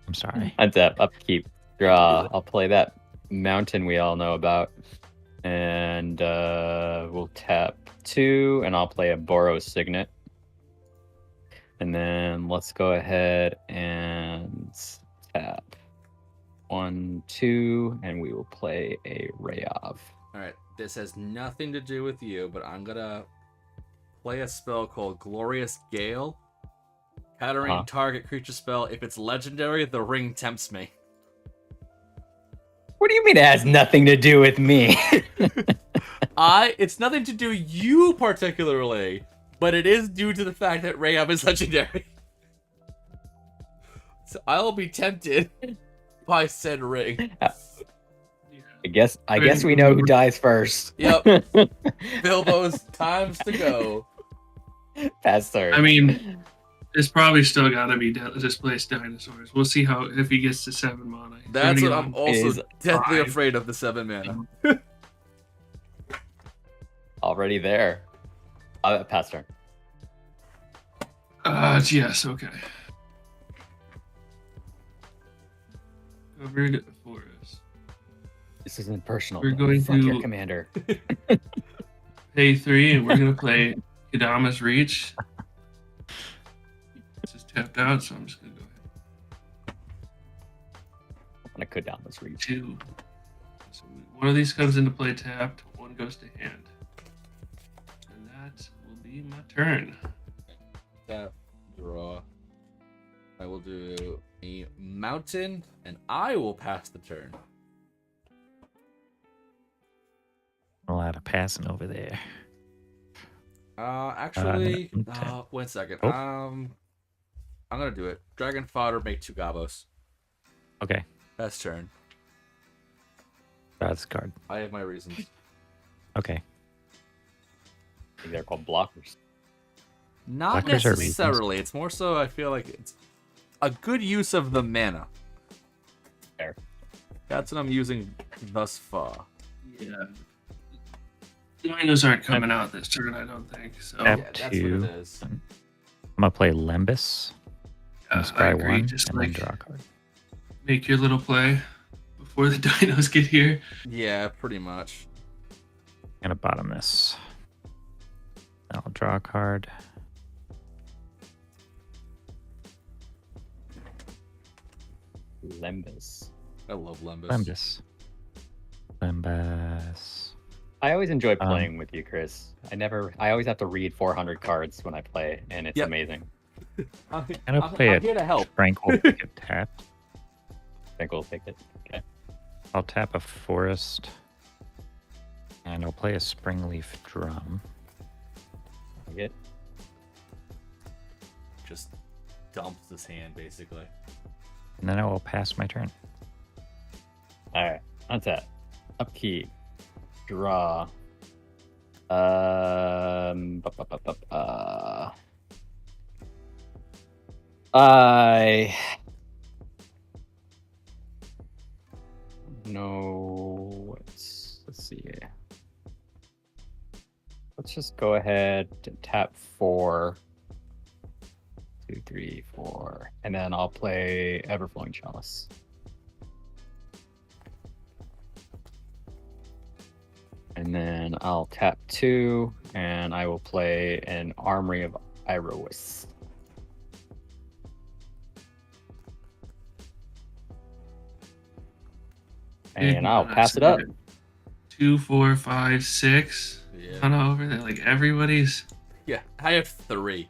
I'm sorry. Untap, upkeep, draw. I'll play that mountain we all know about. And we'll tap 2, and I'll play a Boros Signet. And then let's go ahead and tap 1, 2, and we will play a Rayov. Alright, this has nothing to do with you, but I'm gonna play a spell called Glorious Gale. Countering target creature spell. If it's legendary, the ring tempts me. What do you mean it has nothing to do with me? It's nothing to do with you particularly, but it is due to the fact that Rayab is legendary. So I'll be tempted by said ring. I guess we know who dies first. Yep. Bilbo's times to go. Pass turn. I mean, it's probably still got to be displaced dinosaurs. We'll see if he gets to 7 mana. He's That's already what I'm on also deathly 5. afraid of, the 7 mana. Already there. Pass turn. Yes, okay. Covered forest. This isn't personal. We're though. going Fuck to- your commander. Pay 3, and we're going to play Kadama's Reach. This is tapped out, so I'm just going to go ahead. I'm gonna cut down this reach. 2. So One of these comes into play tapped, one goes to hand. And that will be my turn. Tap, draw. I will do a mountain, and I will pass the turn. A lot of passing over there. Actually, okay. 1 second. Oh. I'm gonna do it. Dragon fodder, make 2 gobos. Okay. Pass turn. Draw this card. I have my reasons. Okay. I think they're called blockers. Not Blockers are reasons. necessarily. It's more so I feel like it's a good use of the mana. Fair. That's what I'm using thus far. Yeah. Dinos aren't coming out this turn, I don't think. So Yep. Yeah, that's what Two. it is. I'm gonna play Lembus. yeah, I Scry agree. one Just and then like draw a card. make your little play before the dinos get here. Yeah, pretty much. I'm gonna bottom this. I'll draw a card. Lembus. I love Lembus. Lembus. Lembus. I always enjoy playing with you, Chris. I always have to read 400 cards when I play, and it's Yep. amazing. I'm gonna play I'm it. here to help. Tranquil Picket tap. I think we'll take it. Okay. I'll tap a forest. And I'll play a Springleaf Drum. Take it. Just dumps his hand, basically. And then I will pass my turn. Alright. Untap. Upkeep. Draw. I no. Let's see here. Let's just go ahead and tap 4. 2, 3, 4, and then I'll play Everflowing Chalice. And then I'll tap 2, and I will play an Armory of Iroas. And I'll pass it up. 2, 4, 5, 6. Yeah. Kind of over there. Like everybody's Yeah, I have 3.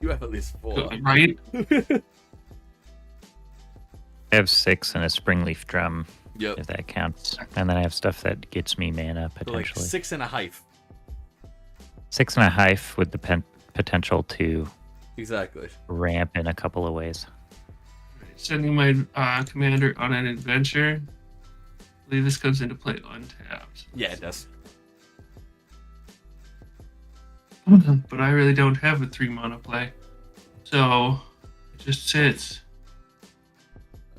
You have at least 4. right. I have 6 and a Springleaf Drum, Yep. if that counts. And then I have stuff that gets me mana, So like potentially. 6 and a half. 6 and a half with the potential to Exactly. ramp in a couple of ways. Sending my commander on an adventure. I believe this comes into play untapped. Yeah, it does. But I really don't have a 3 mana play. So it just sits.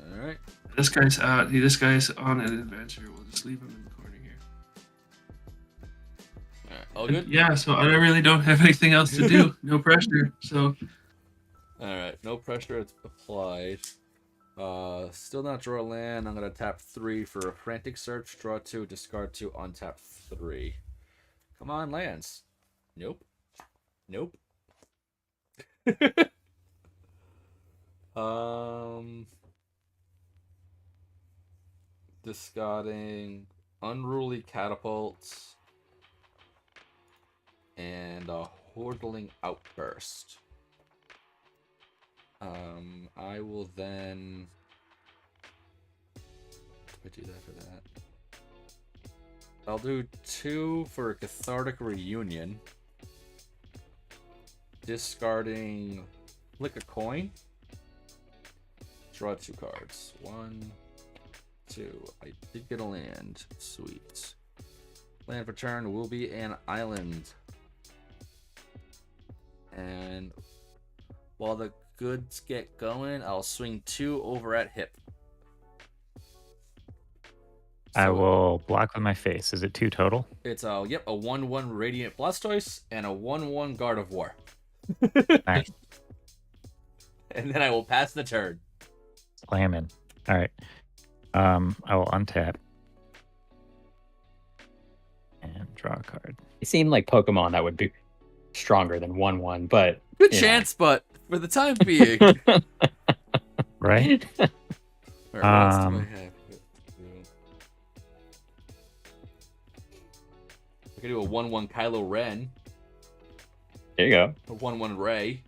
Alright. This guy's out. This guy's on an adventure. We'll just leave him in the corner here. Alright. All good? Yeah, so I really don't have anything else to do. No pressure. So Alright, no pressure applied. Still not draw land. I'm gonna tap 3 for a frantic search. Draw 2, discard 2, untap 3. Come on, lands. Nope. Nope. Discarding Unruly Catapults and a Hordling Outburst. I will then. I do that for that. I'll do 2 for a Cathartic Reunion. Discarding Flick a Coin. Draw 2 cards. 1, 2. I did get a land. Sweet. Land for turn will be an island. And while the goods get going, I'll swing 2 over at hip. I So will block with my face. Is it 2 total? it's a 1/1 Radiant Blastoise and a 1/1 Guard of War. Nice. And then I will pass the turn. Slamming. All right. I will untap and draw a card. They seem like Pokemon that would be stronger than 1/1, but Good you know. chance, but for the time being. Right? Alright, what else do I have? I can do a 1/1 Kylo Ren. There you go. A 1/1 Rey.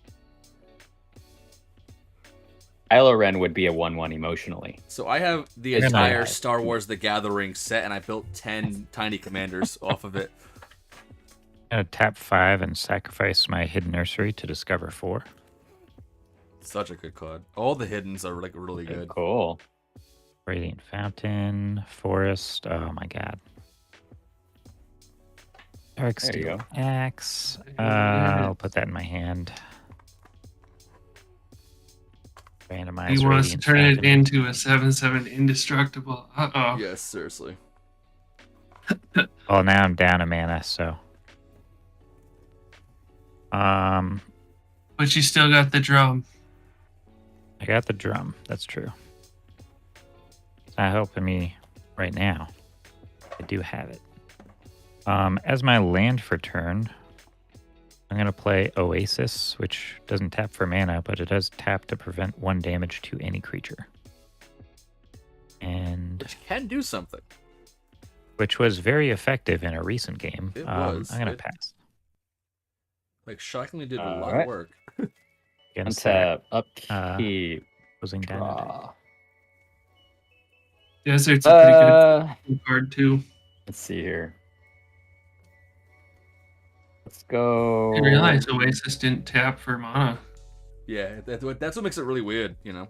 Kylo Ren would be a 1/1 emotionally. So I have the It's entire nice. Star Wars The Gathering set, and I built 10 tiny commanders off of it. I'm gonna tap 5 and sacrifice my hidden nursery to discover 4. Such a good card. All the hiddens are like really good. Cool. Radiant Fountain, Forest. Oh my god. Dark There you Steel go. Axe. I'll put that in my hand. Randomize. He wants to Radiant turn it Fountain. into a 7/7 indestructible. Uh-oh. Yes, seriously. Well, now I'm down a mana, so. But you still got the drum. I got the drum. That's true. It's not helping me right now. I do have it. As my land for turn, I'm going to play Oasis, which doesn't tap for mana, but it does tap to prevent 1 damage to any creature. And Which can do something. which was very effective in a recent game. It was. I'm going to It- pass. Like, shockingly did a lot of Alright. work. Against that Untap, upkeep, opposing dynamo deck. draw. Desert's a pretty good card too. Let's see here. Let's go. I realized Oasis didn't tap for mana. Yeah, that's what makes it really weird, you know?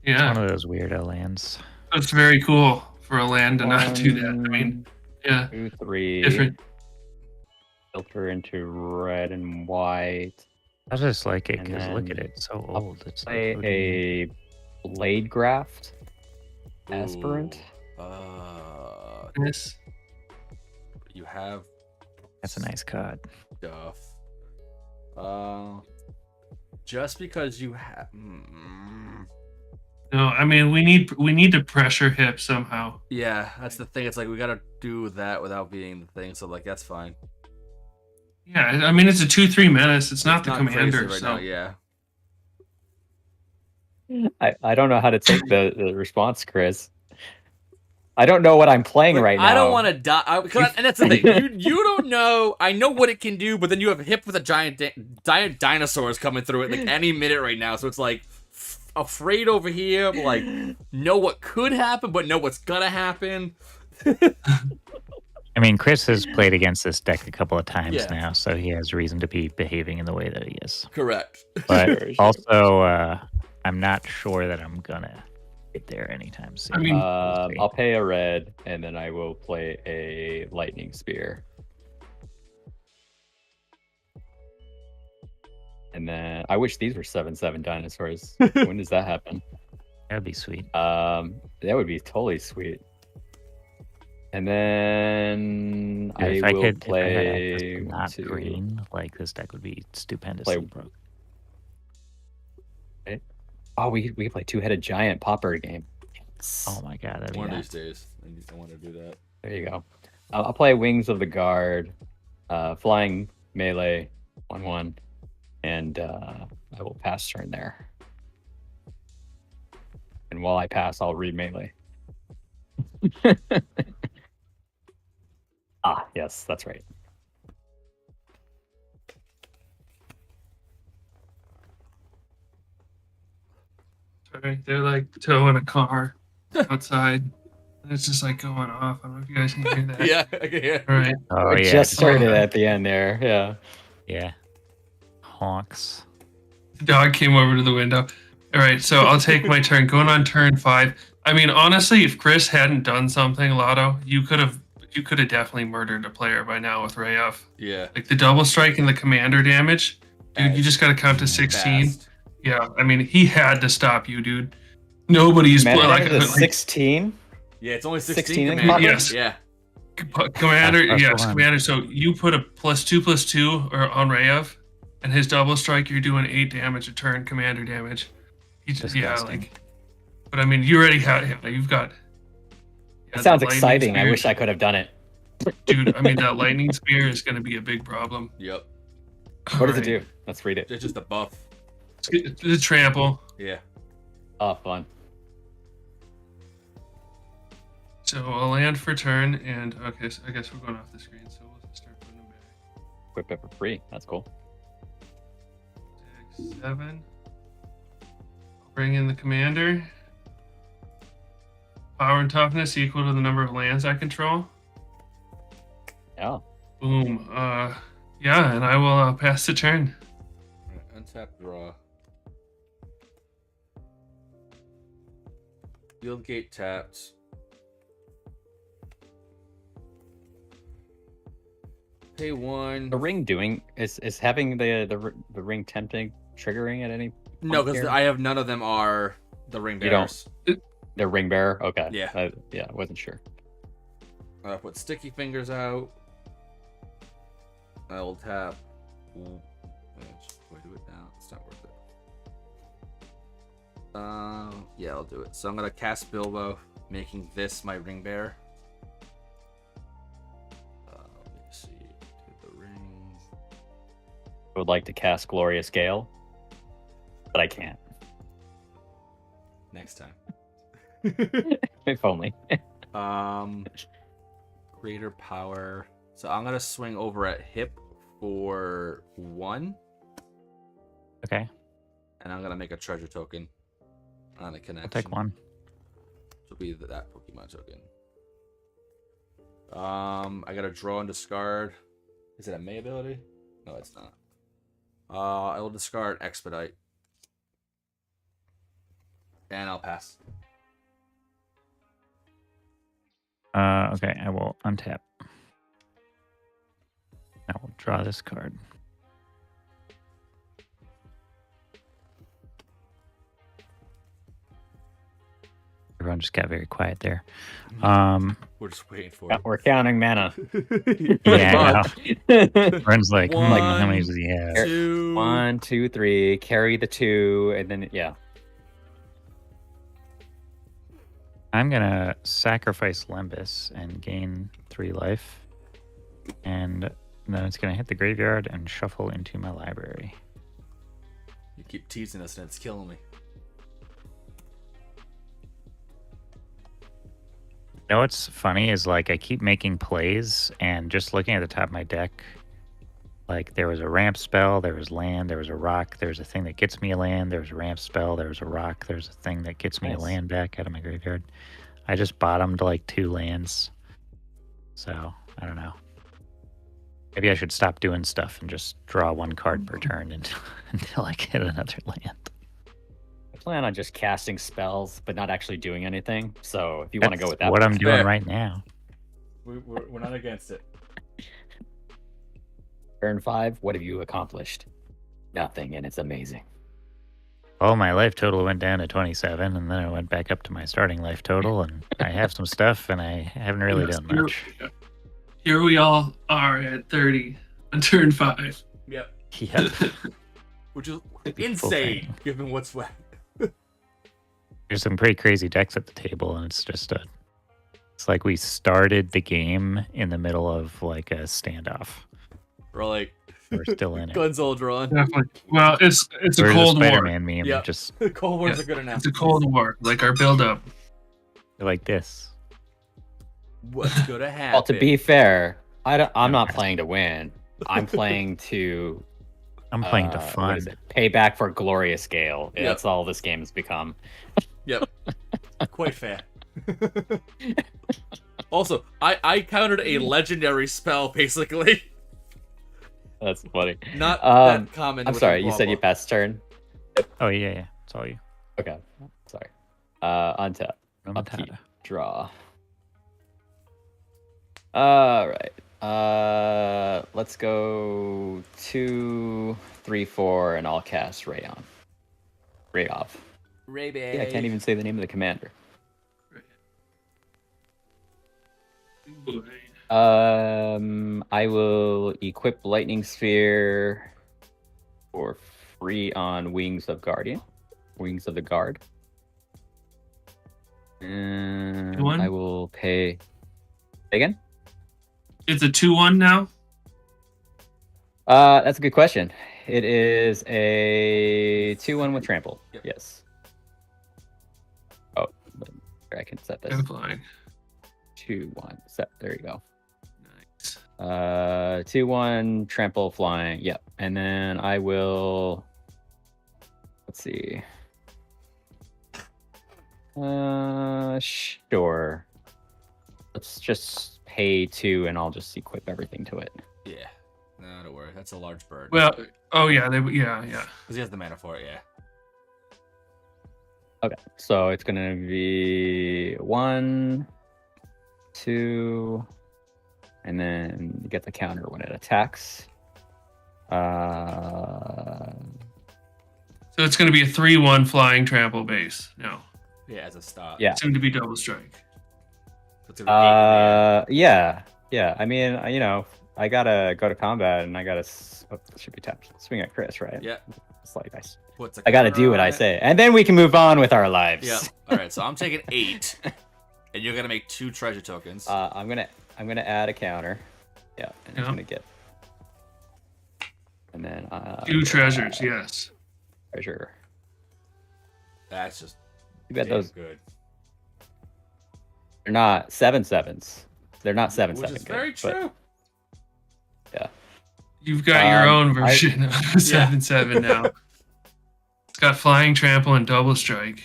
It's Yeah, one of those weirdo lands. it's very cool for a land to not do that. I mean, yeah, 2, 3. different. Filter into red and white. I just like it And because look at then it. It's so I'll old. It's Play like a blade graft aspirant. Ooh, This. you have that's a nice card. stuff. Just because you have. No, I mean we need to pressure hip somehow. Yeah, that's the thing. It's like we gotta do that without being the thing. So like that's fine. Yeah, I mean it's a 2/3 menace. It's not It's the crazy commander. right So now. Yeah. I don't know how to take the response, Chris. I don't know what I'm playing Like, right now. I don't want to die. And that's the thing. You don't know. I know what it can do, but then you have hip with a giant dinosaurs coming through it like any minute right now. So it's like afraid over here, but like know what could happen, but know what's gonna happen. I mean, Chris has played against this deck a couple of times Yeah. now, so he has reason to be behaving in the way that he is. Correct. But Sure. also, I'm not sure that I'm gonna get there anytime soon. I mean- We'll see. I'll pay a red, and then I will play a lightning spear. And then I wish these were 7/7 dinosaurs. When does that happen? That'd be sweet. That would be totally sweet. And then Dude, if I I will could, if I play had access to not to green, like this deck would be stupendously broke. Oh, we can play two-headed giant Pauper game. Yes. Oh my god, that'd be One of nuts. these days, I want to do that. There you go. I'll play Wings of the Guard, flying melee, 1/1, and I will pass turn there. And while I pass, I'll read melee. Yes, that's right. Sorry, they're like towing a car outside. And it's just like going off. I don't know if you guys can hear that. Yeah, I can hear. All right. Oh It yeah, just started at the end there. Yeah. yeah. Honks. The dog came over to the window. All right, so I'll take my turn. Going on turn 5. I mean, honestly, if Chris hadn't done something, Lotto, you could have definitely murdered a player by now with Rayoff. Yeah. Like the double strike and the commander damage, dude. You just got to count to 16. Fast. Yeah, I mean, he had to stop you, dude. Nobody's Man, like, like 16. Yeah, it's only 16, 16 in commander. Yes. Yeah. Commander, That's yes, one. Commander. So you put a +2/+2 or on Rayev, and his double strike, you're doing 8 damage a turn, commander damage. He's yeah, Disgusting. like. But I mean, you already have. Yeah, you've got. It sounds the lightning exciting. I spear. wish I could have done it. Dude, I mean, that lightning spear is going to be a big problem. Yep. What does it Alright. do? Let's read it. It's just a buff. It's a trample. Yeah. Oh, fun. So I'll land for turn, and okay, so I guess we're going off the screen. So we'll Equip it for free. That's cool. 6, 7. I'll bring in the commander. Power and toughness equal to the number of lands I control. Yeah. Boom. Yeah, and I will pass the turn. Right, untap, draw. Field gate tapped. Pay 1. The ring doing is having the ring tempting triggering at any No, point because here? I have none of them are the ring You don't- bearers. The ring bearer? Okay. Yeah. I wasn't sure. I'll put sticky fingers out. I will tap. Ooh. Do I do it now? It's not worth it. Yeah, I'll do it. So I'm gonna cast Bilbo, making this my ring bearer. Let me see. Do the ring. I would like to cast Glorious Gale, but I can't. Next time. If only. Greater power. So I'm gonna swing over at hip for 1, Okay, and I'm gonna make a treasure token on a connection. I'll take 1. This will be that Pokemon token. I gotta draw and discard. Is it a May ability? No, it's not. I will discard Expedite. And I'll pass. Okay, I will untap. I will draw this card. Everyone just got very quiet there. We're just waiting for Yeah, it. we're counting mana. Yeah, I know. Everyone's like, how many One, does he have? 2. 1, 2, 3. Carry the 2, and then yeah. I'm gonna sacrifice Lembus and gain 3 life, and then it's gonna hit the graveyard and shuffle into my library. You keep teasing us and it's killing me. You know what's funny is like I keep making plays and just looking at the top of my deck, like there was a ramp spell, there was land, there was a rock, there's a thing that gets me a land, there's a ramp spell, there's a rock, there's a thing that gets me a Nice. land back out of my graveyard. I just bottomed like 2 lands. So I don't know. Maybe I should stop doing stuff and just draw 1 card per turn until I get another land. I plan on just casting spells, but not actually doing anything. So if you want to go That's with that, what I'm that's doing fair. right now. We're not against it. turn 5. What have you accomplished? Nothing, and it's amazing. Well, my life total went down to 27, and then I went back up to my starting life total, and I have some stuff, and I haven't really Yes, done much. Here we all are at 30 on turn 5. Yep. Yeah. Which is Full insane, thing. given what's left. There's some pretty crazy decks at the table, and it's just it's like we started the game in the middle of like a standoff. We're like, We're still in it. guns all drawn. Definitely. Well, it's a We're Cold the War. Spider-Man meme. Yep. Just Cold War's Yeah, a good enough. It's a Cold War, like our build-up. like this. What's gonna happen? Well, to be fair, I'm Yeah. not playing to win. I'm playing to I'm playing to what fun. is it? Pay back for Glorious Gale. Yep. That's all this game has become. Yep. Quite fair. Also, I countered a legendary spell, basically. That's funny. Not Um, that common. I'm with sorry, the you said you Guava. passed turn. Oh yeah, it's all you. Okay, sorry. Untap. Ramatata. Upkeep. Draw. All right. Let's go 2, 3, 4, and I'll cast Rayon. Rayov. Ray-Bay. Yeah, I can't even say the name of the commander. I will equip Lightning Sphere for free on Wings of Guardian. Wings of the Guard. And One? I will pay. Again? It's a 2-1 now. That's a good question. It is a 2-1 with trample. Yep. Yes. Oh, here I can set this. I'm flying. 2-1. Set. There you go. Nice. 2/1 trample flying. Yep. And then I will. Let's see. Sure. Let's just pay 2, and I'll just equip everything to it. Yeah. No, don't worry. That's a large bird. Well, oh yeah, yeah. Because he has the mana for it, yeah. Okay, so it's gonna be 1, 2, and then you get the counter when it attacks. So it's going to be a 3/1 flying trample base. No, Yeah, as a stop. Yeah. soon to be double strike. So it's gonna be 8 in the air. Yeah. I mean, I gotta go to combat, and I gotta. Oh, this should be tapped. Swing at Chris, right? Yeah. It's like nice. Puts a I gotta counter do what on I it. say, and then we can move on with our lives. Yeah. All right. So I'm taking 8, and you're gonna make 2 treasure tokens. I'm gonna add a counter. Yeah, and it's Yeah. gonna get. And then 2 treasures, yes. treasure. That's just You bet damn those. good. They're not 7/7s. They're not 7/7. Which is very true. You've got your own I- version of 7/7 now. It's got flying trample and double strike.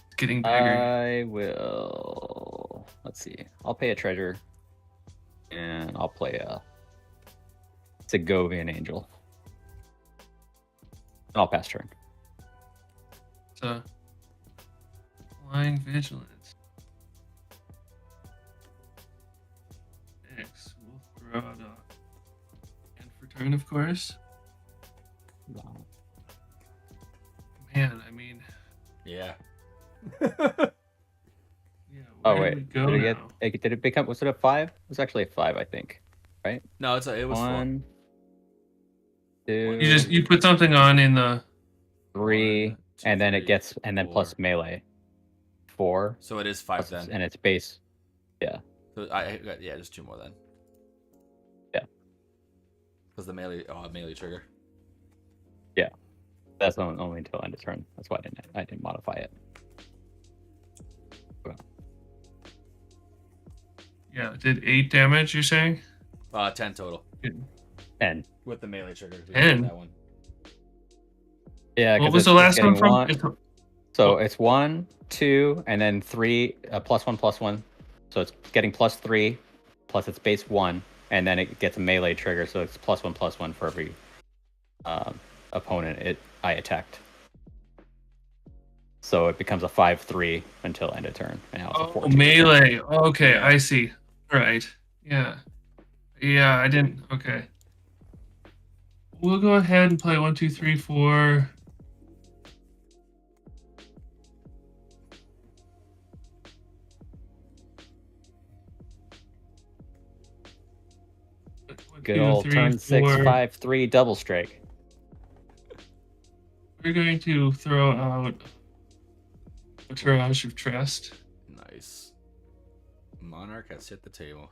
It's getting bigger. I will. Let's see. I'll pay a treasure, and I'll play a Segovian Angel. And I'll pass turn. So, flying vigilance. X. We'll throw out a and for turn, of course. Man, I mean, Yeah. yeah. Oh where wait, do we go did now? did it become? Was it a 5? It was actually a 5, I think. Right? No, it was 1, 2, You put something on in the 3, 1, 2, and then it 3, gets plus 4. melee. 4, 4. So it is 5 plus- then. and it's base. So I got just 2 more then. Yeah. Because the melee trigger. That's only until end of turn. That's why I didn't modify it. yeah, did 8 damage. You're saying? 10 total 10. with the melee trigger. We 10? got that one. Yeah. What 'cause was the it's last one getting from? one- So it's 1, 2, and then 3, +1/+1. So it's getting +3, plus its base 1, and then it gets a melee trigger, so it's +1/+1 for every opponent I attacked. So it becomes a 5/3 until end of turn. And now it's a Oh, 14. melee. Okay, Yeah. I see. All right. Yeah. Yeah, I didn't. Okay. We'll go ahead and play 1, 2, 3, 4. Good old turn 6, 5/3 double strike. We're going to throw out a Tirage of Trust. Nice. Monarch has hit the table.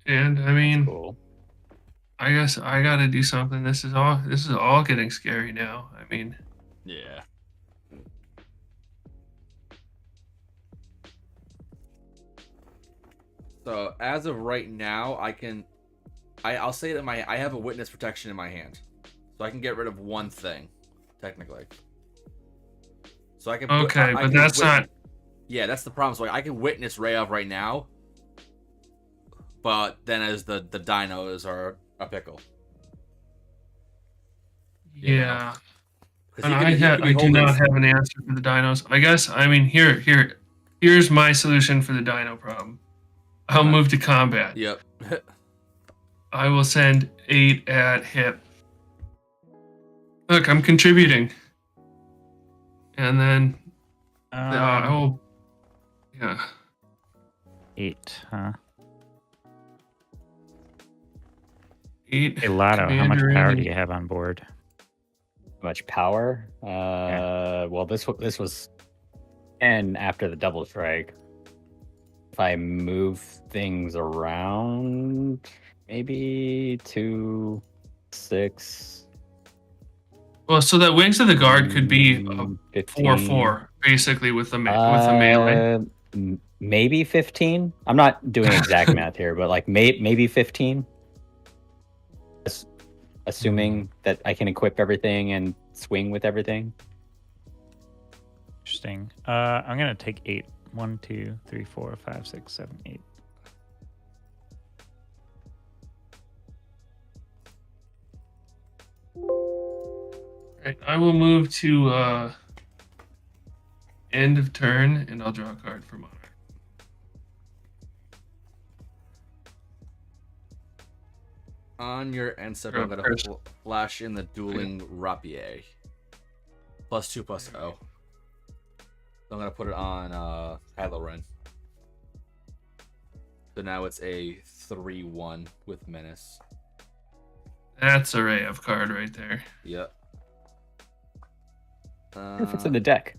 And I mean, Cool. I guess I got to do something. This is all getting scary now. I mean, Yeah. So as of right now, I'll say that I have a witness protection in my hand, so I can get rid of one thing, technically. So I can. okay, but that's not. Yeah, that's the problem. So I can witness Rayov right now, but then as the dinos are a pickle. You know? Yeah. 'Cause And he could be I do not holding- have an answer for the dinos. I guess I mean here's my solution for the dino problem. I'll Uh-huh. move to combat. Yep. I will send 8 at hip. Look, I'm contributing. And then oh yeah. 8, huh? 8. Hey, Lotto, how much Commander power in. do you have on board? Much power. Well, this was 10 after the double strike. If I move things around, maybe 2, 6. Well, so that Wings of the Guard could be a 15. 4/4, basically with the melee. Maybe 15. I'm not doing exact math here, but like maybe 15. Assuming that I can equip everything and swing with everything. Interesting. I'm gonna take 8. 1, 2, 3, 4, 5, 6, 7, 8. Right, I will move to end of turn, and I'll draw a card for Monarch. On your end step, You're I'm up gonna first. flash in the dueling rapier. +2/+0. So I'm gonna put it on Kylo Ren. So now it's a 3/1 with menace. That's a Ray of card right there. Yep. If it's in the deck.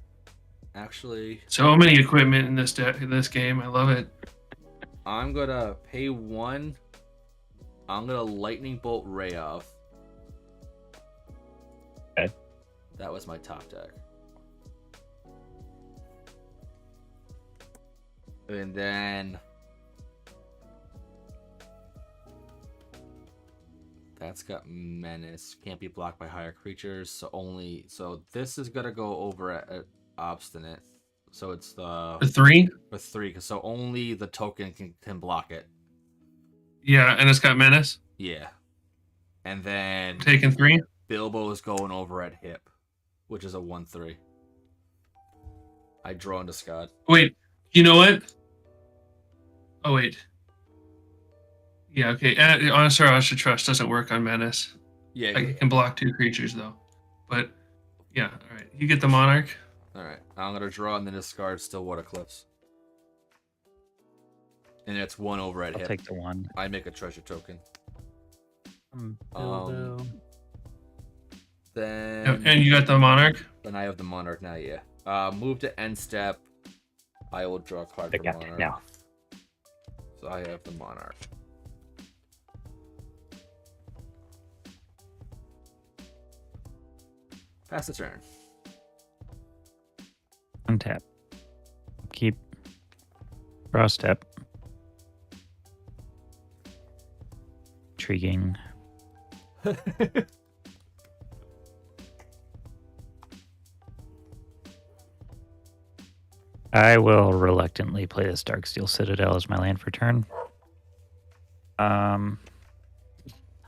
Actually, So many equipment in this deck, in this game. I love it. I'm gonna pay 1. I'm gonna lightning bolt Ray off. Okay. That was my top deck. And then that's got menace. Can't be blocked by higher creatures. So this is gonna go over at obstinate. So it's The the 3? for 3, because so only the token can block it. Yeah, and it's got menace. Yeah. And then Taking 3. Bilbo is going over at hip, which is a 1/3. I draw into Scott. Wait, you know what? Oh, wait. Yeah, okay. Honestly, I should trust doesn't work on menace. Yeah. Like, it can block 2 creatures, though. But, yeah, all right. You get the Monarch. All right. I'm gonna draw and then discard Stillwater Cliffs. And it's 1 over at I'll hip. take the 1. I make a treasure token. Bilbo. Then And you got the Monarch? then I have the Monarch now. Yeah. Move to end step. I will draw a card I for got Monarch. it now. So I have the Monarch. Pass the turn. Untap. Keep. Draw step. Intriguing. I will reluctantly play this Darksteel Citadel as my land for turn. How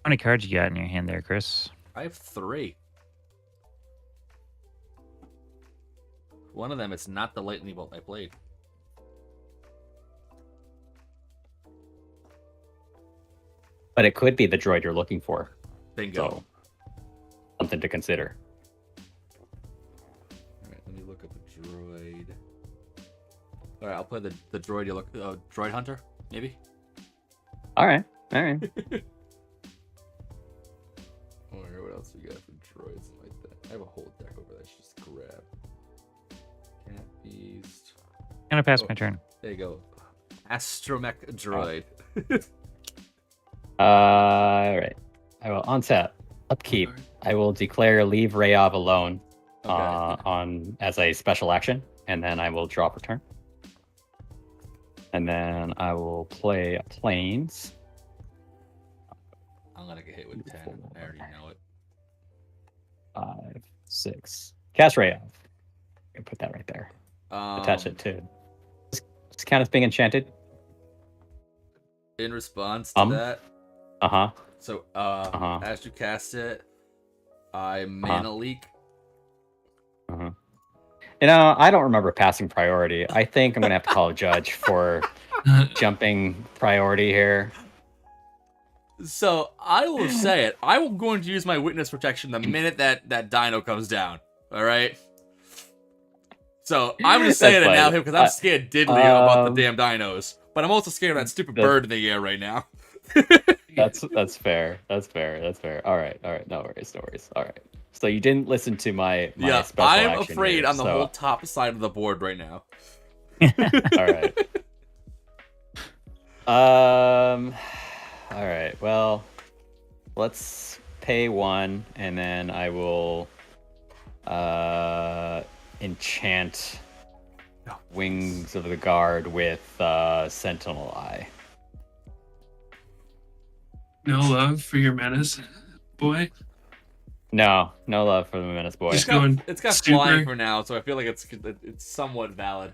many cards you got in your hand there, Chris? I have 3. One of them, it's not the lightning bolt I played. But it could be the droid you're looking for. Bingo. So, something to consider. All right, let me look up a droid. All right, I'll play the droid you look. Droid hunter, maybe. All right. All right. Or what else we got for droids like that? I have a whole deck over there. I should just grab. Cat beast. Gonna pass Oh. my turn. There you go. Astromech droid. All right. I will untap. Upkeep. I will declare leave Rayov alone Okay. on as a special action, and then I will draw for turn. And then I will play Plains. I'm gonna get hit with 10. I already know it. 5, 6. Cast Rayov. I can put that right there. Attach it to. Does count as being enchanted? In response to that, Uh huh. so Uh-huh. as you cast it, I mana leak. Uh-huh. You know, I don't remember passing priority. I think I'm gonna have to call a judge for jumping priority here. So I will say it. I will going to use my witness protection the minute that dino comes down. All right. So I'm just saying That's it now fine. here because I'm scared diddly about the Um, damn dinos, but I'm also scared of that stupid the- bird in the air right now. That's fair. That's fair. All right. No worries. All right. So you didn't listen to my Yeah, special I'm action afraid here, on the so- whole top side of the board right now. All right. All right. Well, let's pay 1, and then I will enchant Oh, Wings of the Guard with Sentinel Eye. No love for your menace, boy. No love for the Menace Boy. Just going It's got super- flying for now, so I feel like it's somewhat valid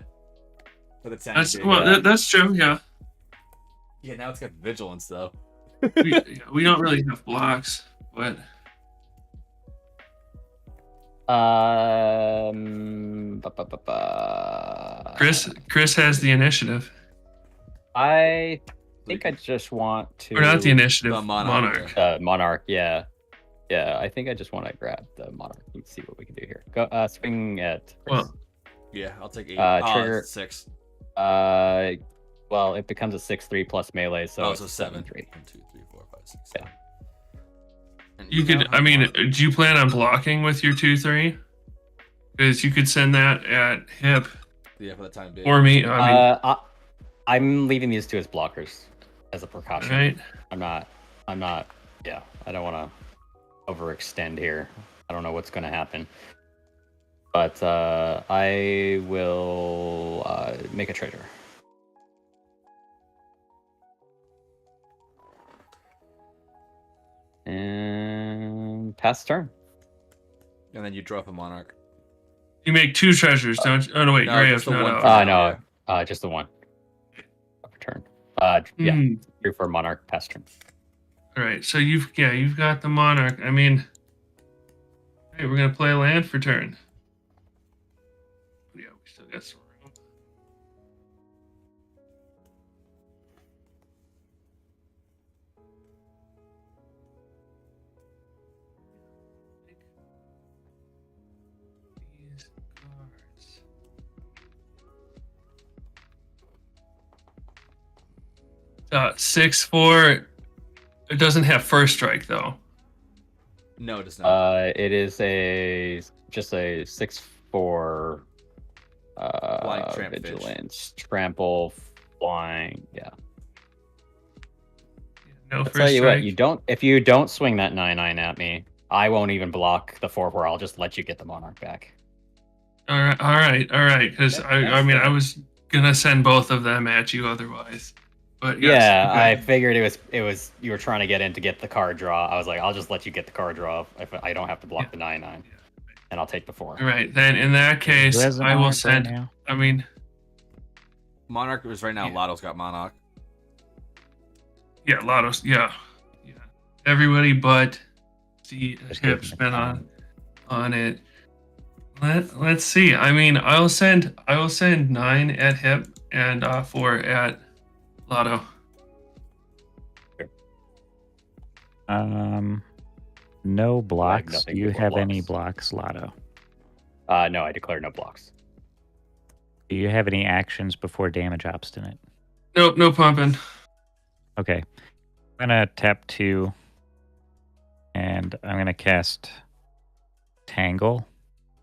for the time being. That's true. Yeah, Yeah, now it's got vigilance though. we don't really have blocks, but Chris has the initiative, I think I just want to. or not the initiative. The Monarch. Monarch, yeah. I think I just want to grab the Monarch and see what we can do here. Go swing at Chris. Well, Yeah, I'll take 8. Trigger- 6. Well, it becomes a 6/3 plus melee, so So it's 7. 7/3. 1, 2, 3, 4, 5, 6, Yeah. 7. And you could. know I how mean, much- do you plan on blocking with your 2/3? Because you could send that at hip yeah, for the time being. or me. I mean, I'm leaving these two as blockers as a precaution. right? I'm not. Yeah, I don't want to overextend here. I don't know what's going to happen, but I will make a treasure. And pass turn. And then you drop a Monarch. You make 2 treasures, don't you? Oh no, wait, No, Grave. just the No, one no. for now. No, just the one. Return. Yeah, Hmm. 3 for Monarch, pass turn. All right, so you've got the Monarch. I mean, hey, we're gonna play a land for turn. Yeah, we still got some room. These cards. Uh, 6/4. It doesn't have first strike though. No, it does not. It is just a 6/4 Flying tramp fish. vigilance, trample, flying. Yeah. No I'll first tell you strike. what, if you don't swing that 9/9 at me, I won't even block the 4/4. I'll just let you get the Monarch back. All right. Because Yeah, I that's mean, fair. I was gonna send both of them at you otherwise. But yes, Yeah, okay. I figured it was you were trying to get in to get the card draw. I was like, I'll just let you get the card draw if I don't have to block the 9/9, and I'll take the 4. All right, then in that Who case, has the I will Monarch send. right now? I mean, Monarch is right now. Yeah. Lotto's got Monarch. yeah, Lotto's, yeah. Everybody but the Just hips gave been him on it. Let's see. I mean, I will send 9 at hip and 4 at Lotto. No blocks. nothing Do you before have any blocks. blocks, Lotto? No, I declare no blocks. Do you have any actions before damage obstinate? Nope, no pumping. Okay. I'm gonna tap 2 and I'm gonna cast Tangle.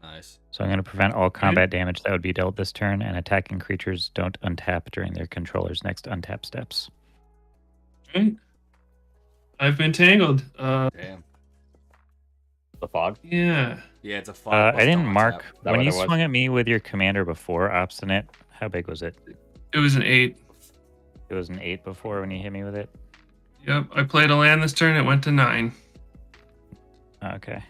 Nice. So I'm gonna prevent all combat damage that would be dealt this turn, and attacking creatures don't untap during their controller's next untap steps. Right. I've been tangled. Damn. The fog. Yeah. Yeah, it's a 5. I didn't mark that when what you it was? swung at me with your commander before obstinate. How big was it? It was an 8. It was an 8 before when you hit me with it. Yep. I played a land this turn. It went to 9. Okay.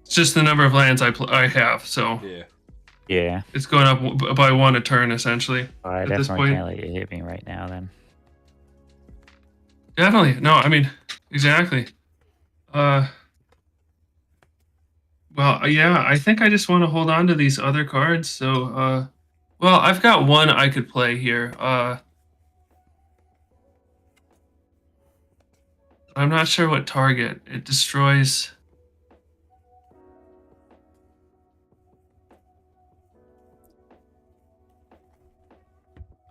It's just the number of lands I have, so Yeah. Yeah. it's going up by 1 a turn essentially. Well, I At this definitely point- can't let you hit me right now. Then. Definitely. No, I mean, exactly. Well, yeah, I think I just want to hold on to these other cards. So, well, I've got one I could play here. I'm not sure what target. It destroys.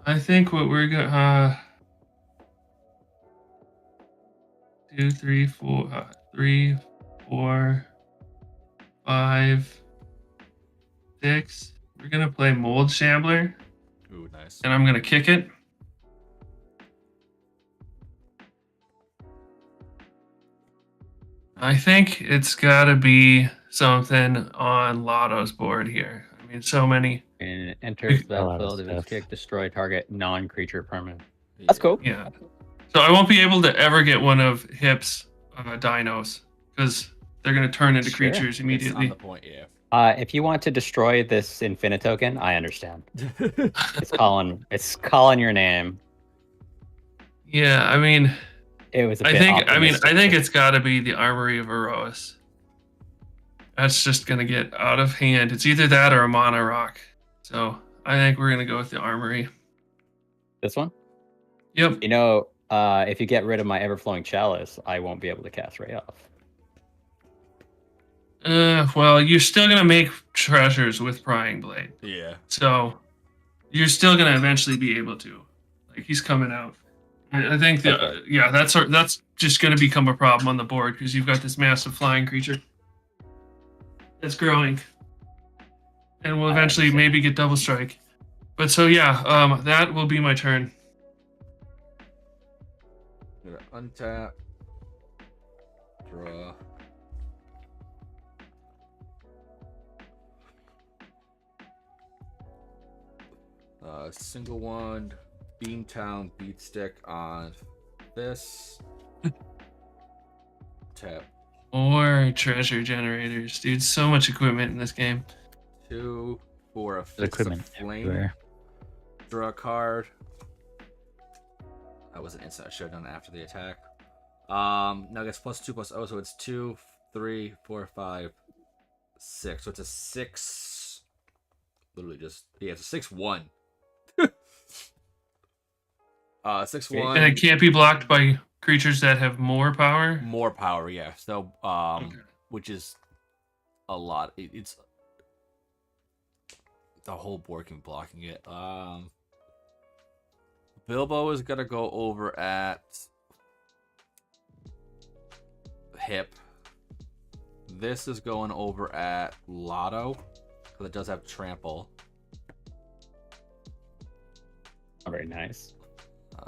I think what we're going 2, 3, 4, 3, 4, 5, 6. We're gonna play Mold Shambler, Ooh, nice. and I'm gonna kick it. I think it's gotta be something on Lotto's board here. I mean, so many. And it enters the A lot of battlefield if it's stuff. kicked, destroy target non-creature permanent. That's cool. Yeah. So I won't be able to ever get one of Hip's dinos because they're going to turn into Sure. creatures It's on immediately. the point, yeah. If you want to destroy this infinite token, I understand. It's calling your name. Yeah, I mean, It was. I think it's got to be the Armory of Erois. That's just going to get out of hand. It's either that or a Mana Rock. So I think we're going to go with the Armory. This one. Yep. You know, if you get rid of my Everflowing Chalice, I won't be able to cast Ray off. Well, you're still going to make treasures with Prying Blade. Yeah. So you're still going to eventually be able to. Like, he's coming out. I think that's just going to become a problem on the board because you've got this massive flying creature that's growing, and we'll eventually maybe get double strike. But so yeah, that will be my turn. Gonna untap, draw. Single one, Beamtown Beatstick on this. Tap More treasure generators, dude. So much equipment in this game. 2 for a There's fix of equipment flame. everywhere. Draw a card. That was an instant. I should have done it after the attack. Now I guess +2/+0, so it's 2, 3, 4, 5, 6. So it's a 6. Literally just it's a 6/1. 6/1. And it can't be blocked by creatures that have more power. More power, yeah. So Okay. which is a lot. It's the whole board can be blocking it. Bilbo is gonna go over at Hip. This is going over at Lotto because it does have trample. Oh, very nice.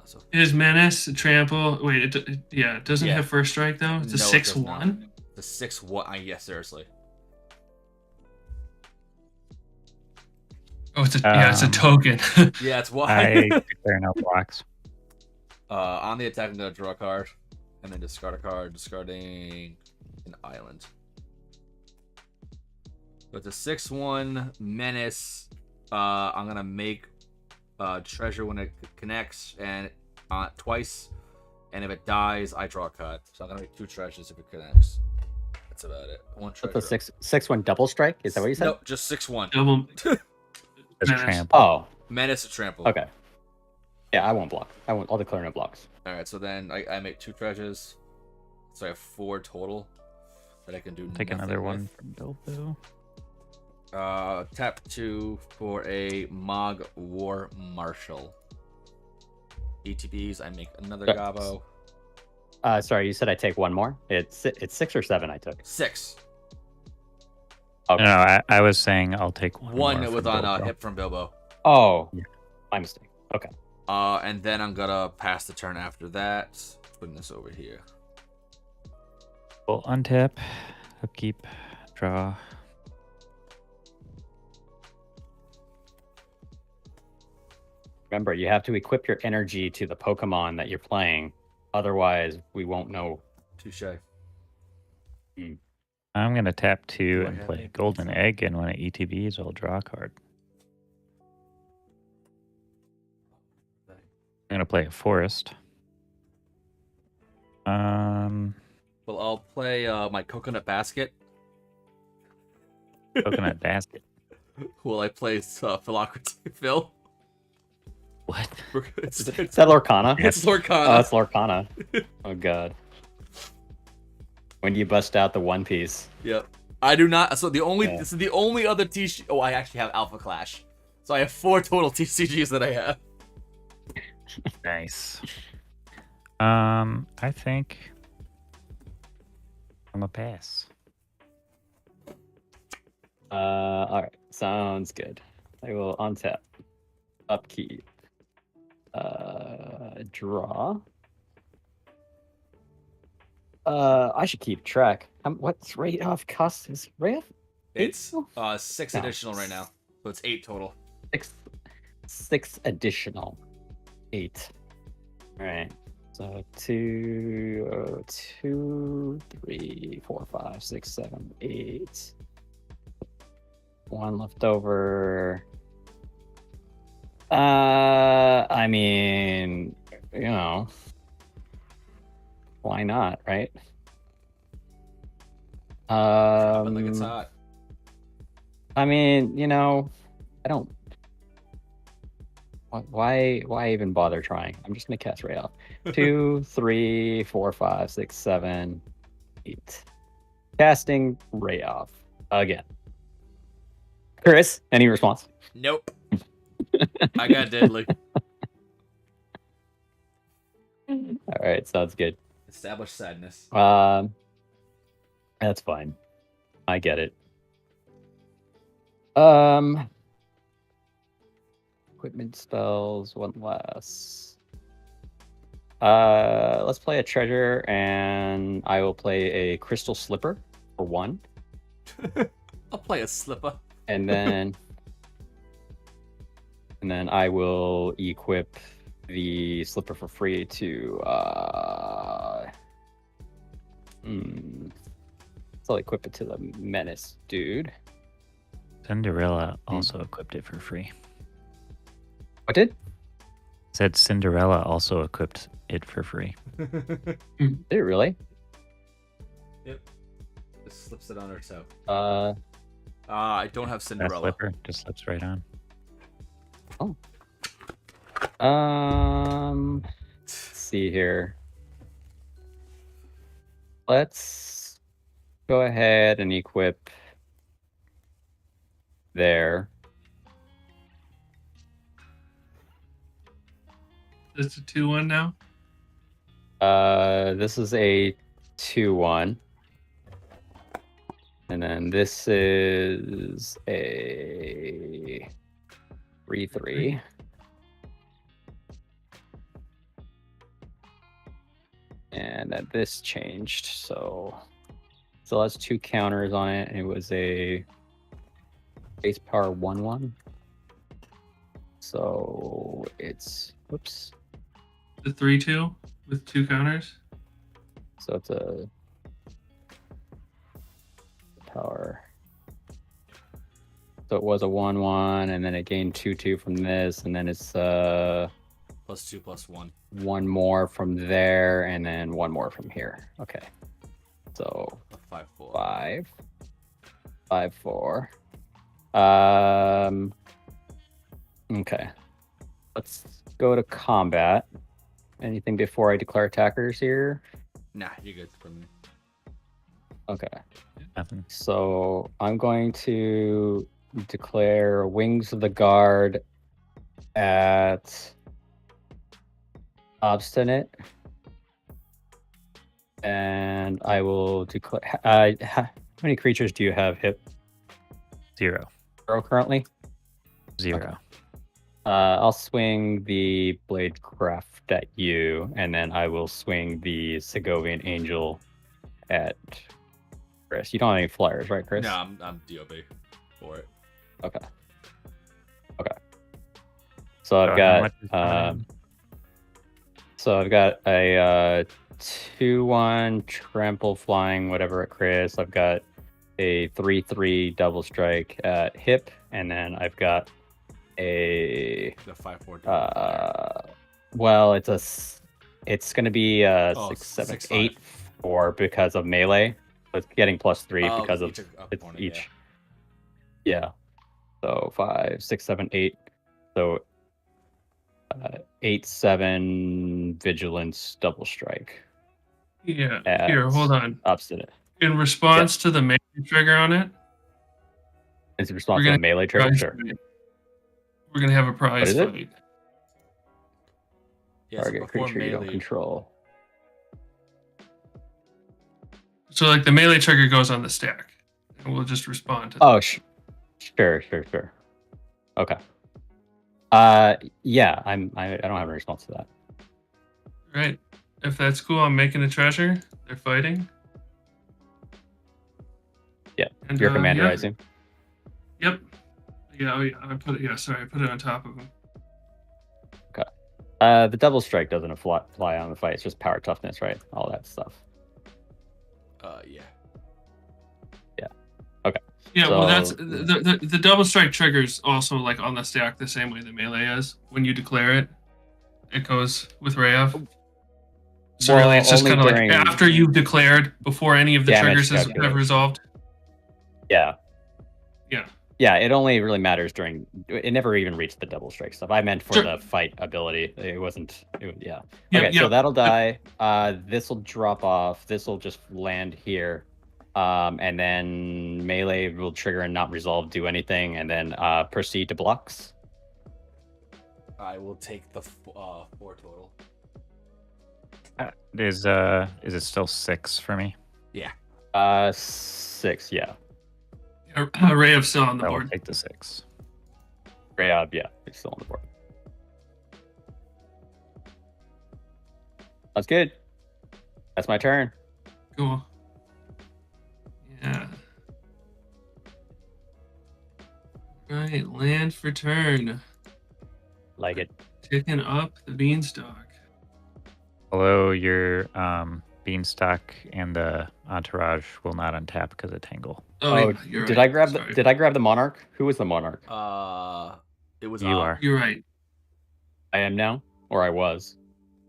So Is Menace, Trample? Wait, it doesn't Yeah. have first strike though. It's a No, it does 6/1. the 6/1. Yeah, seriously. Oh, it's a token. Yeah, it's why. I declare no blocks. On the attack, I'm gonna draw a card and then discard a card, discarding an island. So it's a 6/1 menace. I'm gonna make treasure when it connects and twice, and if it dies, I draw a card. So I'm gonna make 2 treasures if it connects. That's about it. 1 treasure. That's a 6/1 double strike. Is that what you said? No, just 6/1. Double. There's Menace. trample. Oh, Menace to trample. okay. Yeah, I won't block. I'll declare no blocks. All right. So then I make 2 treasures. So I have 4 total that I can do. Take nothing another with. one from Bilbo. Tap 2 for a Mog War Marshal. ETBs, I make another Yes. Gabo. Sorry, you said I take one more. It's 6 or 7. I took. 6. Okay. No, I was saying I'll take one. One more was from on Bilbo. Hip from Bilbo. Oh, Yeah. my mistake. Okay. And then I'm gonna pass the turn after that. Putting this over here. We'll untap, upkeep, draw. Remember, you have to equip your energy to the Pokemon that you're playing. Otherwise, we won't know. Touche. I'm gonna tap 2 Do I and have play any Golden pieces? Egg, and when it ETBs, I'll draw a card. I'm gonna play a Forest. Well, I'll play my Coconut Basket. Coconut Basket. Will I play Philocracy Phil? What? It's Is that Lorcana? it's Oh, Lorcana. it's Lorcana. Oh, God. When do you bust out the One Piece? Yep. I do not. So Yeah. this is the only other TCG. Oh, I actually have Alpha Clash. So I have 4 total TCGs that I have. Nice. I think I'm a pass. All right. Sounds good. I will untap. Upkeep. Draw. I should keep track. What's rate off cost? Is rate off? It's 6 No. additional right now, so it's 8 total. Six additional. 8. All right. So 2, 3, 4, 5, 6, 7, 8. 1 left over. I mean, why not, right? But like it's hot. I mean, I don't. Why even bother trying? I'm just gonna cast Ray off. 2, 3, 4, 5, 6, 7, 8. Casting Ray off again. Chris, any response? Nope. I got deadly. All right, sounds good. Established sadness. That's fine. I get it. Equipment spells, 1 less. Let's play a treasure, and I will play a crystal slipper for 1. I'll play a slipper. And then I will equip the slipper for free to so I'll equip it to the menace dude. Cinderella also equipped it for free. What did? Said Cinderella also equipped it for free. Did it really? Yep. Just slips it on her toe. I don't have That Cinderella. slipper just slips right on. Let's see here. Let's go ahead and equip there. It's a 2-1 now. This is a 2-1. And then this is a 3-3. And that this changed, so still has 2 counters on it. It was a base power 1-1. So it's The 3-2 with 2 counters. So it's a power. So it was a 1-1, and then it gained 2-2 from this, and then it's +2/+1. 1 more from there, and then 1 more from here. Okay. So 5/4. 5, 5/4. Okay. Let's go to combat. Anything before I declare attackers here? Nah, you're good for me. Okay. Nothing. So I'm going to declare Wings of the Guard at Obstinate. And I will declare. How many creatures do you have, Hip? 0. 0 currently? 0. Okay. I'll swing the Blade Craft at you, and then I will swing the Segovian Angel at Chris. You don't have any flyers, right, Chris? No, I'm DOB for it. Okay. So I've how got much is coming a 2-1 trample flying whatever at Chris. I've got a 3-3 double strike at Hip, and then I've got a The 5/4. well, it's gonna be Oh, 6, 7, 6/5. 8 4 because of melee. So it's getting +3 Oh, because of each it's opponent, each. Yeah. So 5, 6, 7, 8. So 8, 7 vigilance double strike. Yeah. at Here, hold on. Obstinate. In response to the melee trigger on it, Is it response We're to a gonna melee trigger? prize Sure. fight. We're gonna have a prize is it? fight. Yeah, so Target before creature you don't melee, control. So like the melee trigger goes on the stack, and we'll just respond to. Oh, sure. Okay. Yeah, I don't have a response to that. Right. If that's cool, I'm making a treasure. They're fighting. Yeah, And, your commander, yeah. I assume. Yep. Yeah. Oh, yeah. I put it. Yeah. Sorry, I put it on top of him. The double strike doesn't fly on the fight. It's just power toughness, right? All that stuff. Yeah. Yeah. Well, that's So- the double strike triggers also like on the stack the same way the melee is. When you declare it, it goes with Rayav. So Well, really, it's just only kind of like during after you've declared, before any of the damage triggers have calculation. resolved. Yeah. Yeah. Yeah, it only really matters during. It never even reached the double strike stuff. I meant for Sure. the fight ability. It wasn't. Yeah. Yep, Okay, so yep. that'll die. This will drop off. This will just land here. And then melee will trigger and not resolve, do anything, and then proceed to blocks. I will take the 4 total. Is it still 6 for me? 6, yeah. Array of still on the I will board. take the 6. Yeah, it's still on the board. That's good. That's my turn. Cool. Yeah. Right, land for turn. Like it. Ticking up the beanstalk. Although your beanstalk and the entourage will not untap because of tangle. Oh, Oh, yeah, you're did right. I grab Sorry. Did I grab the monarch? Who was the monarch? It was You are. You're right. I am now, or I was.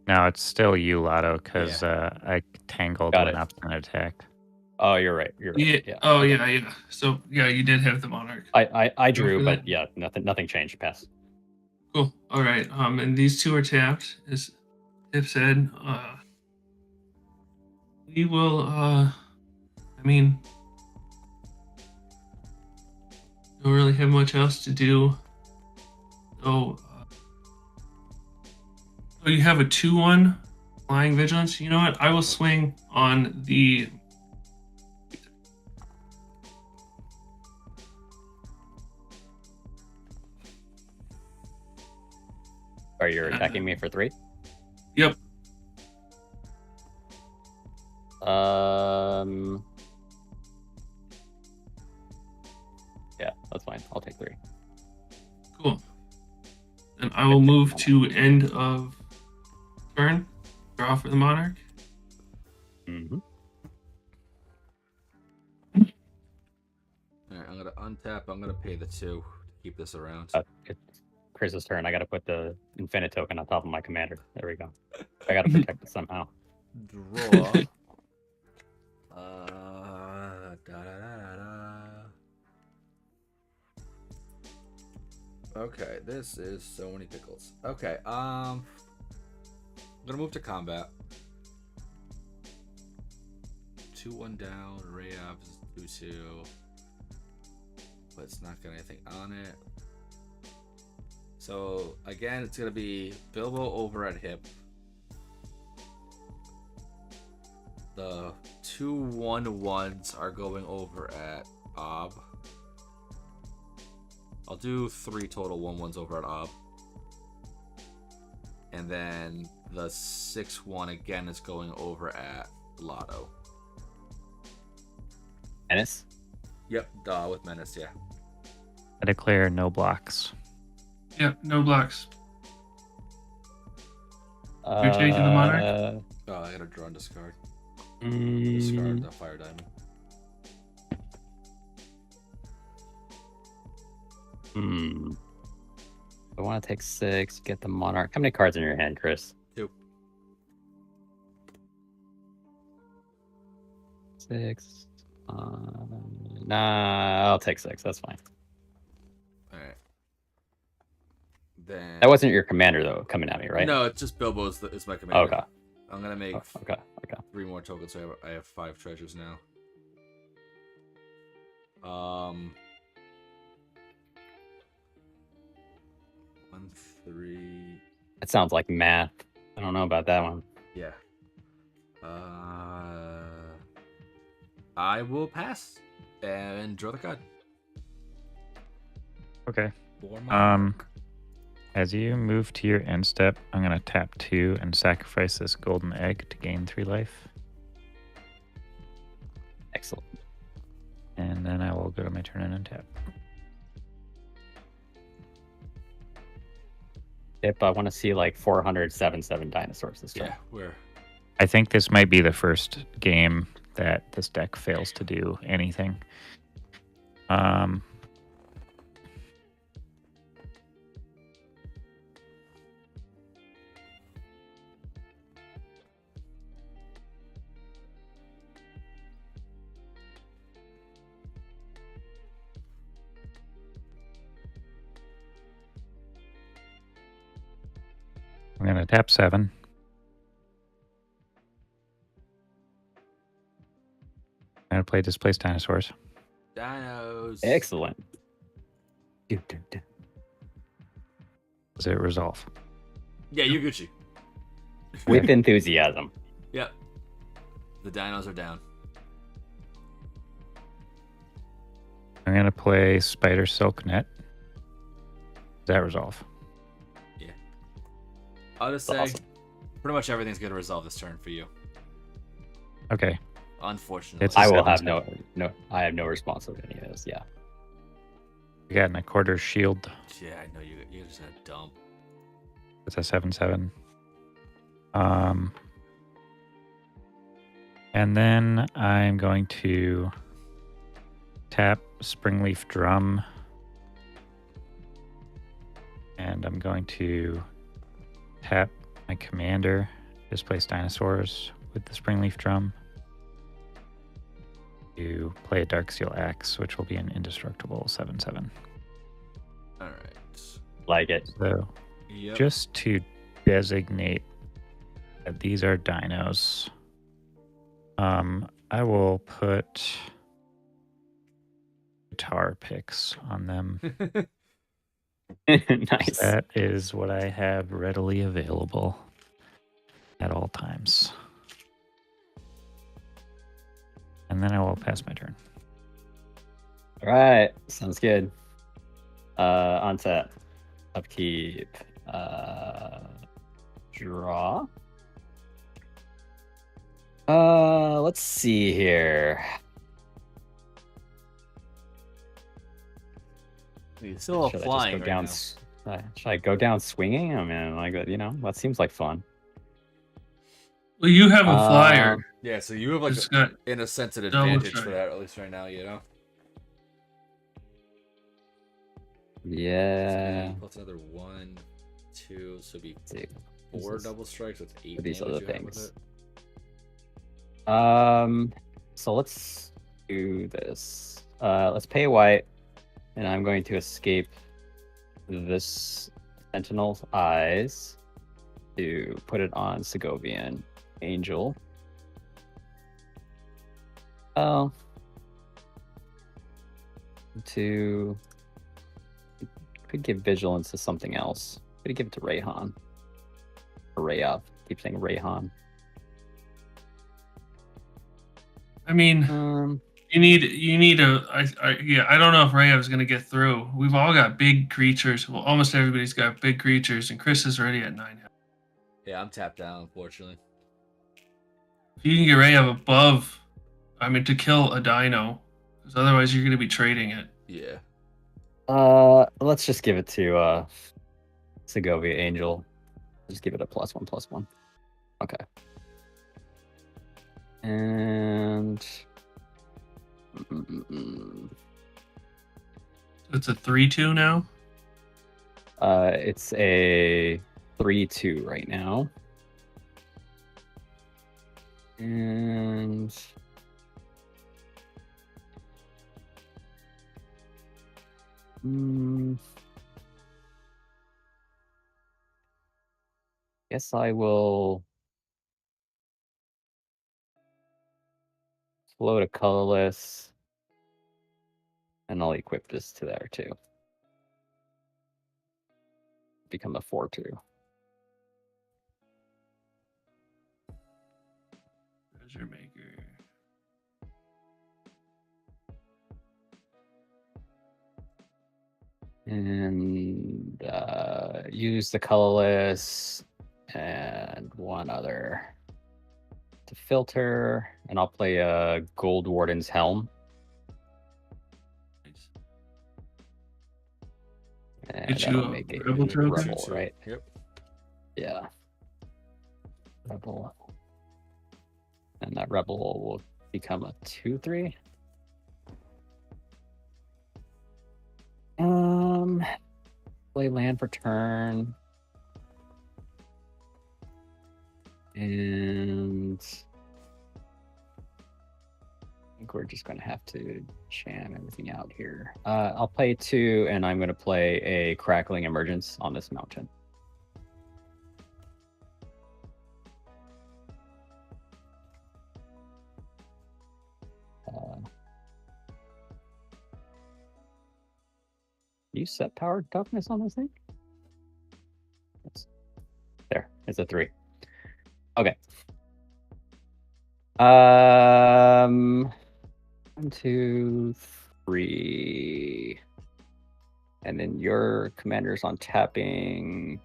No, it's still you, Lotto, because I tangled Got when it. Upton attacked. Oh, you're right. You're right. Yeah. Yeah. Oh, okay. yeah. So, yeah, you did have the monarch. I drew, for but that. yeah, nothing changed. Pass. Cool. All right. And these two are tapped, as Tip said. We will. I mean, don't really have much else to do. So, oh, you have a 2/1 flying vigilance. You know what? I will swing on the. Are you attacking me for 3? Yep. Yeah, that's fine. I'll take 3. Cool. And I will move to end of turn. Draw for the monarch. Mm-hmm. All right, I'm gonna untap. I'm gonna pay the 2 to keep this around. It's Chris's turn. I gotta put the infinite token on top of my commander. There we go. I gotta protect it somehow. Draw. Okay, this is so many pickles. Okay, I'm gonna move to combat. 2-1 down. Rayab's 2-2, but it's not got anything on it. So again, it's gonna be Bilbo over at hip. The 2 1/1s are going over at Ob. I'll do 3 total 1/1s over at Ob. And then the 6-1 again is going over at Lotto. Pennies? Yep, duh, with Menace, yeah. I declare no blocks. Yep, no blocks. You're taking the monarch? Oh, I gotta draw and discard. Mm, Discard the fire diamond. I want to take 6, get the monarch. How many cards in your hand, Chris? 2. 6. Nah, I'll take 6. That's fine. Alright. Then That wasn't your commander, though, coming at me, right? No, it's just Bilbo's is my commander. Okay. I'm gonna make Okay. 3 more tokens, so I have 5 treasures now. 1, 3. It sounds like math. I don't know about that one. Yeah. I will pass and draw the card. Okay. For my As you move to your end step, I'm gonna tap 2 and sacrifice this golden egg to gain 3 life. Excellent. And then I will go to my turn and untap. Yep, I want to see like 477 dinosaurs this turn. Yeah, we're I think this might be the first game that this deck fails to do anything. I'm going to tap 7. I'm going to play Displaced Dinosaurs. dinos. Excellent. Does it resolve? Yeah, you're Gucci. With enthusiasm. Yep. The dinos are down. I'm going to play Spider Silk Net. Does that resolve? I'll just say, Awesome. pretty much everything's gonna resolve this turn for you. Okay. Unfortunately. It's a I will 7/7. have I have no response to any of those. Yeah. We got an a quarter shield. Yeah, I know you just had a dump. It's a 7/7. And then I'm going to tap Springleaf Drum. And I'm going to tap my commander, Displace Dinosaurs with the Springleaf Drum, to play a Darksteel Axe, which will be an indestructible 7/7. Alright. Like it. So Yep. just to designate that these are dinos, I will put guitar picks on them. Nice. That is what I have readily available at all times. And then I will pass my turn. All right. Sounds good. Onset. Upkeep. Draw. Let's see here. He's still Should I flying just go right down? now. Should I go down swinging? I mean, like, that seems like fun. Well, you have a flyer. Yeah, so you have like It's got in a sense an double advantage for strike. that, at least right now, you know? Yeah. Plus another 1, 2, so it'd be Let's see. 4 This is- double strikes, so it's 8 for these damage other you have with things. it. So let's do this. Let's pay white, and I'm going to escape this Sentinel's Eyes to put it on Segovian Angel. Oh. Could give Vigilance to something else. Could give it to Rayhan. Or Rayav. Keep saying Rayhan. I mean, you need yeah. I don't know if Rayav's gonna get through. We've all got big creatures. Well, almost everybody's got big creatures, and Chris is already at 9. Yeah, I'm tapped out, unfortunately. If you can get Rayav above, I mean, to kill a dino, because otherwise you're gonna be trading it. Yeah. Let's just give it to Segovia Angel. Just give it a +1/+1. Okay. And It's a 3/2 now. it's a 3/2 right now. And guess I will float a colorless, and I'll equip this to there too. Become a 4/2. Treasure maker. And use the colorless and one other to filter, and I'll play a Gold Warden's Helm. Nice. And Get you that'll a make it rebel token? rebel, Two. right? Yep. Yeah. Rebel. And that rebel will become a 2/3. Play land for turn. And I think we're just going to have to jam everything out here. I'll play 2, and I'm going to play a Crackling Emergence on this mountain. You set power toughness on this thing? There, it's a 3. Okay. 1, 2, 3. And then your commander's on tapping.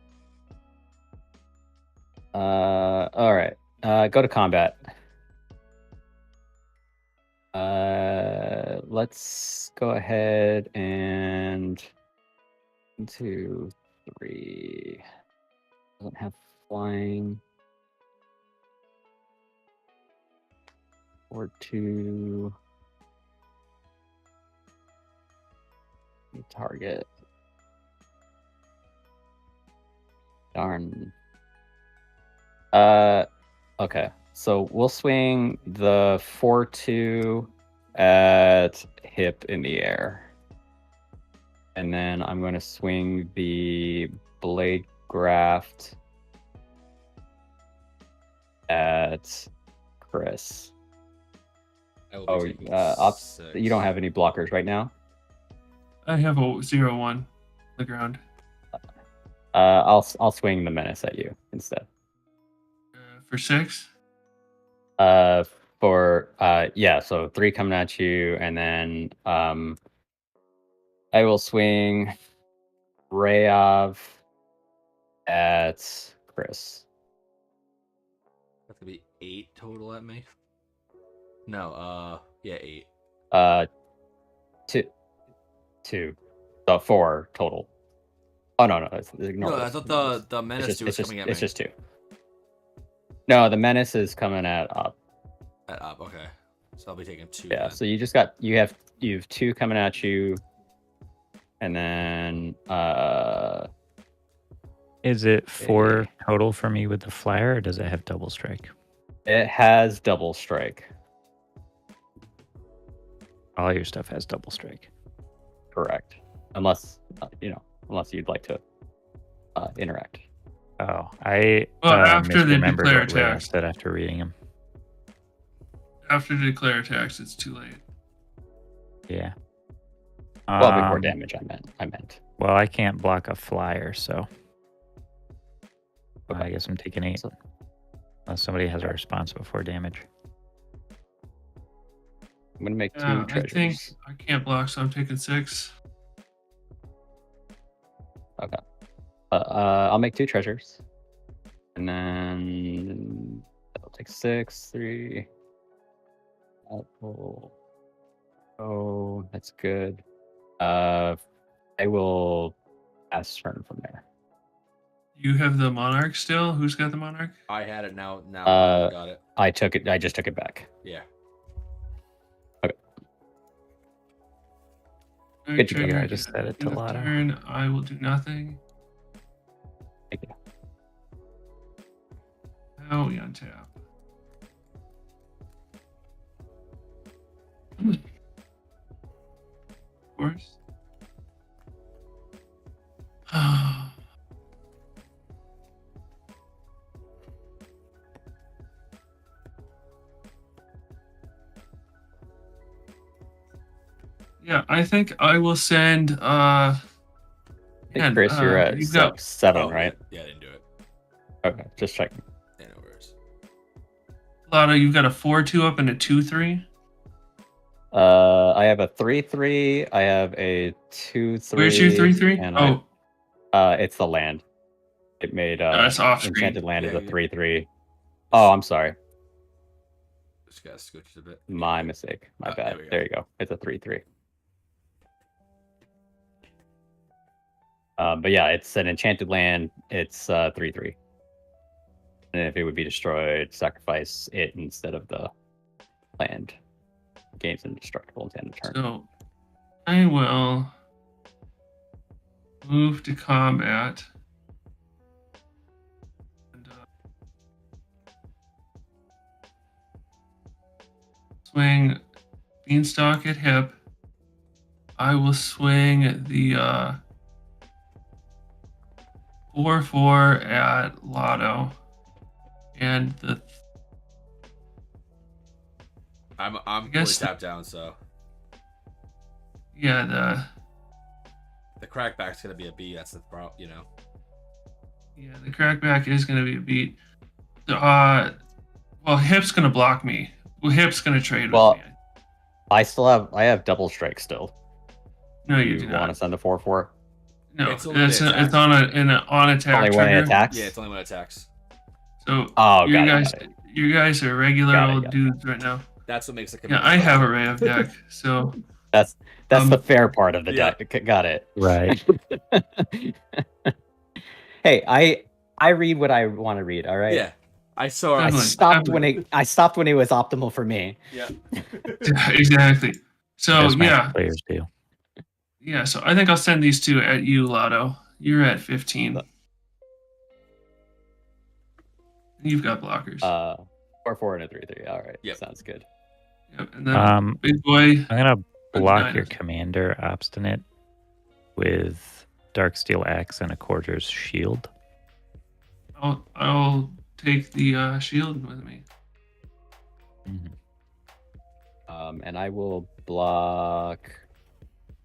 All right. Go to combat. Let's go ahead and 1, 2, 3. Doesn't have flying. 4, 2. Target. Darn. Okay. So we'll swing the 4/2 at hip in the air. And then I'm going to swing the blade graft at Chris. I will be Oh, taking you don't have any blockers right now? I have a 0/1 on the ground. I'll swing the menace at you instead. For 6? So 3 coming at you, and then I will swing Rayav at Chris. That's gonna be 8 total at me. No, yeah, 8. 2. So 4 total. Oh no, ignore No, I this. thought the menace was coming at me. It's just 2. No, the menace is coming at up. At up, okay. So I'll be taking 2. Yeah, then. so you have 2 coming at you, and then Is it 4 total for me with the flyer, or does it have double strike? it has double strike. All your stuff has double strike. Correct, unless you'd like to interact. Oh, I after the misremembered declare what Ray attack. said after reading him. After the declare attacks, it's too late. Yeah. Well, before damage, I meant. Well, I can't block a flyer, so Okay. I guess I'm taking 8. So- Unless somebody has a response before damage. I'm gonna make 2 I treasures. think I can't block, so I'm taking 6. Okay. I'll make 2 treasures, and then that'll take 6, 3. Oh, that's good. I will pass turn from there. You have the monarch still? Who's got the monarch? I had it now. Now Uh, I got it. I just took it back. Yeah. Good to Trigger, I just set it to end of Lotto. turn, I will do nothing. Thank you. Now we untap. Of course. Yeah, I think I will send I think, Chris, you're at you've got 7, Oh, right? Yeah, I didn't do it. Okay, just checking. Yeah, no worries. Lotto, you've got a 4/2 up and a 2/3. I have a 3/3. I have a 2/3. Where's your 3/3? and Oh, it's the land. It made that's off screen. enchanted land is Yeah, a you- 3/3. Oh, I'm sorry. Just gotta scooch it a bit. My mistake. My Oh, bad. there we go. There you go. It's a 3/3. But yeah, it's an enchanted land. It's 3/3. And if it would be destroyed, sacrifice it instead of the land. Gains indestructible until end of turn. So I will move to combat. And, swing Beanstalk at hip. I will swing the 4/4 at Lotto. And the I'm fully guess- tapped down, so yeah, the crackback's gonna be a B. That's the problem, you know. the crackback is gonna be a beat. Well, hip's gonna block me. Well, hip's gonna trade Well, with me. I have double strike still. No, you do want not. to send the 4/4? No, It's it's only it's, when it attacks. on on attack Only when it trigger. attacks. Yeah, it's only when it attacks. So Oh, you got guys, it. you guys are regular Got it, old got it. dudes right now. That's what makes it. Yeah, I have a Ray of deck, so That's Um, the fair part of the yeah. deck. Got it. Right. Hey, I read what I want to read. All right. Yeah, I saw. I Definitely. stopped when it was optimal for me. Yeah. yeah, exactly. So As Magic yeah, players do. yeah. So I think I'll send these two at you, Lotto. You're at 15. You've got blockers. 4/4 and a 3/3. All right. Yep. Sounds good. Yep. And then big boy. I'm gonna block Nine. your commander obstinate with Darksteel Axe and a Quarter's Shield. I'll take the shield with me. And I will block.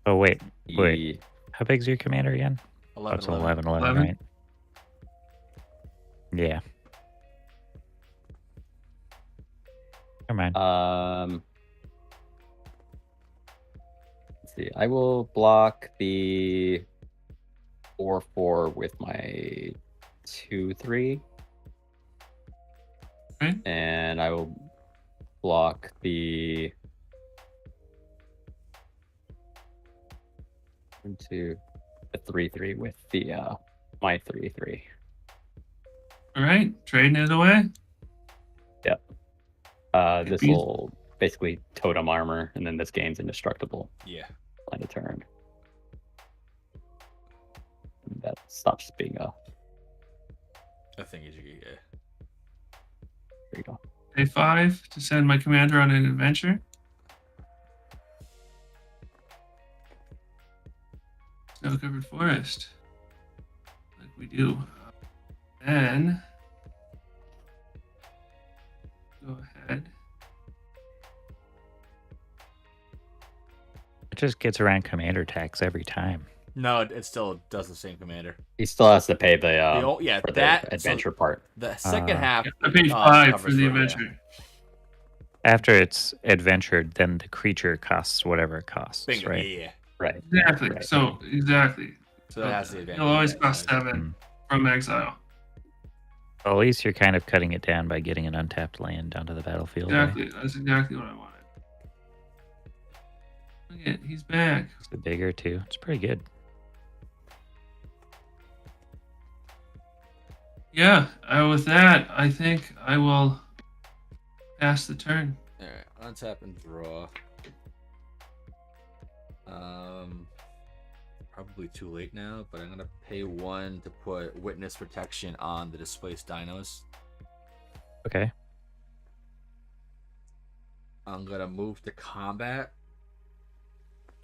Oh wait, the- how big's your commander again? 11, It's 11, 11. right? Yeah. Never mind. Let's see. I will block the 4/4 with my 2/3. Okay. And I will block the 3/3 with the my 3/3. All right, trading it away. This Beast. will basically totem armor, and then this game's indestructible. Yeah. End of turn. And that stops being a. I think you should get. Yeah. There you go. Pay 5 to send my commander on an adventure. Snow covered forest. Like we do. Then go ahead. It just gets around commander tax every time. No, it still does the same commander. He still has to pay the Yeah, for that the adventure part. The second half. I paid 5 for covers the yeah. adventure. After it's adventured, then the creature costs whatever it costs, Bingo. right? Yeah. Right. Exactly. Right. So exactly. So it has the advantage. It'll always yeah, cost so- 7 from exile. Well, at least you're kind of cutting it down by getting an untapped land down to the battlefield. Right? Exactly. That's exactly what I wanted. Look at he's back. It's bigger too. It's pretty good. Yeah. With that, I think I will pass the turn. All right, untap and draw. Probably too late now, but I'm gonna pay 1 to put witness protection on the displaced dinos. Okay. I'm gonna move to combat.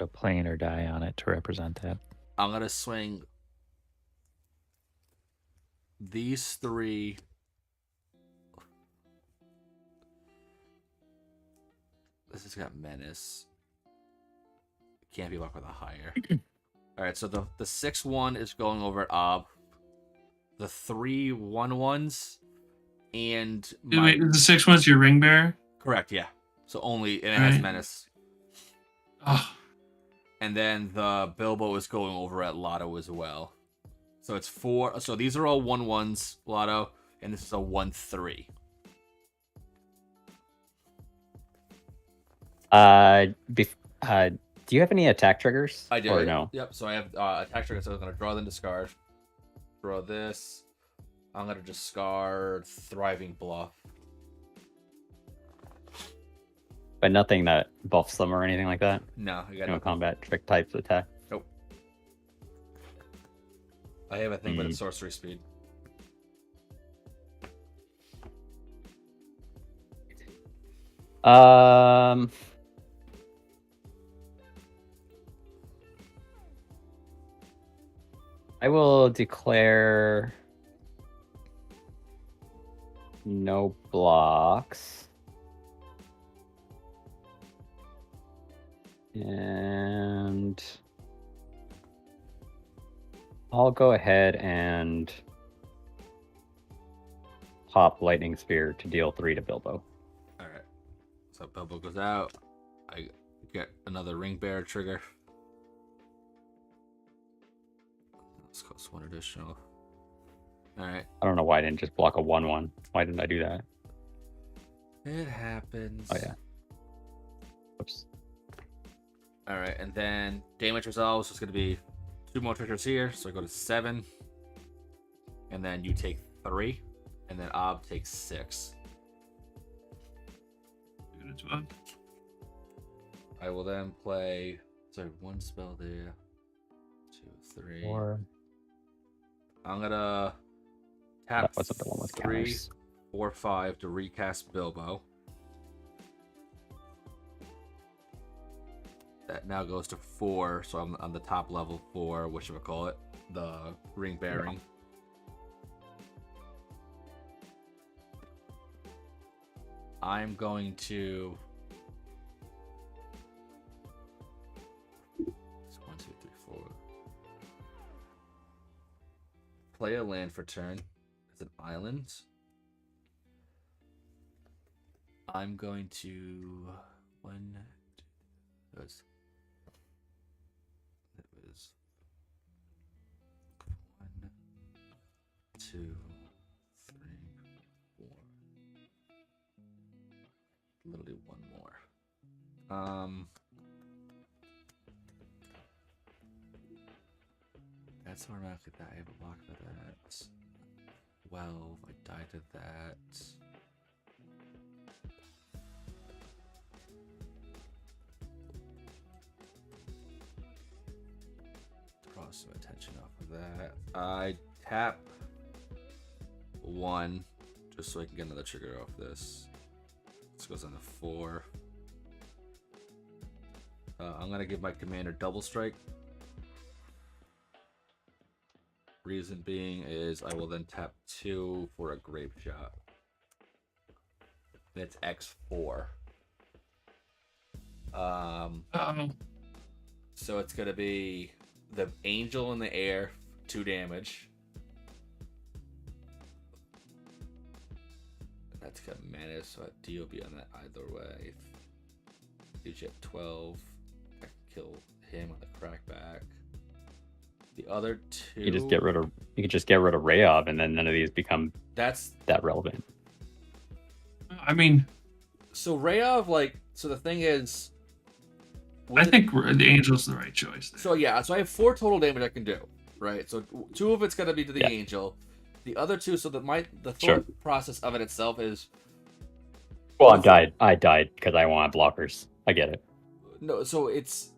A plane or die on it to represent that. I'm gonna swing these 3. This has got menace. Can't be luck with a higher. All right, so the 6/1 is going over at Ob. The 3 1/1s and Wait, the 6/1's your ring bearer? correct, yeah. So only and it has Right. menace. Oh, And then the Bilbo is going over at Lotto as well. So it's 4. So these are all 1/1s, Lotto, and this is a 1/3. Do you have any attack triggers? I do. Or no? Yep. So I have attack trigger. So I'm gonna draw then discard. Draw this. I'm gonna discard Thriving Bluff. But nothing that buffs them or anything like that? No, I got No nothing. combat trick types attack? Nope. I have a thing, but it's sorcery speed. I will declare no blocks. And I'll go ahead and pop Lightning Spear to deal 3 to Bilbo. Alright. So Bilbo goes out. I get another Ring Bearer trigger. This costs 1 additional. Alright. I don't know why I didn't just block a 1/1. Why didn't I do that? It happens. Oh, yeah. Oops. Alright, and then damage resolves. So it's going to be 2 more triggers here. So I go to 7. And then you take 3. And then Ob takes 6. I will then play. Sorry, 1 spell there. 2, 3. 4. I'm gonna tap That wasn't the one with 3, counters. 4, 5 to recast Bilbo. That now goes to 4, so I'm on the top level for whatchamacallit, the ring bearing. I'm going to. It's 1, 2, 3, 4. Play a land for turn. It's an island. I'm going to 1, 2. That was 1, 2, 3, 4. Literally 1 more. That's automatically that. I have a block for that. 12. I died to that. Draw some attention off of that. I tap 1 just so I can get another trigger off this. This goes on to 4. I'm gonna give my commander double strike. Reason being is I will then tap 2 for a grape shot. That's X4. So it's gonna be the angel in the air, 2 damage. That's got mana, so a D will be on that either way. Gives you 12. I can kill him with a crackback. The other 2. You could just get rid of Rayov, and then none of these become that's that relevant. I mean, so Rayov, like, so the thing is, I think the Angel's the right choice there. so yeah, so I have 4 total damage I can do, right? So 2 of it's gonna be to the angel. The other 2, so that the thought process of it itself is. Well, I died because I want blockers. I get it. No, so it's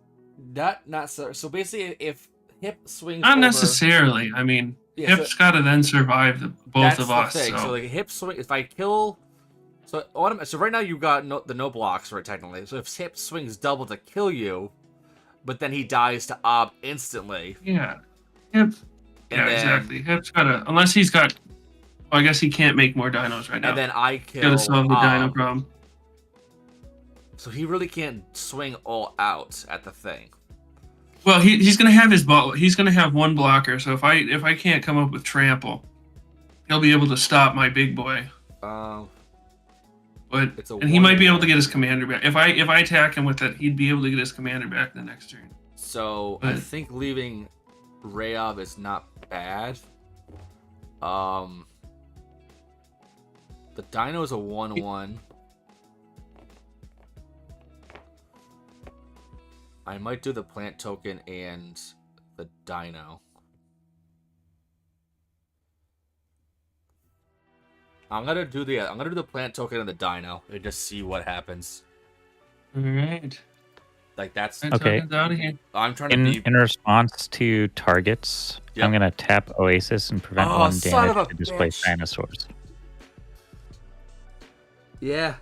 not so basically if Hip swings Not over, necessarily. I mean, Yeah, Hip's got to then survive both of us. Thing. So like Hip swing, if I kill, so right now you got no blocks, right? Technically, so if Hip swings double to kill you, but then he dies to Ob instantly. Yeah, Hip. Yeah, exactly. Hip's got to, unless he's got. Well, I guess he can't make more dinos right now. And then I kill. Gotta solve the dino problem. So he really can't swing all out at the thing. Well, he's gonna have his ball. He's gonna have 1 blocker. So if I can't come up with trample, he'll be able to stop my big boy. But he might be able to get his commander back. If I attack him with it, he'd be able to get his commander back the next turn. So I think leaving Rayov is not bad. The Dino is a 1/1. I might do the plant token and the dino. I'm gonna do the plant token and the dino and just see what happens. All right. Like that's Okay. Out of here. I'm trying to be In response to targets, Yep. I'm gonna tap Oasis and prevent Oh, one son of damage a to displace bitch. dinosaurs. Yeah.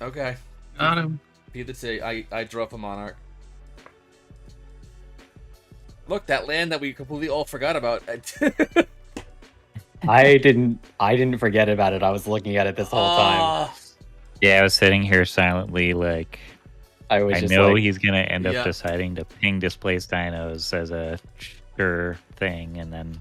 Okay. Got him. P the T. I drew up a monarch. Look, that land that we completely all forgot about. I didn't forget about it. I was looking at it this whole time. Ah. Yeah, I was sitting here silently, like I was I just know like, he's gonna end Yeah. up deciding to ping displaced dinos as a sure thing, and then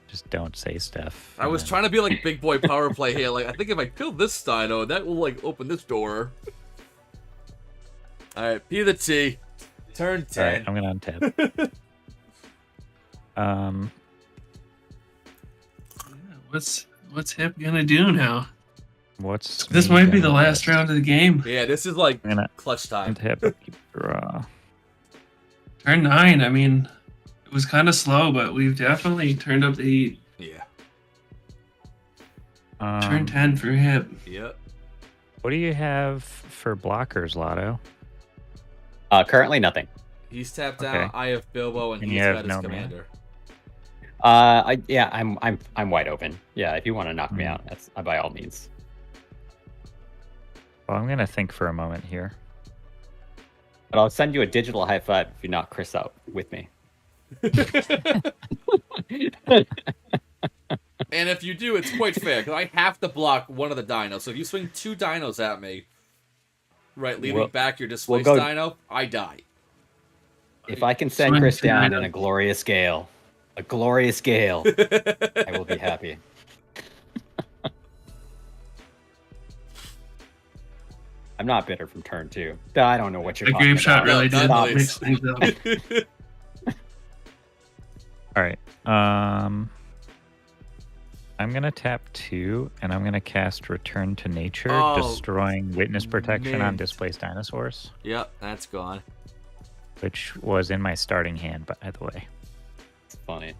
just don't say stuff. I was trying to be like big boy power play here. Like, I think if I kill this dino, that will like open this door. All right, P the T. Turn All 10. right, I'm gonna untap. What's Hip gonna do now? What's This me might be the gonna last do? round of the game. Yeah, this is like I'm gonna clutch time. untap, draw. Turn 9. I mean, it was kind of slow, but we've definitely turned up the heat. Yeah. Turn 10 for Hip. Yep. What do you have for blockers, Lotto? currently nothing. He's tapped Okay. out. I have Bilbo, and And he's you have got his no man. commander. I'm wide open. Yeah, if you want to knock me Hmm. out, that's by all means. Well, I'm gonna think for a moment here. But I'll send you a digital high five if you knock Chris out with me. And if you do, it's quite fair, because I have to block one of the dinos. So if you swing 2 dinos at me, right, leaving We'll- back your displaced go- dino, I die. If I can send Swing Chris down tornado. in a glorious gale, I will be happy. I'm not bitter from turn 2. I don't know what you're The talking grave shot about. really No, did not mix nice. things up. All right. I'm gonna tap 2, and I'm gonna cast Return to Nature, Oh, destroying Witness Protection on mint. displaced dinosaurs, Yep, that's gone. which was in my starting hand, by the way. It's funny.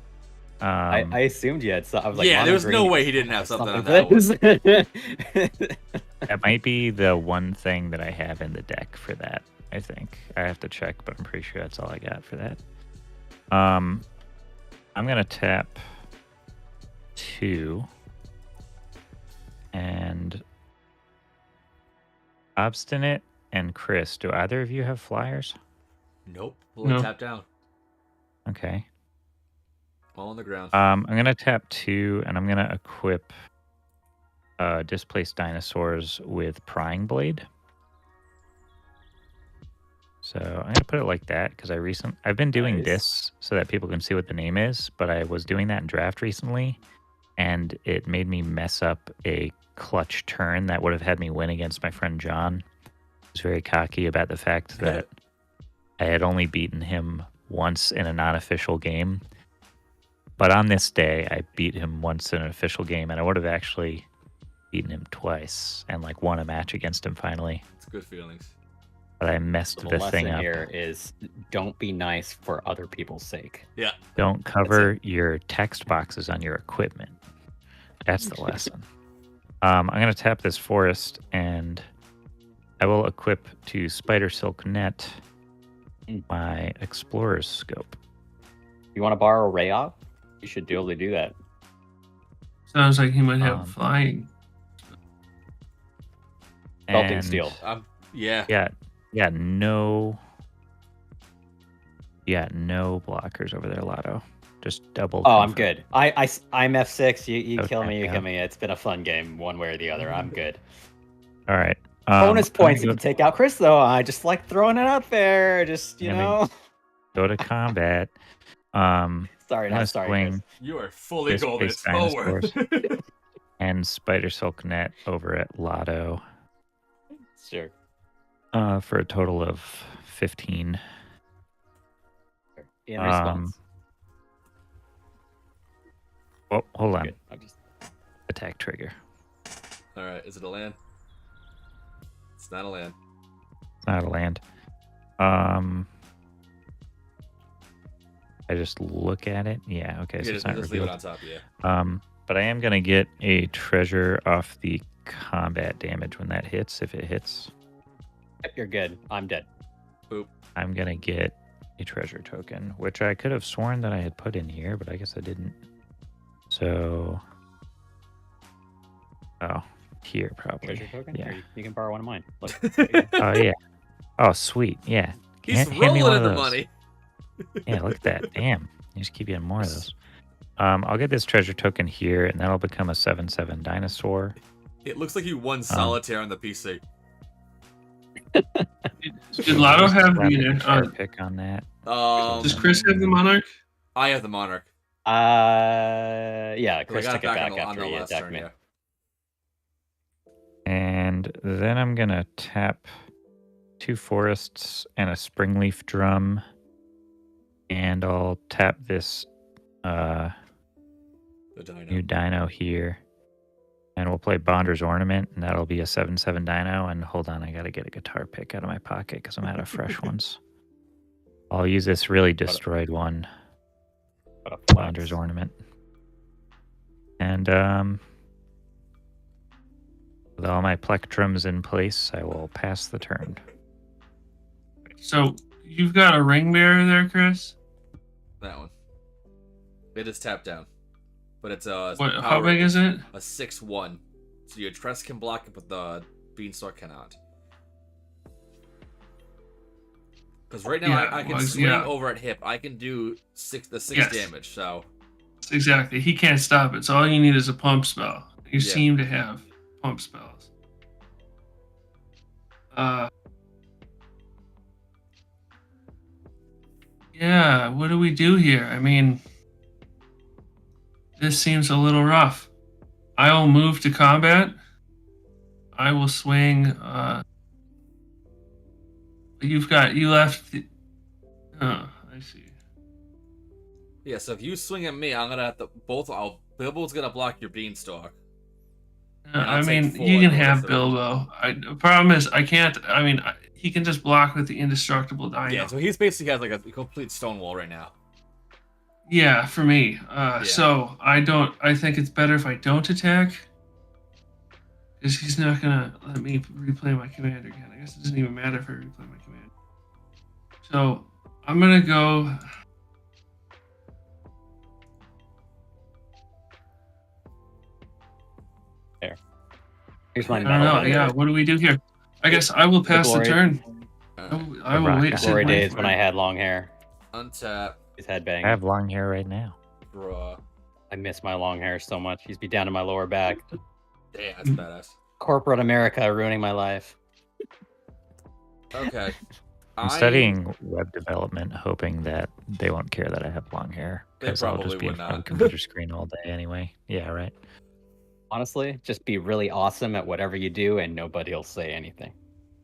Um, I assumed you had. I was like, Yeah, mono there was no green, way he didn't have something on like that one. this. that might be the one thing that I have in the deck for that. I think I have to check, but I'm pretty sure that's all I got for that. I'm gonna tap 2 and Obstinate and Chris. Do either of you have flyers? Nope. We'll No. tap down. Okay. All on the ground. I'm gonna tap 2 and I'm gonna equip displaced dinosaurs with Prying Blade. So I'm gonna put it like that because I've been doing Nice. this so that people can see what the name is, but I was doing that in draft recently, and it made me mess up a clutch turn that would have had me win against my friend John. He was very cocky about the fact that I had only beaten him once in a non-official game. But on this day, I beat him once in an official game, and I would have actually beaten him twice and like won a match against him finally. It's good feelings. But I messed The the lesson thing up. here is don't be nice for other people's sake. Yeah. Don't cover your text boxes on your equipment. That's the lesson. I'm going to tap this forest, and I will equip to Spider Silk Net my Explorer's Scope. You want to borrow Rayoff? You should be able to do that. Sounds like he might have Um, flying. Belting And- steel. Yeah. Yeah, no. Yeah, no blockers over there, Lotto. Just double. Oh, I'm confirm. good. I'm F6. You Okay, kill me, you yeah. kill me. It's been a fun game, one way or the other. I'm good. All right. Bonus I'm gonna points if go- you take out Chris, though. I just like throwing it out there. Just, you I mean, know. Go to combat. Sorry, I'm not gonna sorry, swing Chris. You are fully This golden. base It's forward. dinosaurs. and Spider Silk Net over at Lotto Sure. for a total of 15. In response. Oh, hold on. Good. I'm just... Attack trigger. All right. Is it a land? It's not a land. not a land. I just look at it. Yeah, okay, so Yeah, it's not just leave it revealed. on top. Yeah. But I am gonna get a treasure off the combat damage when that hits, if it hits. Yep, you're good. I'm dead. Boop. I'm gonna get a treasure token, which I could have sworn that I had put in here, but I guess I didn't. So, here probably. Treasure token? Yeah. Here, you can borrow one of mine. Look. Oh yeah. Oh sweet. Yeah. He's Hand me one rolling of in the those. money. Yeah, look at that. Damn. You just keep getting more of those. I'll get this treasure token here, and that'll become a 7/7 dinosaur. It looks like you won solitaire on the PC. Did Lotto have the? Pick on that. Does Chris have the Monarch? I have the Monarch. Yeah, Chris I got took it back on after the he last attacked turn, me. yeah. And then I'm gonna tap 2 forests and a springleaf drum, and I'll tap this The dino. new dino here, and we'll play Bonder's Ornament, and that'll be a 7/7 dino. And hold on, I gotta get a guitar pick out of my pocket because I'm out of fresh ones. I'll use this really destroyed one, What a flex. Bonder's Ornament, and with all my plectrums in place, I will pass the turn. So you've got a ring bearer there, Chris. That one. It is tapped down. But it's a What? How big is it? a 6/1. So your dress can block it, but the beanstalk cannot. Because right now Yeah, I can well, swing yeah. over at hip. I can do the 6 Yes. damage. So Exactly. He can't stop it. So all you need is a pump spell. You Yeah. seem to have pump spells. Yeah, what do we do here? I mean, this seems a little rough. I will move to combat. I will swing. You left. Oh, I see. yeah, so if you swing at me, I'm gonna have to Bilbo's gonna block your beanstalk. I I'll mean, take 4 you can and the have rest of it. Bilbo. The problem is, I can't. I mean, he can just block with the indestructible dino. Yeah, so he's basically has like a complete stone wall right now. Yeah, for me. So I don't. I think it's better if I don't attack, because he's not gonna let me replay my command again. I guess it doesn't even matter if I replay my command. So I'm gonna go. Here's my I don't know. Yeah, what do we do here? I guess I will pass the glory- turn. I will wait. sit Glory and wait days for when it. I had long hair. Untap, His head I bang. have long hair right now. draw. I miss my long hair so much. He's be down to my lower back. Damn, that's badass. Corporate America ruining my life. Okay. I'm studying web development, hoping that they won't care that I have long hair, They because I'll probably just be in would front of a not. computer screen all day anyway. Yeah, right. Honestly, just be really awesome at whatever you do, and nobody will say anything.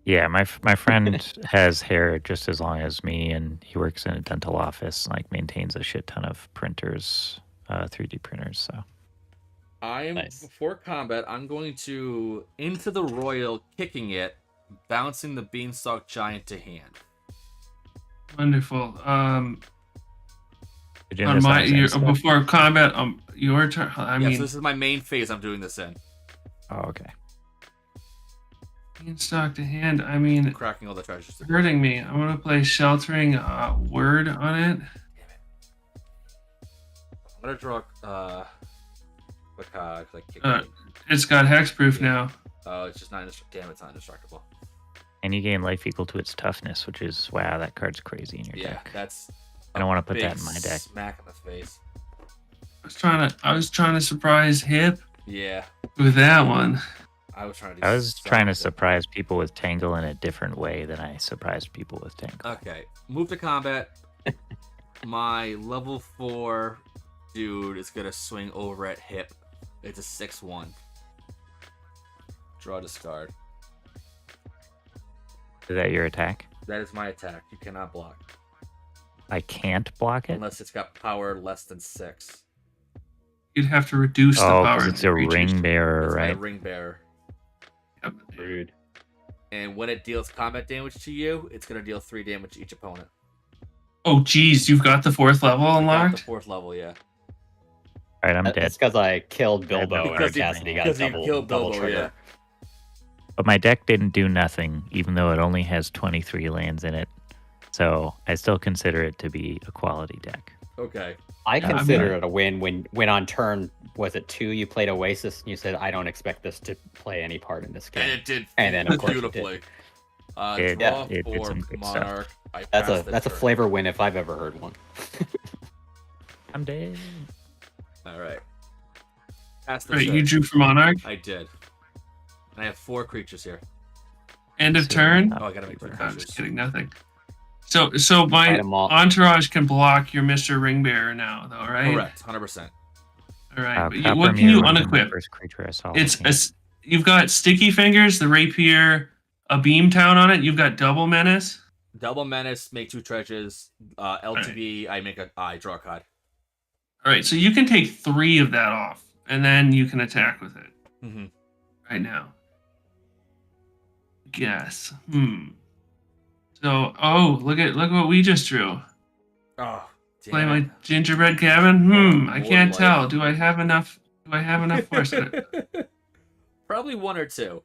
Yeah, my friend has hair just as long as me, and he works in a dental office, and, like, maintains a shit ton of printers, 3D printers. So I'm Nice. before combat. I'm going to into the royal, kicking it, bouncing the beanstalk giant to hand. Wonderful. You're doing On this my his end stuff? before combat, your turn. I Yeah, mean, so this is my main phase. I'm doing this in, Oh, okay. beanstalk to hand. I mean, cracking all the treasures. hurting me. I'm gonna play sheltering word on it. I'm gonna draw like kick Uh, it. It's got hexproof now. Oh, it's just not damn, it's not indestructible. And you gain life equal to its toughness, which is, wow, that card's crazy in your Yeah, deck. that's I don't want to put big that in my deck. smack in the face. I was trying to surprise Hip Yeah, with that one. I was trying to. I was trying to something. surprise people with Tangle in a different way than I surprised people with Tangle. Okay, move to combat. My level 4 dude is gonna swing over at hip. It's a 6/1. Draw, discard. Is that your attack? That is my attack. You cannot block I can't block it? unless it's got power less than 6. You'd have to reduce the Oh, power. because of it's the a creatures. ring bearer, It's my right? ring bearer. Yep. Rude. and when it deals combat damage to you, it's gonna deal 3 damage to each opponent. Oh, geez, you've got the 4th level I got unlocked? the 4th level, yeah. All right, I'm dead. That's because I killed Bilbo and Because Cassidy got because you double killed Bilbo, trigger. But my deck didn't do nothing, even though it only has 23 lands in it. So I still consider it to be a quality deck. Okay. I Yeah, consider it a win when on turn, was it 2, you played Oasis and you said, I don't expect this to play any part in this game. And it did And then, of course, it did. beautifully. It- Draw it did 4 some good stuff. Monarch. I That's passed the a turn. flavor win if I've ever heard one. I'm dead. Alright. Pass the Right, turn. you drew for Monarch. I did. And I have 4 creatures here. End of So, turn. Oh, I gotta make 2 I'm creatures. just kidding, nothing. So my Fight 'em all. entourage can block your Mr. Ring Bearer now, though, right? Correct, 100%. All right, but Copper what can you Mirror was the unequip? First creature I saw. You've got Sticky Fingers, the Rapier, a Beamtown on it. You've got Double Menace. Double Menace, make 2 treasures. LTV, I draw a card. All right, so you can take 3 of that off, and then you can attack with it Mm-hmm. right now. Guess. So, look what we just drew. Oh, damn Play it. my gingerbread cabin. I More can't life. tell. Do I have enough force? Probably 1 or 2.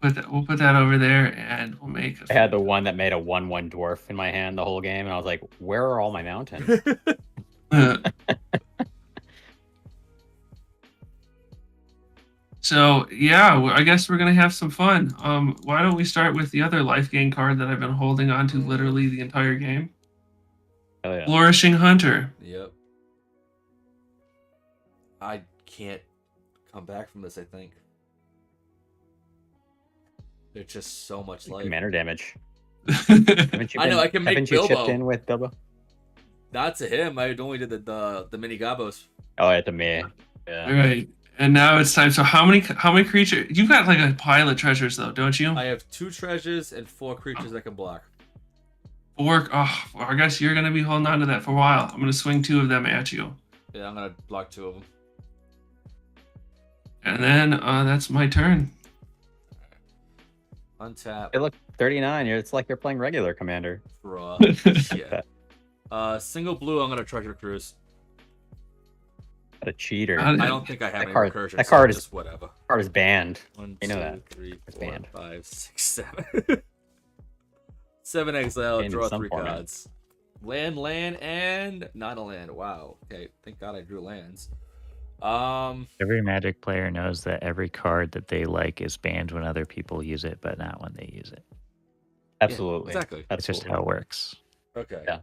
We'll put that over there, and we'll make. I had the one that made a 1/1 dwarf in my hand the whole game, and I was like, where are all my mountains? So yeah, I guess we're gonna have some fun. Why don't we start with the other life gain card that I've been holding on to literally the entire game? Oh, yeah. Flourishing Hunter. Yep. I can't come back from this, I think. There's just so much life. Commander damage. I know, I can make haven't you Bilbo. chipped in with Bilbo? Not to him. I only did the mini gobos. Oh, yeah, to me. Yeah. All right, and now it's time. So how many creatures? You've got like a pile of treasures though, don't you? I have 2 treasures and 4 creatures I can block. 4. Oh, well, I guess you're gonna be holding on to that for a while. I'm gonna swing 2 of them at you, Yeah, I'm gonna block 2 of them. and then that's my turn. Untap. Hey, look, 39. It's like you're playing regular Commander. Draw. Yeah. Single blue. I'm gonna treasure cruise. What a cheater. I I don't think I have That any card- recursion. that so card is- just whatever. Card is banned. 1, You know 2, that. 3, It's 4, banned. 5, 6, 7. 7 exile. Banned in Draw some 3 format. cards. Land, and not a land. Wow. Okay. Thank God I drew lands. Every Magic player knows that every card that they like is banned when other people use it, but not when they use it. Absolutely. exactly. That's just how it works. Okay. Yeah.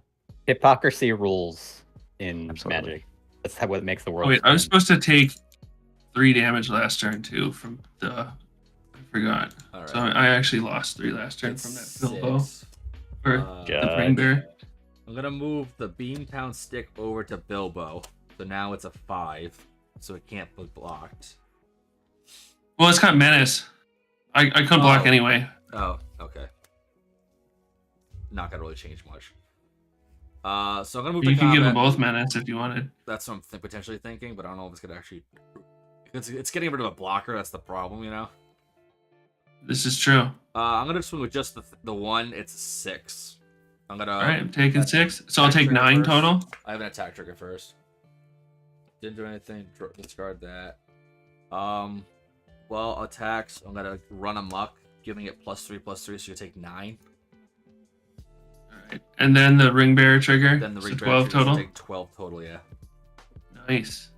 Hypocrisy rules in Absolutely. Magic. That's what makes the world. Oh, wait, I was fun. supposed to take 3 damage last turn too from the. I forgot. All right. So I actually lost 3 last turn It's from that Bilbo 6. or Uh, Yeah. the Ring Bear. I'm gonna move the Beantown stick over to Bilbo. So now it's a 5. So it can't be blocked. Well, it's got Menace. I couldn't block Oh. anyway. Oh, okay. Not gonna really change much. So I'm gonna move You to can give them combat. both Menace if you wanted. That's what I'm potentially thinking, but I don't know if it's gonna actually. It's getting rid of a blocker. That's the problem, you know. This is true. I'm gonna swing with just the 1. It's 6. I'm gonna. All right, I'm taking that- 6. So I'll attack take trigger 9 first. total. I have an attack trigger first. Didn't do anything. Discard that. Well, attacks. I'm gonna run amok, giving it +3/+3, so you take 9. All right, and then the Ring Bear trigger. Then the so ring 12 trigger, so total. take 12 total. Yeah, Nice.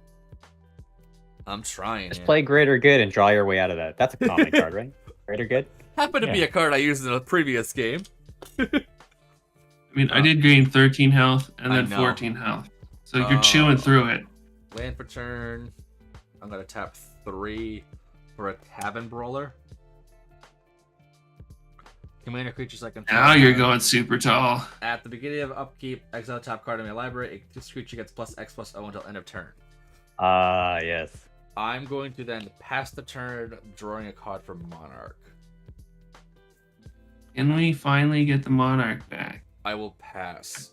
I'm trying. Just yeah. play Greater Good and draw your way out of that. That's a common card, right? Greater Good? Happened to be Yeah. a card I used in a previous game. I mean, I did gain 13 health and I then know. 14 health. So you're chewing through it. Land per turn. I'm gonna tap 3 for a Tavern Brawler. Commander creatures I can. Now you're going super tall. At the beginning of upkeep, exile top card in my library. This creature gets +X/+O until end of turn. Ah, yes. I'm going to then pass the turn, drawing a card for Monarch. Can we finally get the Monarch back I will pass.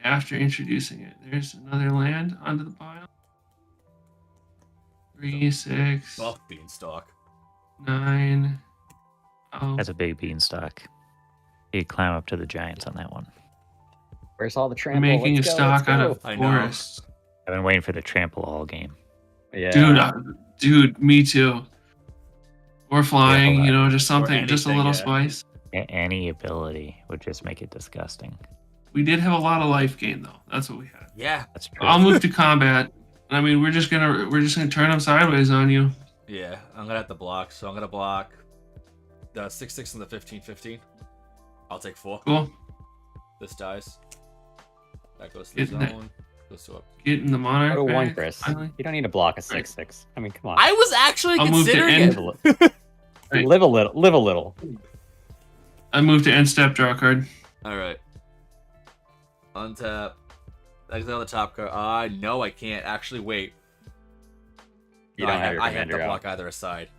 after introducing it? There's another land onto the pile. 3, 6. Buff Beanstalk. 9. Oh, That's a big beanstalk. You climb up to the giants on that one. Where's all the I'm trample? making Let's a go, let's stock out go. of I know. forests. I've been waiting for the trample all game. Yeah. Dude, me too. Or flying, hold on. just something, just a anything, little yeah. spice. Any ability would just make it disgusting. We did have a lot of life gain though. That's what we had. Yeah. That's true. I'll move to combat. I mean, we're just gonna turn them sideways on you. Yeah, I'm gonna have to block. So I'm gonna block the 6/6 and the 15/15. I'll take 4. Cool. This dies. That goes to the Getting that- zone. Goes to up. Getting the monarch. Go to 1, back, Chris. finally. You don't need to block a 6/6. I mean, come on. I was actually I'll move to considering end. it. Live a li- Right. Live a little. Live a little. I moved to end step, draw a card. All right. Untap. Exile on the top card. No, I can't. Actually, wait. You No, don't have your I had commander to out. block either side.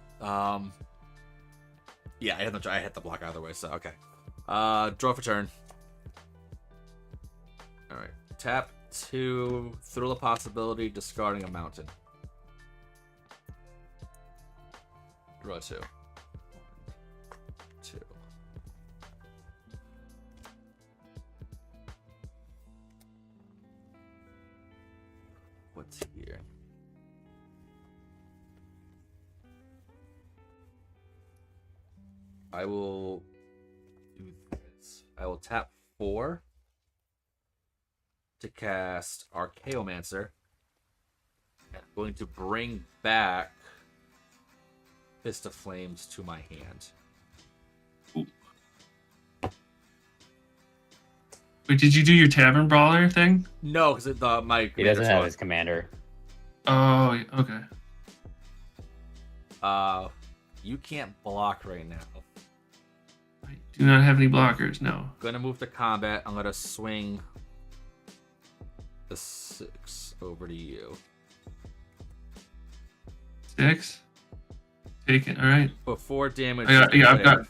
Yeah, I had to block either way. So okay. Draw for turn. All right. Tap 2. Thrill a possibility. Discarding a mountain. Draw 2. 1, 2. What's here? I will do this. I will tap 4 to cast Archaeomancer. And I'm going to bring back Fist of Flames to my hand. Wait, did you do your tavern brawler thing? No, because my He doesn't commander's have gone. his commander. Oh, yeah, okay. You can't block right now. I do not have any blockers. No. Gonna move to combat. I'm gonna swing the 6 over to you. 6. Take it. All right. Before damage. I've got.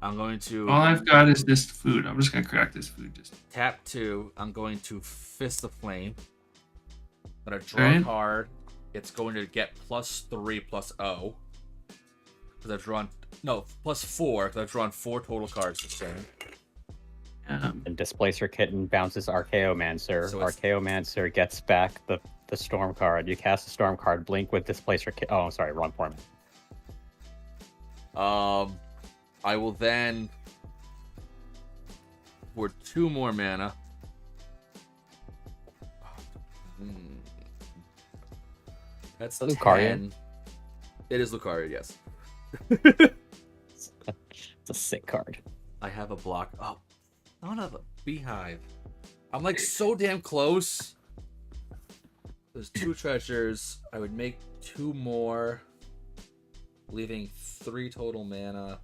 I'm going to All I've got is this food. I'm just gonna crack this food. Just tap 2. I'm going to Fist the Flame. I'm gonna draw a Alright. card. It's going to get +3 +0. Because I've drawn +4 because I've drawn 4 total cards this turn. And Displacer Kitten bounces Archaeomancer. So it's- Archaeomancer gets back the Storm card. You cast the Storm card, blink with Displacer Kitten. Oh, sorry, wrong format. I will then for 2 more mana. That's Lucaria? 10. It is Lucaria, yes. It's a sick card. I have a block. Oh, son of a beehive. I'm like so damn close. There's 2 treasures. I would make 2 more, leaving 3 total mana.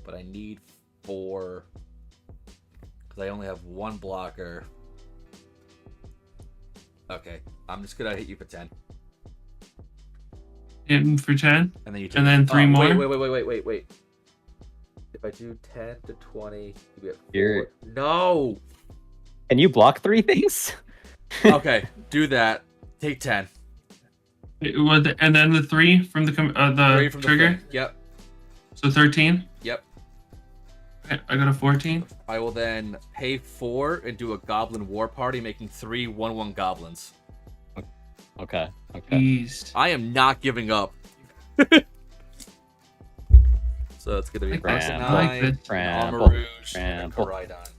But I need 4 because I only have 1 blocker. Okay, I'm just gonna hit you for 10, hitting for 10. and then you. And then 3 more? Wait. If I do 10 to 20, you get 4. You're- No. Can you block 3 things? Okay, do that. Take 10. And then the 3 from the 3 from trigger. the thing. Yep. So 13. Yep. Okay, I got a 14. I will then pay 4 and do a Goblin War Party, making 3 1/1 goblins. Okay. Jeez. I am not giving up. So it's gonna be I Person like 9, that. Armor Trample. Rouge, and a Trample. Koraidon.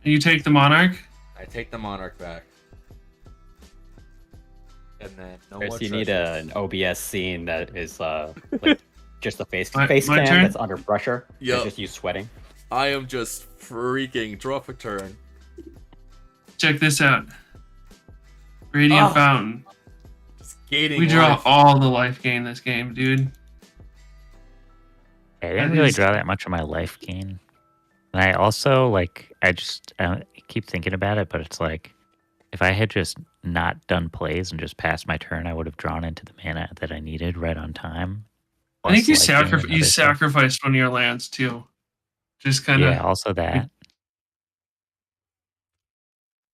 And you take the monarch. I take the Monarch back. And then no Chris, more you need treasures. an OBS scene that is like just a face My cam turn? that's under pressure. Yup. It's just you sweating. I am just freaking draw for turn. Check this out. Radiant Oh. Fountain. Just gating. We draw life. all the life gain this game, dude. I didn't That really is- draw that much of my life gain. And I also, like, I keep thinking about it, but it's like, if I had just not done plays and just passed my turn, I would have drawn into the mana that I needed right on time. I think you Plus life gain and you other stuff. sacrificed one of your lands too. Just kind of. Yeah, also that.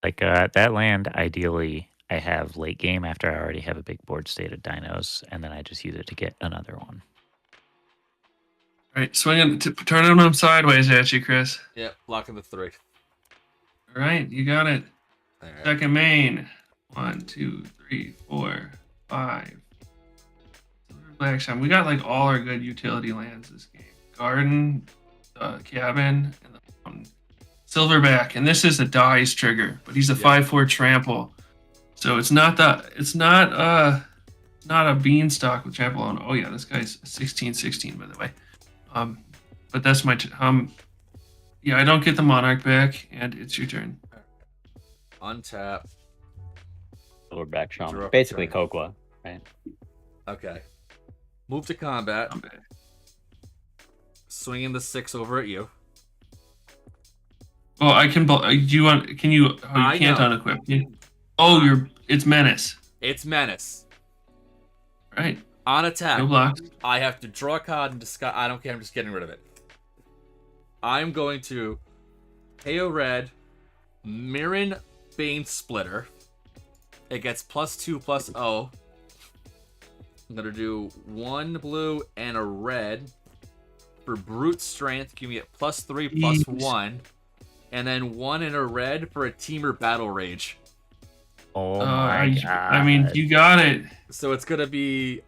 Like, that land, ideally, I have late game after I already have a big board state of dinos, and then I just use it to get another one. All right, turning them sideways at you, Chris. Yep, blocking the 3. All right, you got it. All right. Second main. 1, 2, 3, 4, 5. Black Shine. We got like all our good utility lands this game. Garden, cabin, and the mountain. Silverback, and this is a dice trigger, but he's a 5/4 trample. So it's not a beanstalk with trample on. Oh yeah, this guy's 16/16 by the way. But that's my yeah, I don't get the monarch back, and it's your turn. Untap. Silverback Draw Shaman. up Basically turn. Kokwa, right? Okay. Move to combat. Swinging the 6 over at you. Well, I can. Do you want? Can you? Oh, you I can't know. unequip. Oh, it's menace. It's menace. Right. On attack, No blocks. I have to draw a card and discard. I don't care. I'm just getting rid of it. I'm going to pay a red, Mirren Bane Splitter. It gets +2/+0. I'm gonna do 1 blue and a red for brute strength. Give me it +3/+1, and then 1 and a red for a teamer battle rage. Oh my god! I mean, you got it. So it's gonna be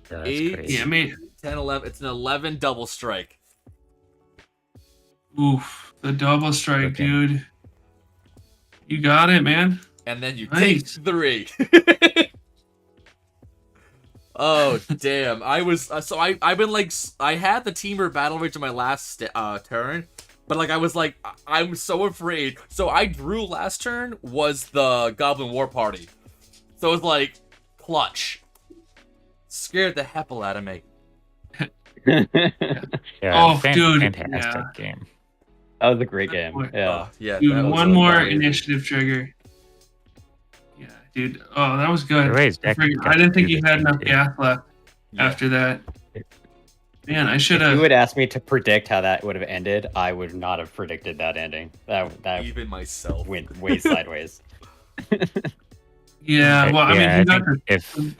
That's 8, crazy. Yeah, me. 10, 11. It's an 11 double strike. Oof, the double strike, Okay. dude. You got it, man. And then you Nice. take 3. Oh damn! I was I've been like I had the teamer battle rage in my last turn, but like I was like I'm so afraid. So I drew last turn was the Goblin War Party, so it was like clutch. Scared the hell out of me. Yeah, Oh, dude, fantastic yeah. game. That was a great game. Yeah. Yeah. Dude, that was one really more amazing. initiative trigger. Yeah, dude. Oh, that was good. Everybody's deck I got didn't think through you the had game, enough too. gas left Yeah. after that. Man, I should If you have. would ask me to predict how that would have ended, I would not have predicted that ending. That Even myself. went way sideways. Yeah, well, I mean, Yeah, you I got think the.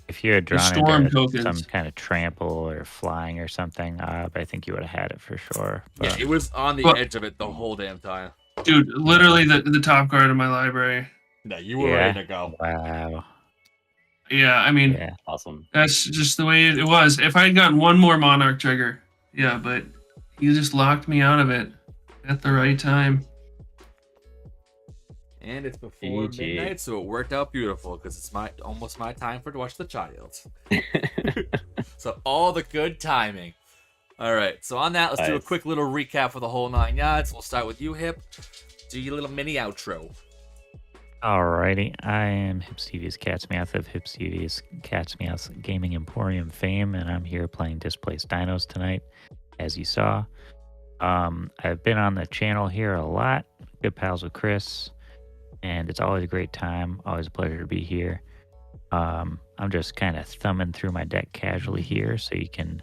if you had drawn storm into tokens. some kind of trample or flying or something, I think you would have had it for sure. Yeah, But it was on the Well- edge of it the whole damn time. Dude, literally the top card in my library. No, you were Yeah. ready to go. wow. Yeah, I mean, Yeah. Awesome. that's just the way it was. If I had gotten one more monarch trigger, yeah, but you just locked me out of it at the right time. And it's before GG. midnight, so it worked out beautiful because it's almost my time to watch the child. So all the good timing. All right, so on that, let's do a Nice. quick little recap for the whole 9 yards. We'll start with you, Hip. Do your little mini outro. Alrighty, I am Hips TV's Cat's Meow of Hips TV's Cat's Meow's Gaming Emporium fame, and I'm here playing Displaced Dinos tonight, as you saw. I've been on the channel here a lot, good pals with Chris, and it's always a great time, always a pleasure to be here. I'm just kind of thumbing through my deck casually here, so you can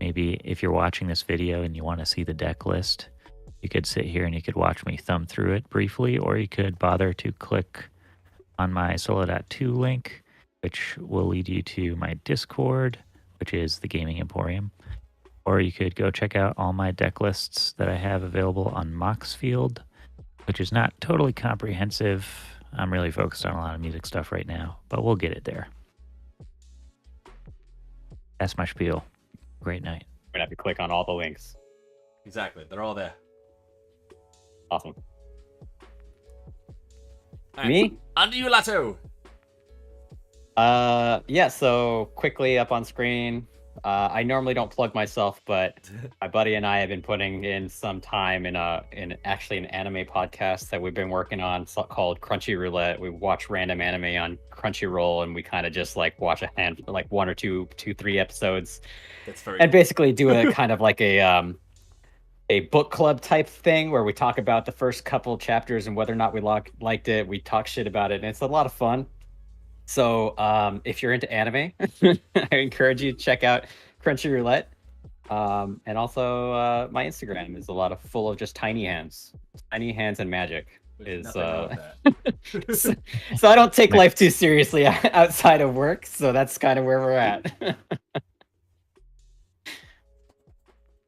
maybe, if you're watching this video and you want to see the deck list, you could sit here and you could watch me thumb through it briefly, or you could bother to click on my Solo.2 link, which will lead you to my Discord, which is the Gaming Emporium. Or you could go check out all my deck lists that I have available on Moxfield, which is not totally comprehensive. I'm really focused on a lot of music stuff right now, but we'll get it there. That's my spiel. Great night. I'm gonna have to click on all the links. Exactly, they're all there. Awesome. All right, Me? Under you, Lato. Yeah, so quickly up on screen. I normally don't plug myself, but my buddy and I have been putting in some time in actually an anime podcast that we've been working on called Crunchy Roulette. We watch random anime on Crunchyroll, and we kind of just like watch a hand, like 1 or 2, 3 episodes, That's very and basically do a kind of like a book club type thing where we talk about the first couple chapters and whether or not we liked it. We talk shit about it, and it's a lot of fun. So if you're into anime, I encourage you to check out Crunchy Roulette. And also my Instagram is full of just tiny hands and magic. There's is nothing wrong with that. so I don't take life too seriously outside of work, so that's kind of where we're at.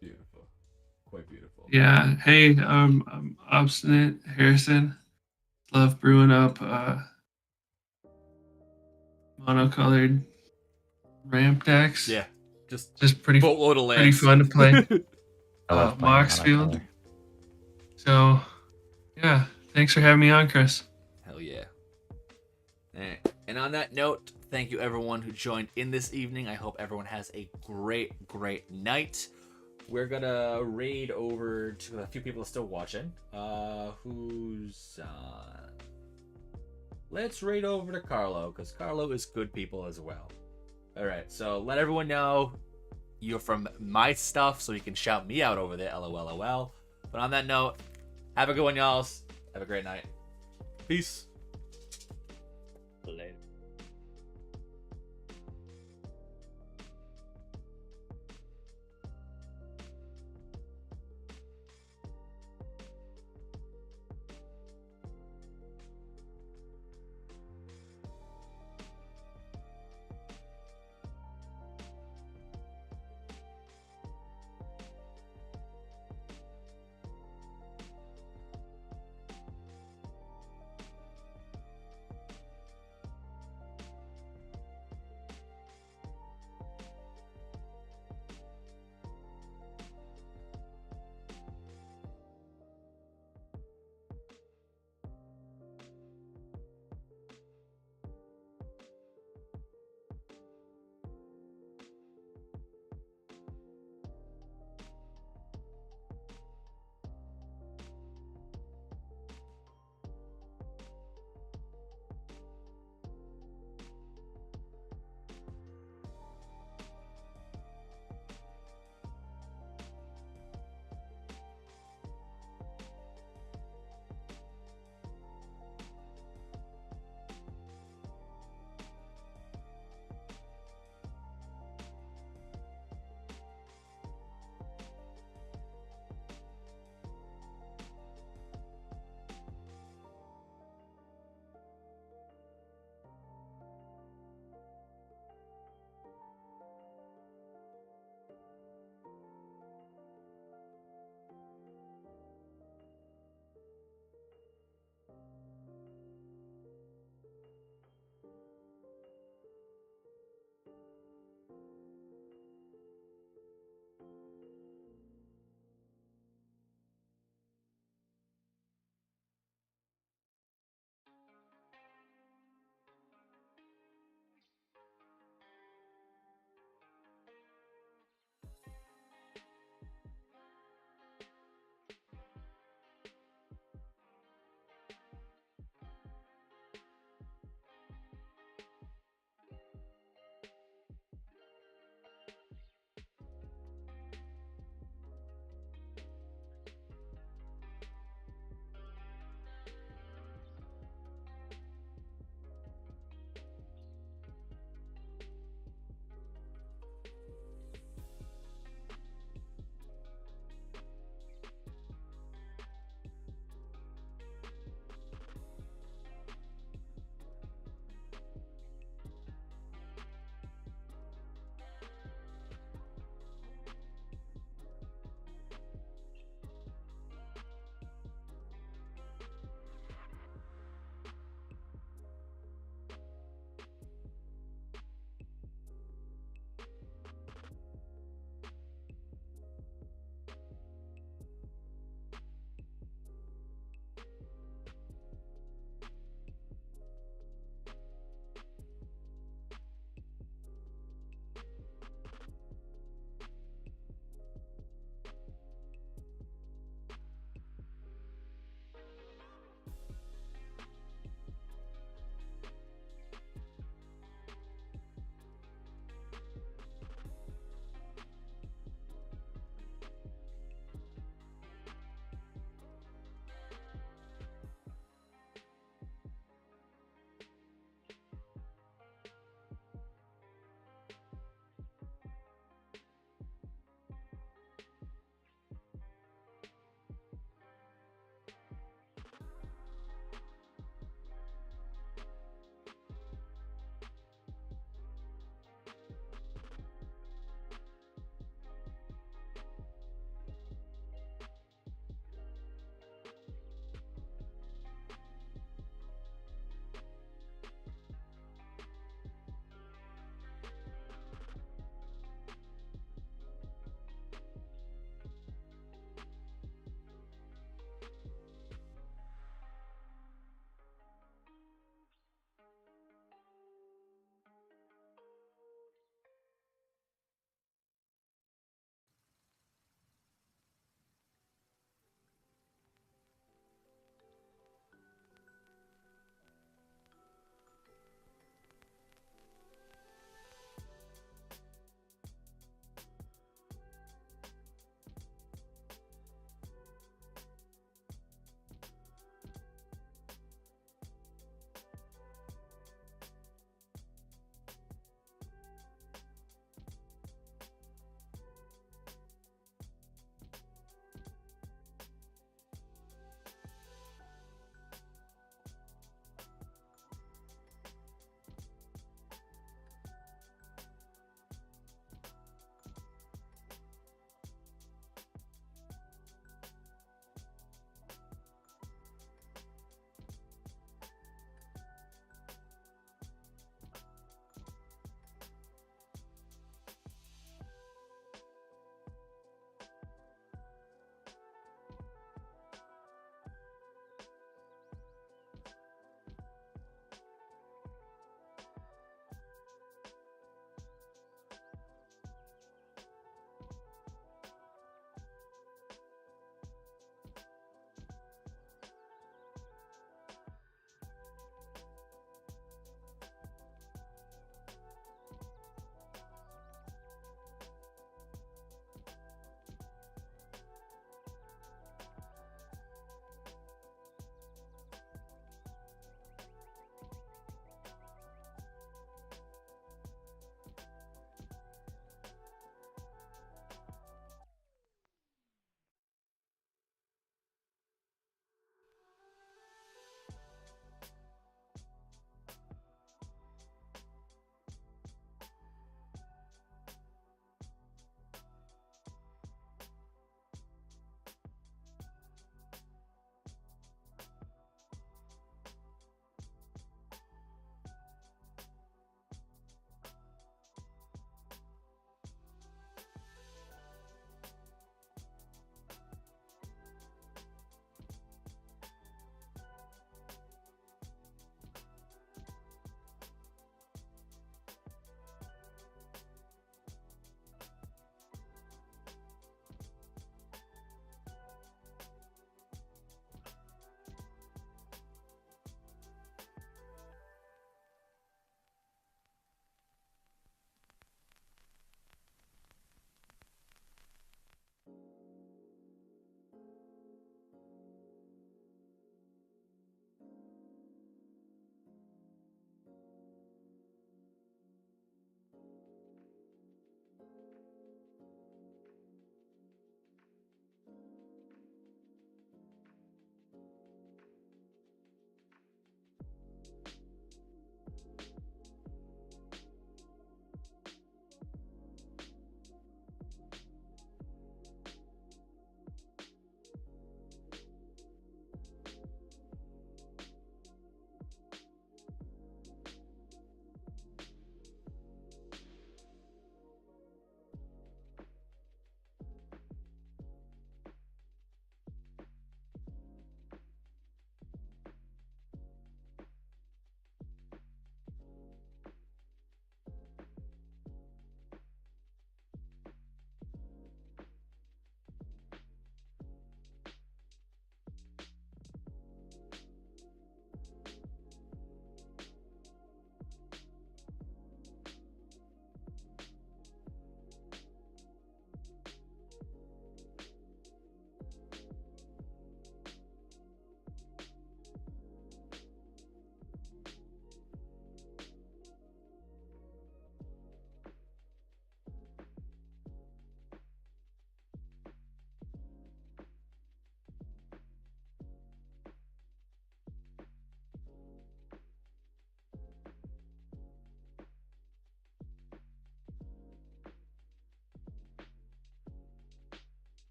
Beautiful. Quite beautiful. Yeah. Hey, I'm Obstinate Harrison. Love brewing up monocolored ramp decks. Yeah. Just pretty boatload of pretty lands. fun to play. I love playing Moxfield. monocolor. So, yeah. Thanks for having me on, Chris. Hell yeah. Alright. And on that note, thank you everyone who joined in this evening. I hope everyone has a great night. We're gonna raid over to a few people still watching. Who's on? Let's raid over to Carlo, because Carlo is good people as well. Alright, so let everyone know you're from my stuff, so you can shout me out over there, LOLOL. But on that note, have a good one, y'all. Have a great night. Peace. Later.